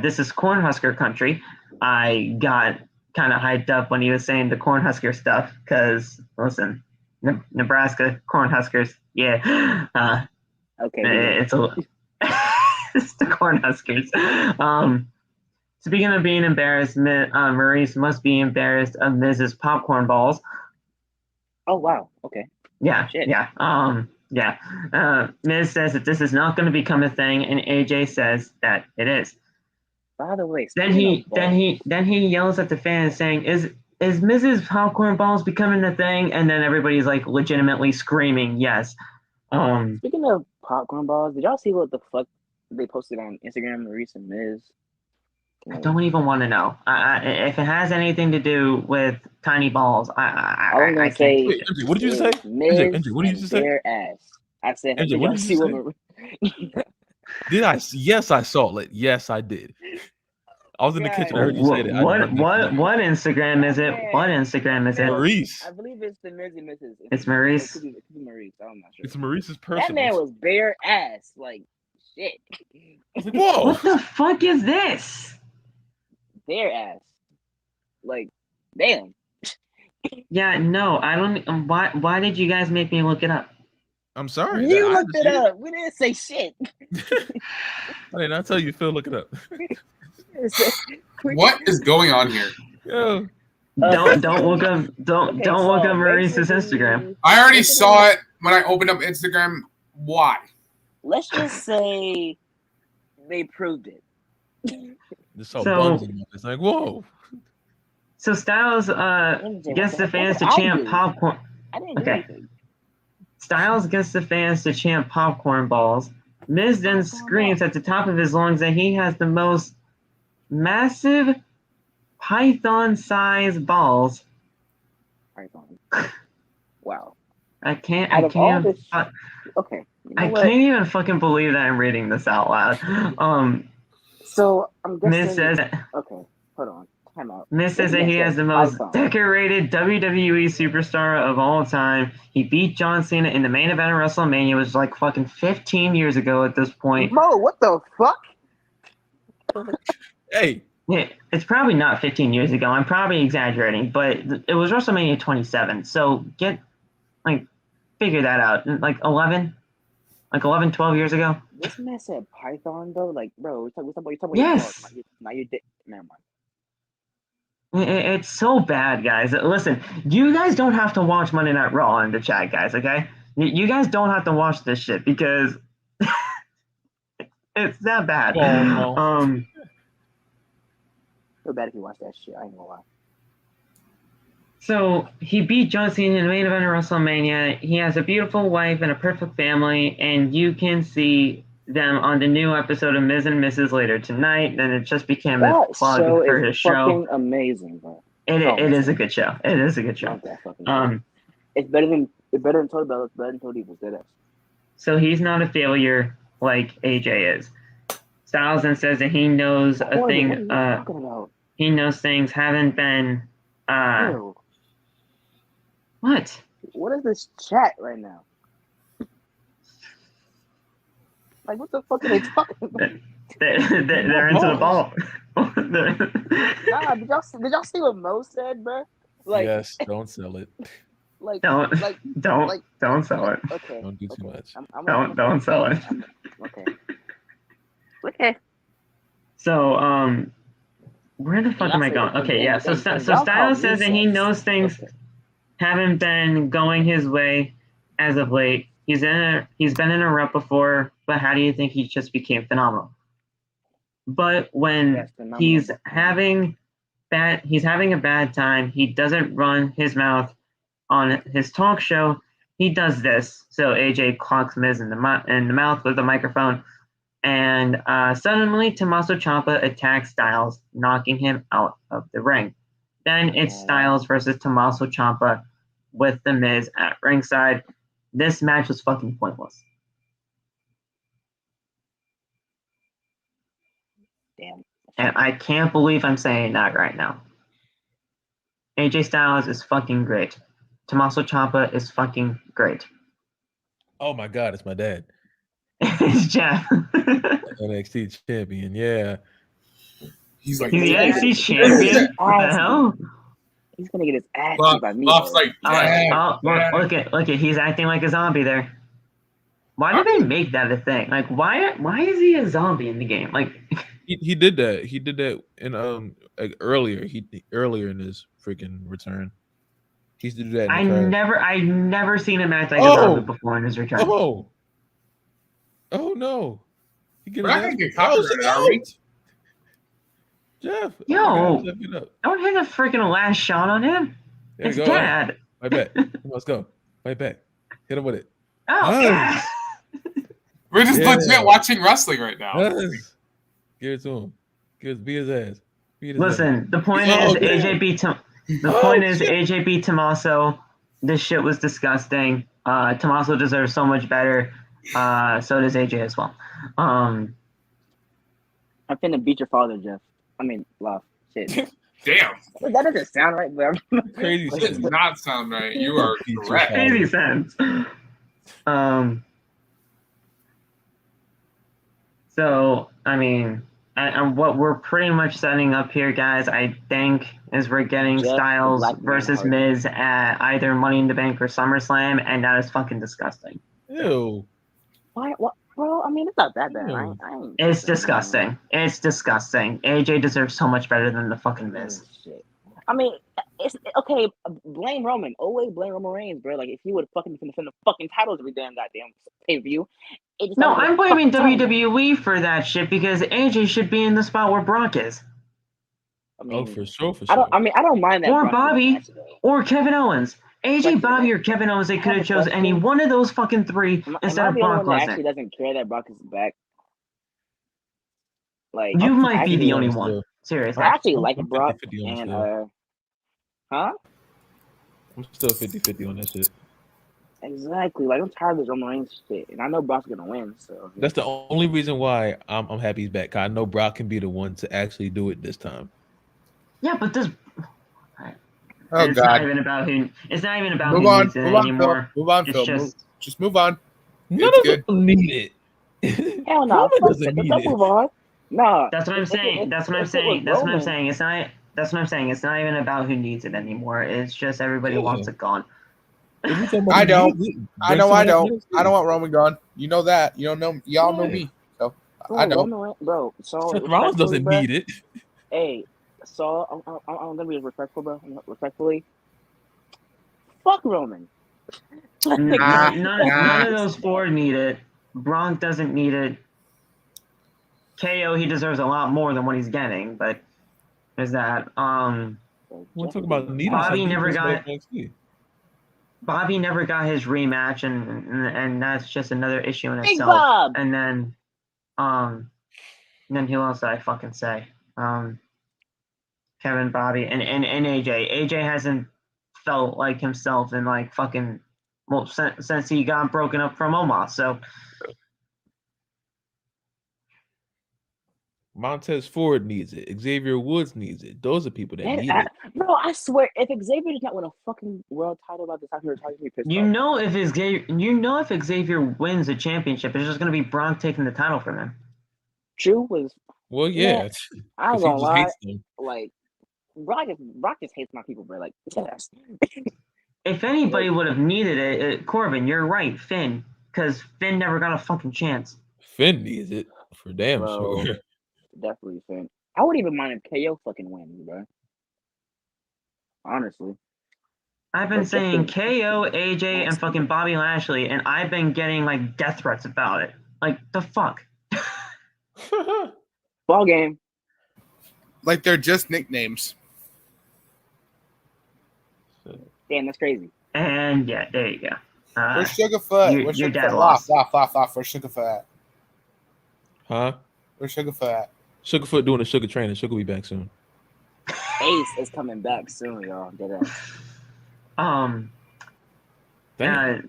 this is Cornhusker country. I got kind of hyped up when he was saying the Cornhusker stuff because, listen, Nebraska, Cornhuskers, yeah. Okay. It's it's the Cornhuskers. Speaking of being embarrassed, Maurice must be embarrassed of Miz's popcorn balls. Oh wow. Okay. Yeah, Shit. yeah. Miz says that this is not going to become a thing, and AJ says that it is. By the way, Then he yells at the fans saying, "Is Mrs. Popcorn Balls becoming a thing?" And then everybody's like legitimately screaming, "Yes." Speaking of popcorn balls, did y'all see what the fuck they posted on Instagram? Maurice and Miz. I don't even want to know. If it has anything to do with tiny balls, I can't. Wait, MJ, what did you say? MJ, what did you say? Their ass. I said, MJ, did what y'all did see you what? Did I? Yes, I saw it. Yes, I did. I was in the kitchen. I heard you say that. What Instagram is it? What Instagram is it? Maurice. I believe it's the Miz and Mrs. It's Maurice. It could be Maurice. I'm not sure. It's Maurice's personal. That man was bare ass. Like, shit. Whoa. What the fuck is this? Bare ass. Like, damn. Yeah, no, I don't. Why did you guys make me look it up? I'm sorry. You looked it up. We didn't say shit. I did not tell you, Phil. Look it up. What is going on here? Yo. Don't look up. Don't look up Maurice's Instagram. I already saw it when I opened up Instagram. Why? Let's just say they proved it. This whole buns. It's like, whoa. So Styles gets the fans to chant popcorn. I didn't do anything. Styles gets the fans to chant popcorn balls. Miz then screams at the top of his lungs that he has the most massive python-sized balls. Python. Wow. I can't. Okay. I can't even fucking believe that I'm reading this out loud. So I'm guessing. Miz says. Okay, hold on. Time out. Miz says that he has the most decorated WWE superstar of all time. He beat John Cena in the main event of WrestleMania, which was like fucking 15 years ago at this point. Mo, what the fuck? Hey. Yeah, it's probably not 15 years ago. I'm probably exaggerating, but it was WrestleMania 27. So figure that out. Like 11, 12 years ago. This man said Python though. Like, bro, we're talking about yes. Now you did. Never mind. It's so bad, guys. Listen, you guys don't have to watch Monday Night Raw in the chat, guys, okay? You guys don't have to watch this shit because it's that bad. Oh, no. Feel bad if you watch that shit. I ain't gonna lie. So he beat John Cena in the main event of WrestleMania. He has a beautiful wife and a perfect family, and you can see them on the new episode of Miz and Mrs. later tonight. And it just became a plug for his show. Fucking amazing, bro. It is a good show. It is a good show. It's better than Total Bellas. It's better than Total Divas. Dead ass. So he's not a failure like AJ is. Styles then says that he knows a thing. He knows things haven't been. What? What is this chat right now? Like, what the fuck are they talking about? They're into the ball. Nah, did y'all see what Mo said, bro? Like, yes, don't sell it. Like, don't sell it. Okay. Don't do too much. Don't sell it. Okay. So, where the fuck am I going? Okay, yeah. So Styles says that he knows things haven't been going his way as of late. He's been in a rut before, but how do you think he just became phenomenal? But when he's having a bad time, he doesn't run his mouth on his talk show. He does this. So AJ clocks Miz in the mouth with the microphone, and suddenly Tommaso Ciampa attacks Styles, knocking him out of the ring. Then it's Styles versus Tommaso Ciampa with the Miz at ringside. This match was fucking pointless. Damn. And I can't believe I'm saying that right now. AJ Styles is fucking great. Tommaso Ciampa is fucking great. Oh my God, it's my dad. It's Jeff. NXT champion, yeah. He's like, he's the NXT champion? What the hell? He's gonna get his ass Buff, beat by me. Buff's like, look at he's acting like a zombie there. Why did they make that a thing? Like, why is he a zombie in the game? Like, he did that. He did that in earlier in his freaking return. He used to do that. I never seen him act like a rabbit before in his return. Oh no! We're not gonna get copyrighted, are we? Jeff, yo, don't hit a freaking last shot on him. It's dad. Right back. Let's go. Right back. Hit him with it. Oh, we're just legit watching wrestling right now. Yes. Give it to him. Be his ass. Listen, the point is AJ beat AJ beat Tommaso. This shit was disgusting. Tommaso deserves so much better. So does AJ as well. I'm finna beat your father, Jeff. I mean, laugh. Shit. Damn. That doesn't sound right, but crazy. That does not sound right. You are correct. Crazy sense. So, I mean, and what we're pretty much setting up here, guys, I think, is we're getting Jeff Styles versus Miz at either Money in the Bank or SummerSlam, and that is fucking disgusting. Ew. Why? What? Bro, I mean, it's not that bad. It's disgusting. It's disgusting. AJ deserves so much better than the fucking Miz. Shit. I mean, it's okay. Blame Roman. Always blame Roman Reigns, bro. Like, if he would fucking defend the fucking titles every damn goddamn pay-per-view. No, I'm blaming WWE for that shit because AJ should be in the spot where Brock is. I mean, for sure. I don't mind that. Or Bobby, or Kevin Owens. AJ, Bobby, or Kevin Owens, they could have chose any one of those fucking three instead of Brock Lesnar. Actually doesn't care that Brock is back. Like, you might be the only one. Seriously. I actually like Brock and huh? I'm still 50-50 on that shit. Exactly. Like, I'm tired of this Roman Reigns shit, and I know Brock's gonna win. So that's the only reason why I'm happy he's back. I know Brock can be the one to actually do it this time. Yeah, but this. Oh it's God! Not even about who. It's not even about move who on, needs it move on, anymore. Phil. Move on, it's Phil. Just move on. None of them need it. Hell no! Doesn't need it. Move on. No. That's what I'm saying. That's what I'm saying. That's what I'm saying. It's not. That's what I'm saying. It's not even about who needs it anymore. It's just everybody wants it gone. I don't. I don't want Roman gone. You know that. You don't know. Y'all know me. So I don't. Bro, so Seth Rollins doesn't need it. Hey, so I'm gonna be respectful, bro. Respectfully, fuck Roman. None of those four need it. Bronk doesn't need it. KO, he deserves a lot more than what he's getting, but there's that. We'll talk about Bobby never got his rematch, and that's just another issue in itself. Bob. And then who else did I fucking say? Kevin, Bobby, and AJ. AJ hasn't felt like himself in like fucking since he got broken up from Omos. So Montez Ford needs it. Xavier Woods needs it. Those are people that need it. Bro, I swear, if Xavier does not win a fucking world title by the time you're talking to me, pissed off. If Xavier wins a championship, it's just gonna be Bronk taking the title from him. Drew was. Well, yeah. I ain't gonna lie. Like, Brock just hates my people, bro. Like, yes. If anybody would have needed it, Corbin, you're right, Finn, because Finn never got a fucking chance. Finn needs it for damn sure. Definitely Finn. I wouldn't even mind if KO fucking wins, bro. Honestly. I've been saying KO, AJ, and fucking Bobby Lashley, and I've been getting like death threats about it. Like, the fuck? Ball game. Like they're just nicknames. Damn, that's crazy. And yeah, there you go. Where's Sugarfoot? Your dad lost. Off. Where's Sugarfoot? Huh? Where's Sugarfoot? Sugarfoot doing a sugar training. Sugar be back soon. Ace is coming back soon, y'all.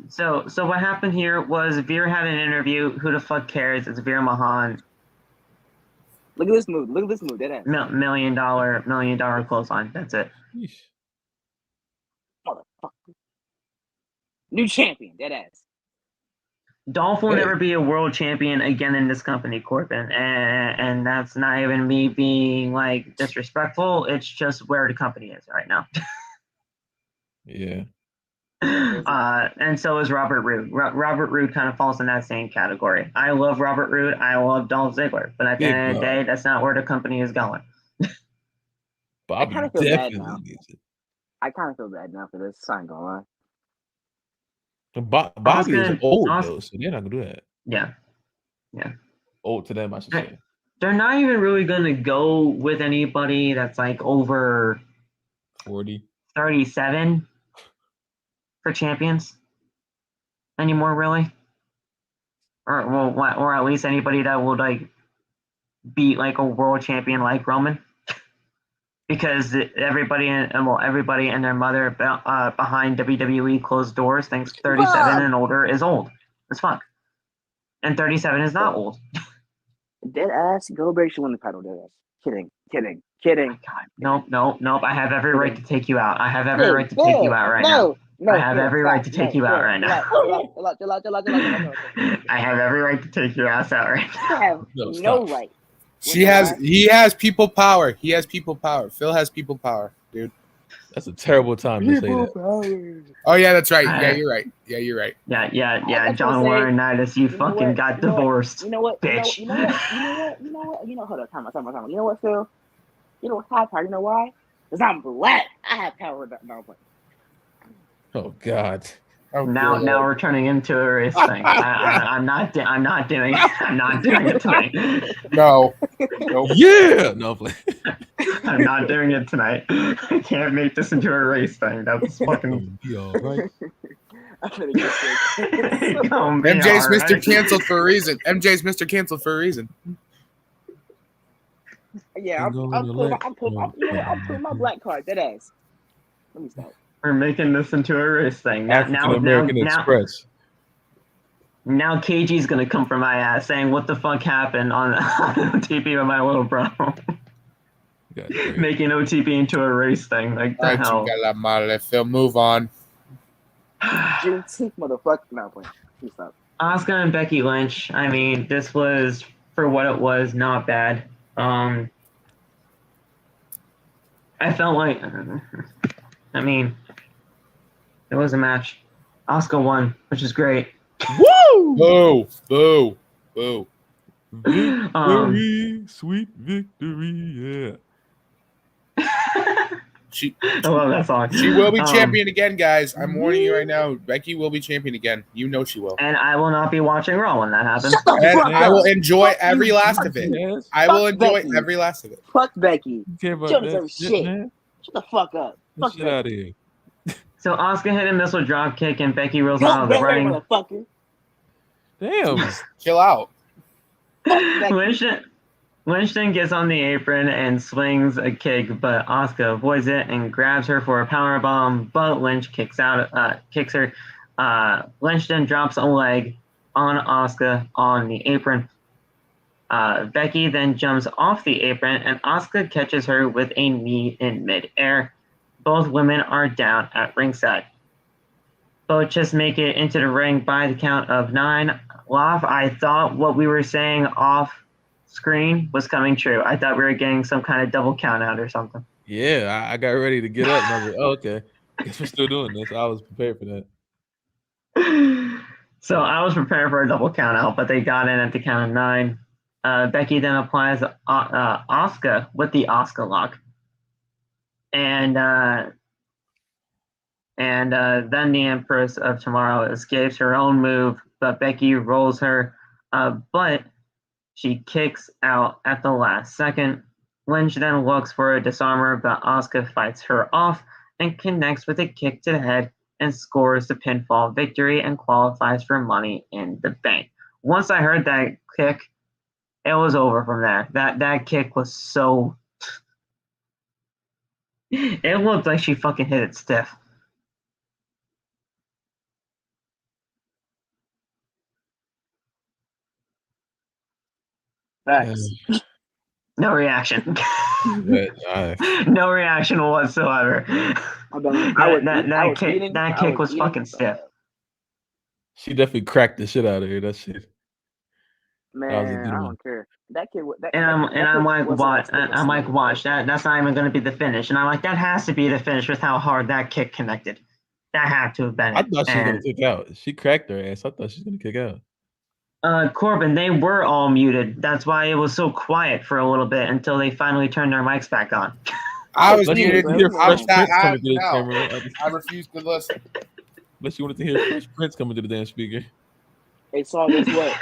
So what happened here was Veer had an interview. Who the fuck cares? It's Veer Mahan. Look at this move. Deadass. $1 million clothesline. That's it. Yeesh. Motherfucker. New champion. Deadass. Dolph will never be a world champion again in this company, Corbin, and that's not even me being like disrespectful. It's just where the company is right now. Yeah. And so is Robert Roode. Robert Roode kind of falls in that same category. I love Robert Roode. I love Dolph Ziggler, but at the end of the day, that's not where the company is going. Bobby definitely needs it. I kind of feel bad now for this. I ain't gonna lie. Bobby is old Asuka- though, so they're not gonna do that. Yeah. Old to them, I should say. They're not even really going to go with anybody that's like over 40. 37 for champions anymore, really. Or at least anybody that would like beat like a world champion like Roman. Because everybody and their mother behind WWE closed doors thinks 37 and older is old as fuck. And 37 is not old. Dead ass. Goldberg should win the title. Dead ass. Kidding. God, nope. I have every right to take you out. I have every right to take you out right now. I have every right to take you out right now. I have every right to take your ass out right now. I have no right. He has people power. He has people power. Phil has people power, dude. That's a terrible time to say that. Oh yeah, that's right. Yeah, you're right. Yeah. John Laurinaitis, you fucking got divorced. You know what? Bitch. You know what? Hold on. Time out. You know what, Phil? You don't have power. You know why? Because I'm black. I have power. No. Oh God. Oh, now we're turning into a race thing. I'm not doing it tonight. No. Yeah. No. I'm not doing it tonight. I can't make this into a race thing. That's fucking. Be all right. MJ's Mr. Canceled for a reason. Yeah, I'm putting my black card. That ass. Let me stop. We're making this into a race thing. African American Express. Now KG's gonna come from my ass saying, "What the fuck happened on OTP with my little bro?" Making OTP into a race thing. Like the hell. Phil, move on. Juneteenth, motherfucker. No, please stop. Asuka and Becky Lynch. I mean, this was, for what it was, not bad. I felt like, I mean, it was a match. Asuka won, which is great. Woo! Boo! Victory, sweet victory, yeah. I love that song. She will be champion again, guys. I'm warning you right now. Becky will be champion again. You know she will. And I will not be watching Raw when that happens. And I will enjoy every last of it. I will enjoy every last of it. Fuck Becky. She don't deserve shit. Shut the fuck up. Fuck Get out of here. So Asuka hit a missile drop kick and Becky rolls out of the ring. Motherfucker. Damn. Chill out. Lynch then gets on the apron and swings a kick, but Asuka avoids it and grabs her for a powerbomb, but Lynch kicks her. Lynch then drops a leg on Asuka on the apron. Becky then jumps off the apron and Asuka catches her with a knee in midair. Both women are down at ringside. Both just make it into the ring by the count of 9. Loff, I thought what we were saying off screen was coming true. I thought we were getting some kind of double count out or something. Yeah, I got ready to get up and I was like, oh, okay. Guess we're still doing this. I was prepared for that. So I was prepared for a double count out, but they got in at the count of 9. Becky then applies Asuka with the Asuka lock. And then the Empress of Tomorrow escapes her own move, but Becky rolls her. But she kicks out at the last second. Lynch then looks for a disarmer, but Asuka fights her off and connects with a kick to the head and scores the pinfall victory and qualifies for Money in the Bank. Once I heard that kick, it was over from there. That kick was so... It looked like she fucking hit it stiff. Facts. No reaction. No reaction whatsoever. That kick was fucking stiff. She definitely cracked the shit out of her. That shit. Man, I don't care. That kid. I'm like, watch. That's not even going to be the finish. And I'm like, that has to be the finish with how hard that kick connected. That had to have been. I thought she was going to kick out. She cracked her ass. I thought she was going to kick out. Corbin, they were all muted. That's why it was so quiet for a little bit until they finally turned their mics back on. I was Unless you muted. wanted to hear I'm Fresh Prince coming to the no, camera. I refuse to listen. Unless you wanted to hear Fresh Prince coming to the damn speaker. Hey, Saul, guess what?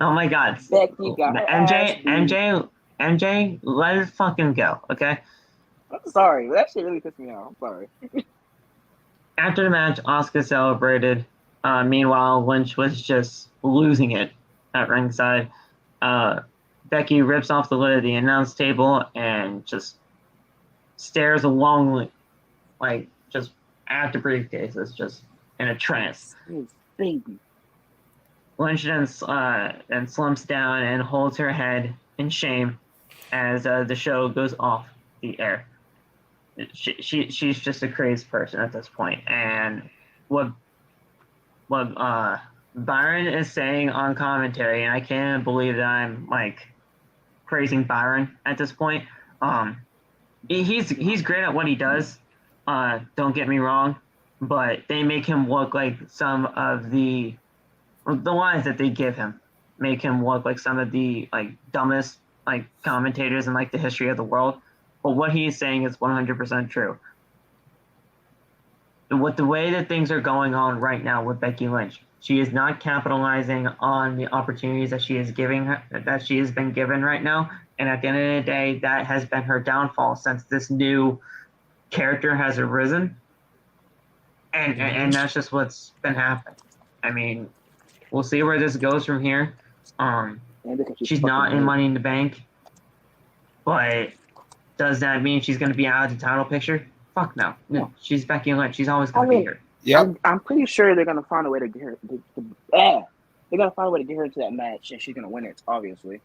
Oh my God. Becky got her ass beat. MJ, let it fucking go, okay? I'm sorry, but that shit really pissed me off. I'm sorry. After the match, Asuka celebrated. Meanwhile, Lynch was just losing it at ringside. Becky rips off the lid of the announce table and just stares along, like, just at the briefcases, just in a trance. Baby. Lynch then slumps down and holds her head in shame as the show goes off the air. She's just a crazy person at this point. And what Byron is saying on commentary, and I can't believe that I'm like praising Byron at this point. He's great at what he does. Don't get me wrong, but they make him look like some of the lines that they give him make him look like some of the like dumbest like commentators in like the history of the world. But what he's saying is 100% true. With the way that things are going on right now with Becky Lynch, she is not capitalizing on the opportunities that she is been given right now. And at the end of the day, that has been her downfall since this new character has arisen. And that's just what's been happening. I mean, we'll see where this goes from here. She's not in Money in the Bank, but does that mean she's going to be out of the title picture? Fuck no. No, she's Becky Lynch. She's always going to be here. Yeah, I'm pretty sure they're going to find a way to get her. They're going to find a way to get her into that match, and she's going to win it. Obviously,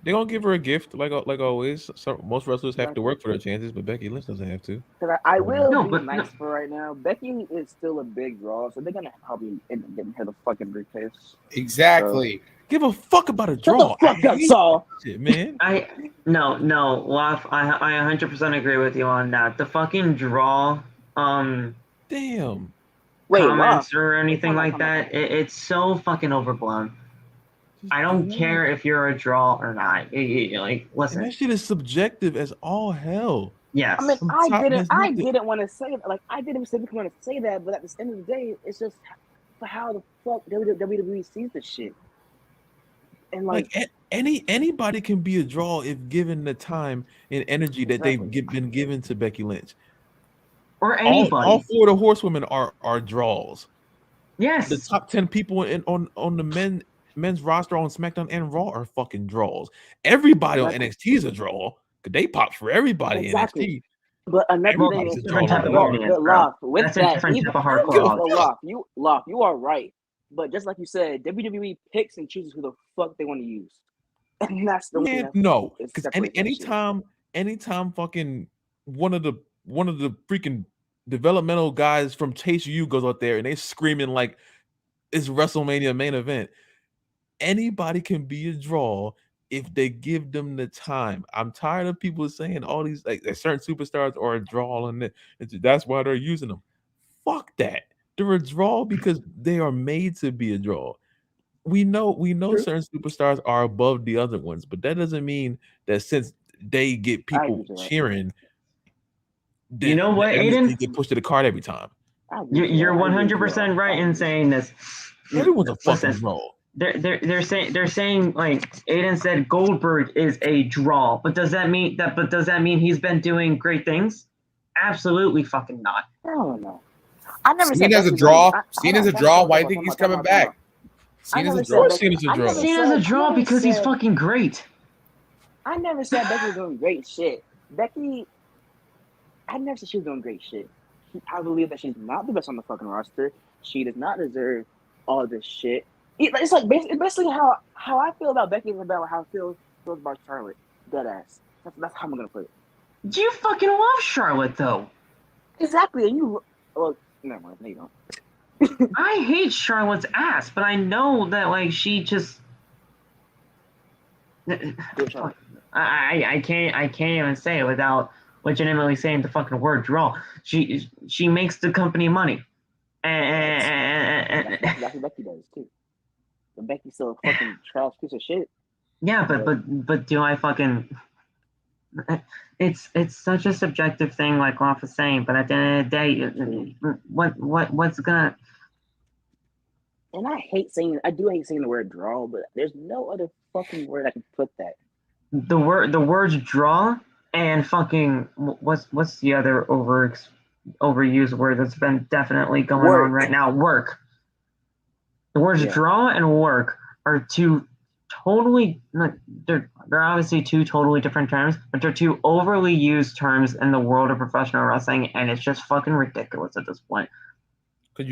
they're gonna give her a gift, like always. Most wrestlers have to work for their chances, but Becky Lynch doesn't have to. Because I will be nice for right now. Becky is still a big draw, so they're gonna probably end up getting her the fucking briefcase. Exactly. So, give a fuck about a draw. Shut the fuck up, Saul. Shit, man. No, Lof, I 100% agree with you on that. The fucking draw, damn. Comments or anything like that, it's so fucking overblown. I don't care if you're a draw or not. Like, listen, and that shit is subjective as all hell. Yes. I mean, I didn't want to say it. Like, I didn't specifically want to say that, but at the end of the day, it's just how the fuck WWE sees this shit. And like anybody can be a draw if given the time and energy that they've been given to Becky Lynch. Or anybody. All four of the horsewomen are draws. Yes. The top 10 people on the men's roster on SmackDown and Raw are fucking draws. Everybody on NXT is a draw. They pop for everybody in NXT. But another thing is different type of audience. With that, you are right. But just like you said, WWE picks and chooses who the fuck they want to use. And that's the way. No, because anytime fucking one of the freaking developmental guys from Chase U goes out there and they screaming like it's WrestleMania main event, anybody can be a draw if they give them the time. I'm tired of people saying all these like certain superstars are a draw and that's why they're using them. Fuck that. They're a draw because they are made to be a draw. We know True. Certain superstars are above the other ones, but that doesn't mean that since they get people cheering, you know what, Aiden? They get pushed to the card every time. You're 100% right in saying this. Everyone's a fucking draw. They're saying like Aiden said Goldberg is a draw, but does that mean he's been doing great things? Absolutely fucking not. I don't know. I never seen as a draw. Seen as a draw. Why do you think he's coming back? Seen as a draw. Seen as a draw because he's fucking great. I never said Becky was doing great shit. I never said she was doing great shit. I believe that she's not the best on the fucking roster. She does not deserve all this shit. It's like basically how I feel about Becky is about how I feel about Charlotte. Deadass. That's how I'm gonna put it. You fucking love Charlotte though. Exactly. And you never mind. No, you don't. I hate Charlotte's ass, but I know that like she just. I can't even say it without legitimately saying the fucking word draw. She makes the company money. And that's what Becky does too. But Becky's still a fucking trash piece of shit. Yeah, but do I fucking it's such a subjective thing, like Loff was saying. But at the end of the day, what's gonna? And I do hate saying the word draw, but there's no other fucking word I can put that. The words draw and fucking what's the other overused word that's been definitely going on right now? Work. The words draw and work are two totally, they're obviously two totally different terms, but they're two overly used terms in the world of professional wrestling, and it's just fucking ridiculous at this point. Because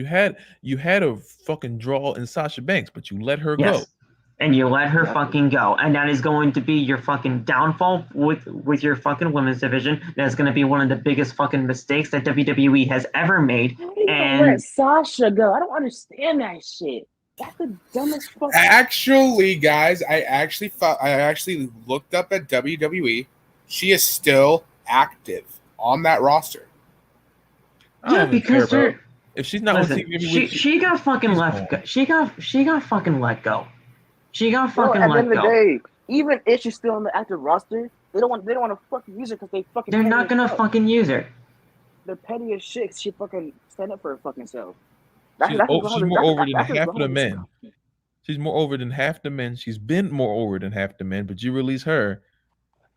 you had a fucking draw in Sasha Banks, but you let her go. And you let her fucking go. And that is going to be your fucking downfall with your fucking women's division. That's going to be one of the biggest fucking mistakes that WWE has ever made. And let Sasha go. I don't understand that shit. That's the dumbest fucking. Actually, guys, I actually looked up at WWE. She is still active on that roster. Yeah, because if she's not on TV, she got fucking left go. She got fucking let go. She got fucking let go. At the end of the day, even if she's still on the active roster, they don't want to fucking use her because they fucking. They're not gonna fucking use her. They're petty as shit. She fucking stand up for her fucking self. She's more over than half of the men. She's more over than half the men. She's been more over than half the men. But you release her.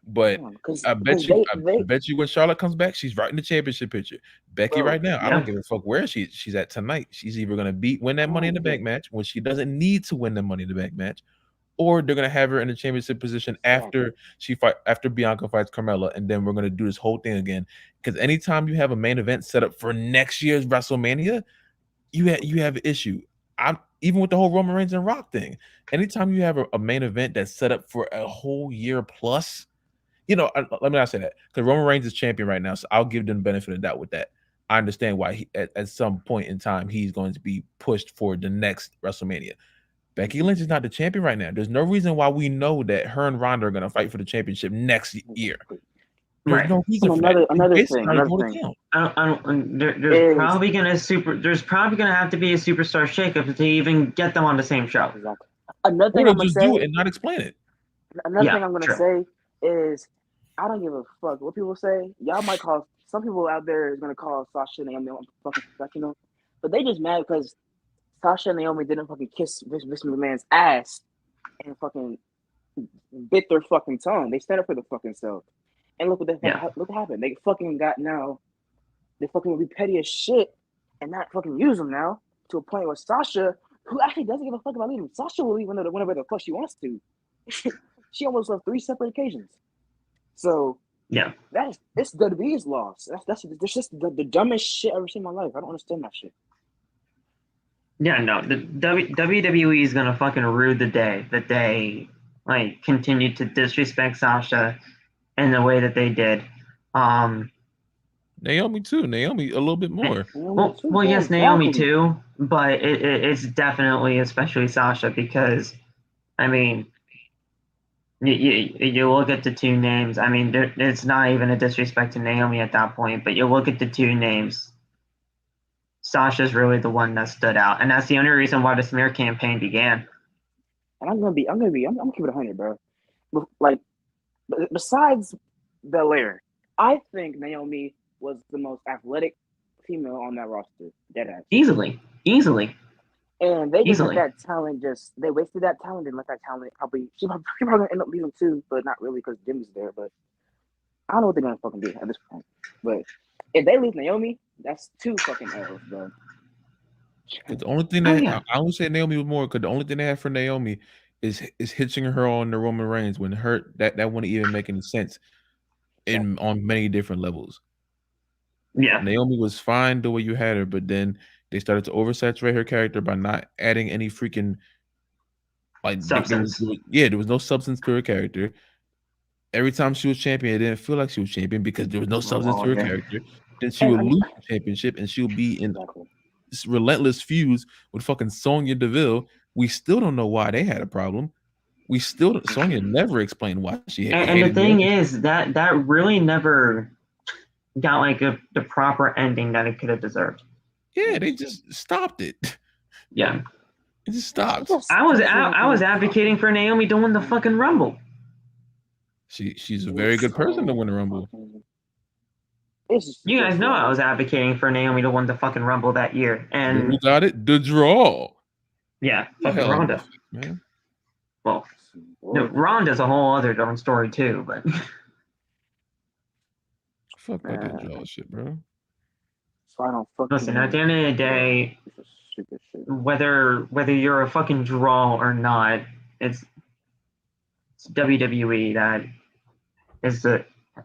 But I bet you when Charlotte comes back, she's right in the championship picture. Becky right now, I don't give a fuck where she's at tonight. She's either gonna win that Money in the Bank match when she doesn't need to win the Money in the Bank match, or they're gonna have her in the championship position after Bianca fights Carmella, and then we're gonna do this whole thing again. Because anytime you have a main event set up for next year's WrestleMania, you have an issue. Even with the whole Roman Reigns and Rock thing. Anytime you have a main event that's set up for a whole year plus. Let me not say that because Roman Reigns is champion right now, so I'll give them the benefit of the doubt with that. I understand why at some point in time he's going to be pushed for the next WrestleMania. Becky Lynch is not the champion right now. There's no reason why we know that her and Ronda are going to fight for the championship next year. There's no reason for that. Another thing. There's probably gonna have to be a superstar shakeup to even get them on the same show. Exactly. Another thing I'm gonna say, do it and not explain it. Another thing I'm gonna say is I don't give a fuck what people say. Y'all might call some people out there is gonna call Sasha and Naomi fucking professional, but they just mad because Sasha and Naomi didn't fucking kiss Vince McMahon's ass and fucking bit their fucking tongue. They stand up for the fucking self. And look what happened. They fucking got now. They fucking will be petty as shit and not fucking use them now to a point where Sasha, who actually doesn't give a fuck about leaving, Sasha will leave whenever the fuck she wants to. She almost left 3 separate occasions. So it's WWE's loss. That's just the dumbest shit I've ever seen in my life. I don't understand that shit. Yeah, no, the WWE is gonna fucking rue the day that they like continued to disrespect Sasha in the way that they did. Naomi too. Naomi a little bit more. Well, yes, Naomi too, but it's definitely especially Sasha because, I mean, you look at the two names. I mean, it's not even a disrespect to Naomi at that point, but you look at the two names. Sasha's really the one that stood out, and that's the only reason why the smear campaign began. And I'm gonna keep it 100, bro. Like, besides Belair, I think Naomi was the most athletic female on that roster. Deadass. Easily. And they just let that talent they wasted that talent and let that talent she probably gonna end up leaving too, but not really because Jimmy's there. But I don't know what they're gonna fucking do at this point. But if they leave Naomi, that's 2 fucking L's, bro. The only thing I would say Naomi was more because the only thing they had for Naomi is hitching her on the Roman Reigns when that wouldn't even make any sense on many different levels. Yeah, Naomi was fine the way you had her, but then they started to oversaturate her character by not adding any freaking substance. There was no substance to her character. Every time she was champion, it didn't feel like she was champion because there was no substance to her character. Then she would lose the championship and she would be in this relentless feuds with fucking Sonya Deville. We still don't know why they had a problem. Sonya never explained why she hated. And the thing is that really never got like the proper ending that it could have deserved. Yeah, they just stopped it. Yeah, it just stopped. I was advocating for Naomi to win the fucking Rumble. She's a very good person to win the Rumble. You guys know I was advocating for Naomi to win the fucking Rumble that year, and Who got it? The draw. Yeah, fucking Hell, Ronda. Man. Well, no, Ronda's a whole other darn story too, but Fuck about that draw shit, bro. So I don't fucking listen. At the end of the day, whether you're a fucking draw or not, it's WWE that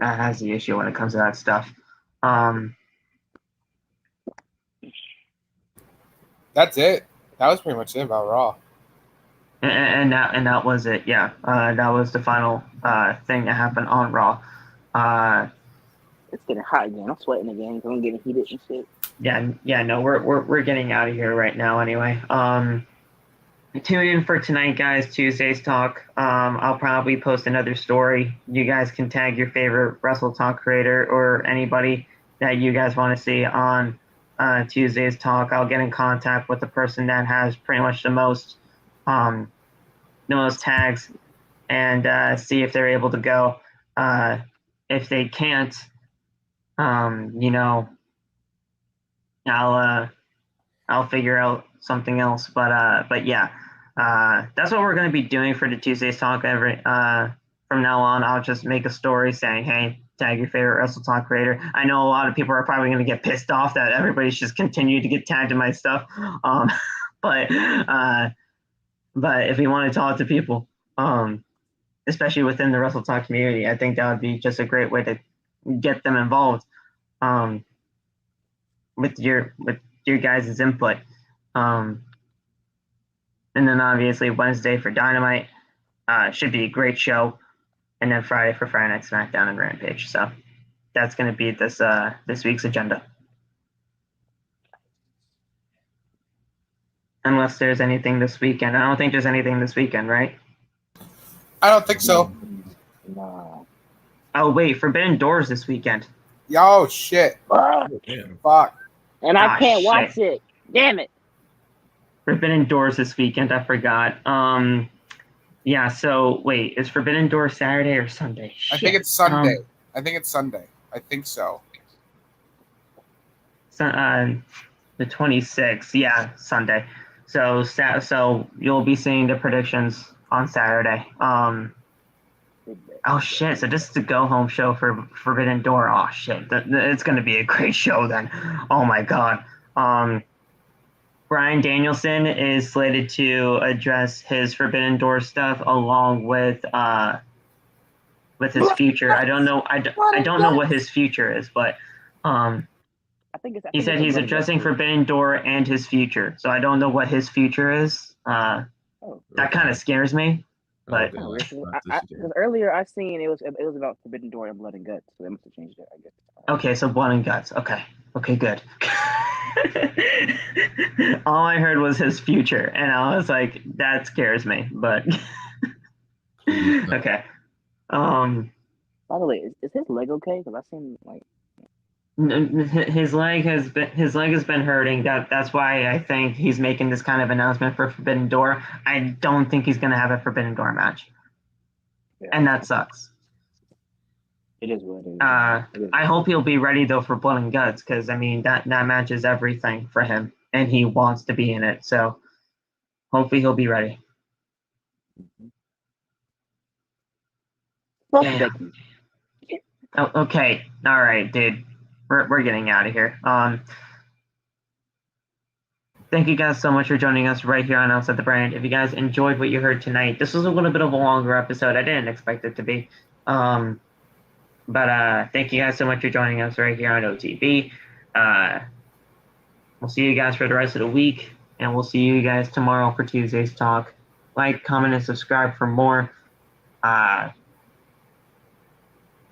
has the issue when it comes to that stuff. That's it. That was pretty much it about Raw. And that was it. Yeah, that was the final thing that happened on Raw. It's getting hot again. I'm sweating again because I'm getting heated and shit. Yeah. No, we're getting out of here right now. Anyway, tune in for tonight, guys. Tuesday's talk. I'll probably post another story. You guys can tag your favorite Wrestle Talk creator or anybody that you guys want to see on Tuesday's talk. I'll get in contact with the person that has pretty much the most tags and see if they're able to go. If they can't, I'll figure out something else. But yeah, that's what we're going to be doing for the Tuesday's talk. From now on, I'll just make a story saying, hey, tag your favorite Wrestle Talk creator. I know a lot of people are probably going to get pissed off that everybody should just continue to get tagged in my stuff. But if you want to talk to people, especially within the Wrestle Talk community, I think that would be just a great way to get them involved with your guys' input. And then obviously Wednesday for Dynamite should be a great show, and then Friday for Friday Night SmackDown and Rampage. So that's going to be this week's agenda. Unless there's anything this weekend. I don't think there's anything this weekend, right? I don't think so. No. Oh, wait. Forbidden Doors this weekend. Yo, shit. Damn. Fuck. And I can't watch it. Damn it. Forbidden Doors this weekend. I forgot. Yeah, so, wait. Is Forbidden Doors Saturday or Sunday? I think it's Sunday. I think so. The 26th. Yeah, Sunday. So you'll be seeing the predictions on Saturday. Oh shit! So this is the go home show for Forbidden Door. Oh shit! It's gonna be a great show then. Oh my god. Bryan Danielson is slated to address his Forbidden Door stuff along with his future. I don't know. I don't know what his future is, but he said he's addressing Forbidden Door and his future. So I don't know what his future is. That kind of scares me. But earlier I seen it was about Forbidden Door and Blood and Guts, so they must have changed it, I guess. Okay, so Blood and Guts. Okay, good. All I heard was his future, and I was like, that scares me. But okay. By the way, is his leg okay? Because I seen like his leg has been hurting. That's why I think he's making this kind of announcement for Forbidden Door. I don't think he's going to have a Forbidden Door match, and that sucks. It is what it is. I hope he'll be ready though for Blood and Guts, because I mean that match is everything for him, and he wants to be in it. So hopefully he'll be ready. Yeah. Oh, okay. All right, dude. We're getting out of here. Thank you guys so much for joining us right here on Outside the Brand. If you guys enjoyed what you heard tonight, this was a little bit of a longer episode. I didn't expect it to be. But thank you guys so much for joining us right here on OTB. We'll see you guys for the rest of the week, and we'll see you guys tomorrow for Tuesday's talk. Like, comment, and subscribe for more.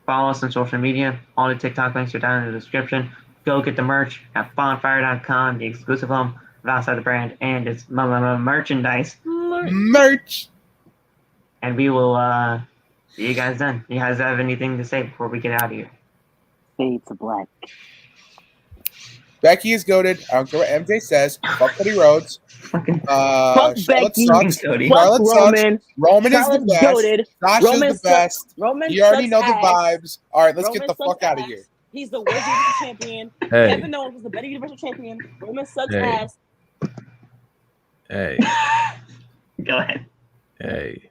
Follow us on social media. All the TikTok links are down in the description. Go get the merch at bonfire.com, the exclusive home of Outside the Brand, and it's merchandise. Merch! And we will see you guys then. You guys have anything to say before we get out of here? Fade to black. Becky is goated. I don't care what MJ says. Fuck Cody Rhodes. Fucking Fuck Charlotte Becky. sucks. Cody. Fuck Charlotte sucks. Roman. Roman is the Charlotte's best. goated. Sasha's Roman the best. Roman You already sucks know the ass. vibes. All right, let's Roman get the sucks fuck out of ass. here. He's the worst Universal champion. Hey, Kevin Owens is the better Universal champion. Roman sucks Hey. ass. hey, Go ahead. hey.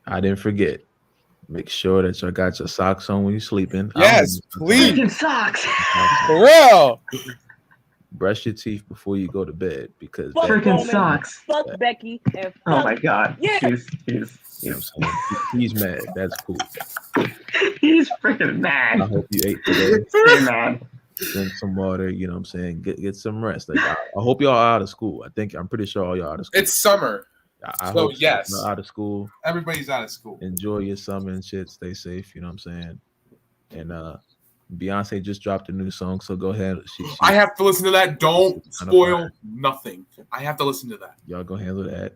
I didn't forget. Make sure that you got your socks on when you're sleeping. Yes, please. Freaking socks. For real. Brush your teeth before you go to bed because Fuck Freaking Roman. socks. Fuck Becky. And fuck Oh my god. Yeah. He's you know what I'm saying? He's mad. That's cool. he's freaking I mad. hope you ate today. Stay mad. Drink some water. You know what I'm saying? Get some rest. Like, I hope y'all are out of school. I'm pretty sure all y'all out of school. It's summer. I so, hope yes. y'all out of school. Everybody's out of school. Enjoy your summer and shit. Stay safe. You know what I'm saying? And Beyonce just dropped a new song, so go ahead. I have to listen to that. Don't spoil nothing. I have to listen to that. Y'all go handle that.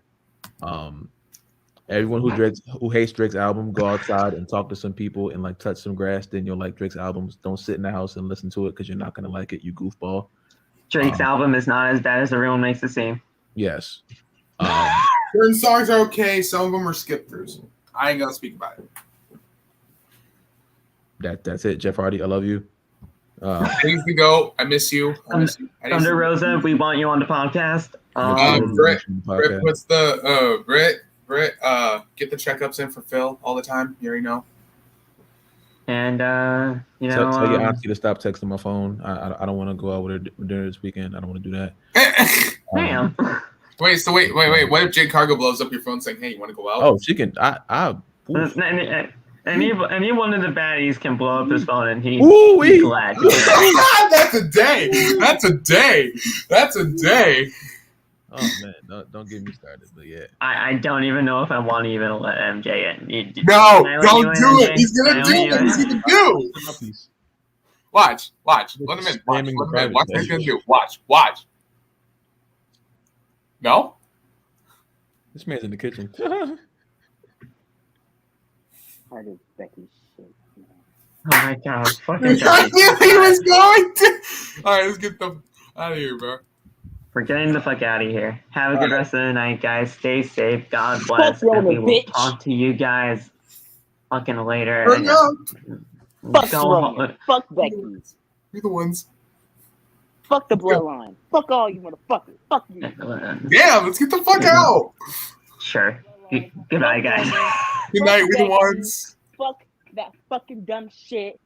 Everyone who hates Drake's album, go outside and talk to some people and like touch some grass. Then you'll like Drake's albums. Don't sit in the house and listen to it because you're not gonna like it. You goofball. Drake's album is not as bad as everyone makes it seem. Yes. Certain songs are okay. Some of them are skip throughs. I ain't gonna speak about it. That's it. Jeff Hardy, I love you. Things to go. I miss you. I miss you. Thunder Rosa, we want you on the podcast. Britt puts the Britt, get the checkups in for Phil all the time. You already know. And you know, tell your auntie to stop texting my phone. I don't want to go out with her dinner this weekend. I don't want to do that. Damn. Wait. What if Jade Cargo blows up your phone saying, "Hey, you want to go out?" Oh, she can. Oof. Any one of the baddies can blow up his phone, and he's glad. That's a day. That's a day. That's a day. Oh man, don't get me started. But yeah, I don't even know if I want to even let MJ in. No, don't do it. He's gonna do what he's gonna do. Watch. Let him in. Watch what he's gonna do. Watch. No? this man's in the kitchen. I did Becky shit. Oh my god, fucking I knew he was going to. All right, let's get them out of here, bro. We're getting the fuck out of here. Have a good rest of the night, guys. Stay safe. God bless. Fuck And we Roman, will bitch. talk to you guys fucking later. Hurry up. Fuck Go Roman. Fuck Becky. You're the ones. Fuck the bloodline. Fuck all you motherfuckers. Fuck you. Damn, let's get the fuck out. Sure. Goodbye, guys. Good night, we the Becky. ones. Fuck that fucking dumb shit.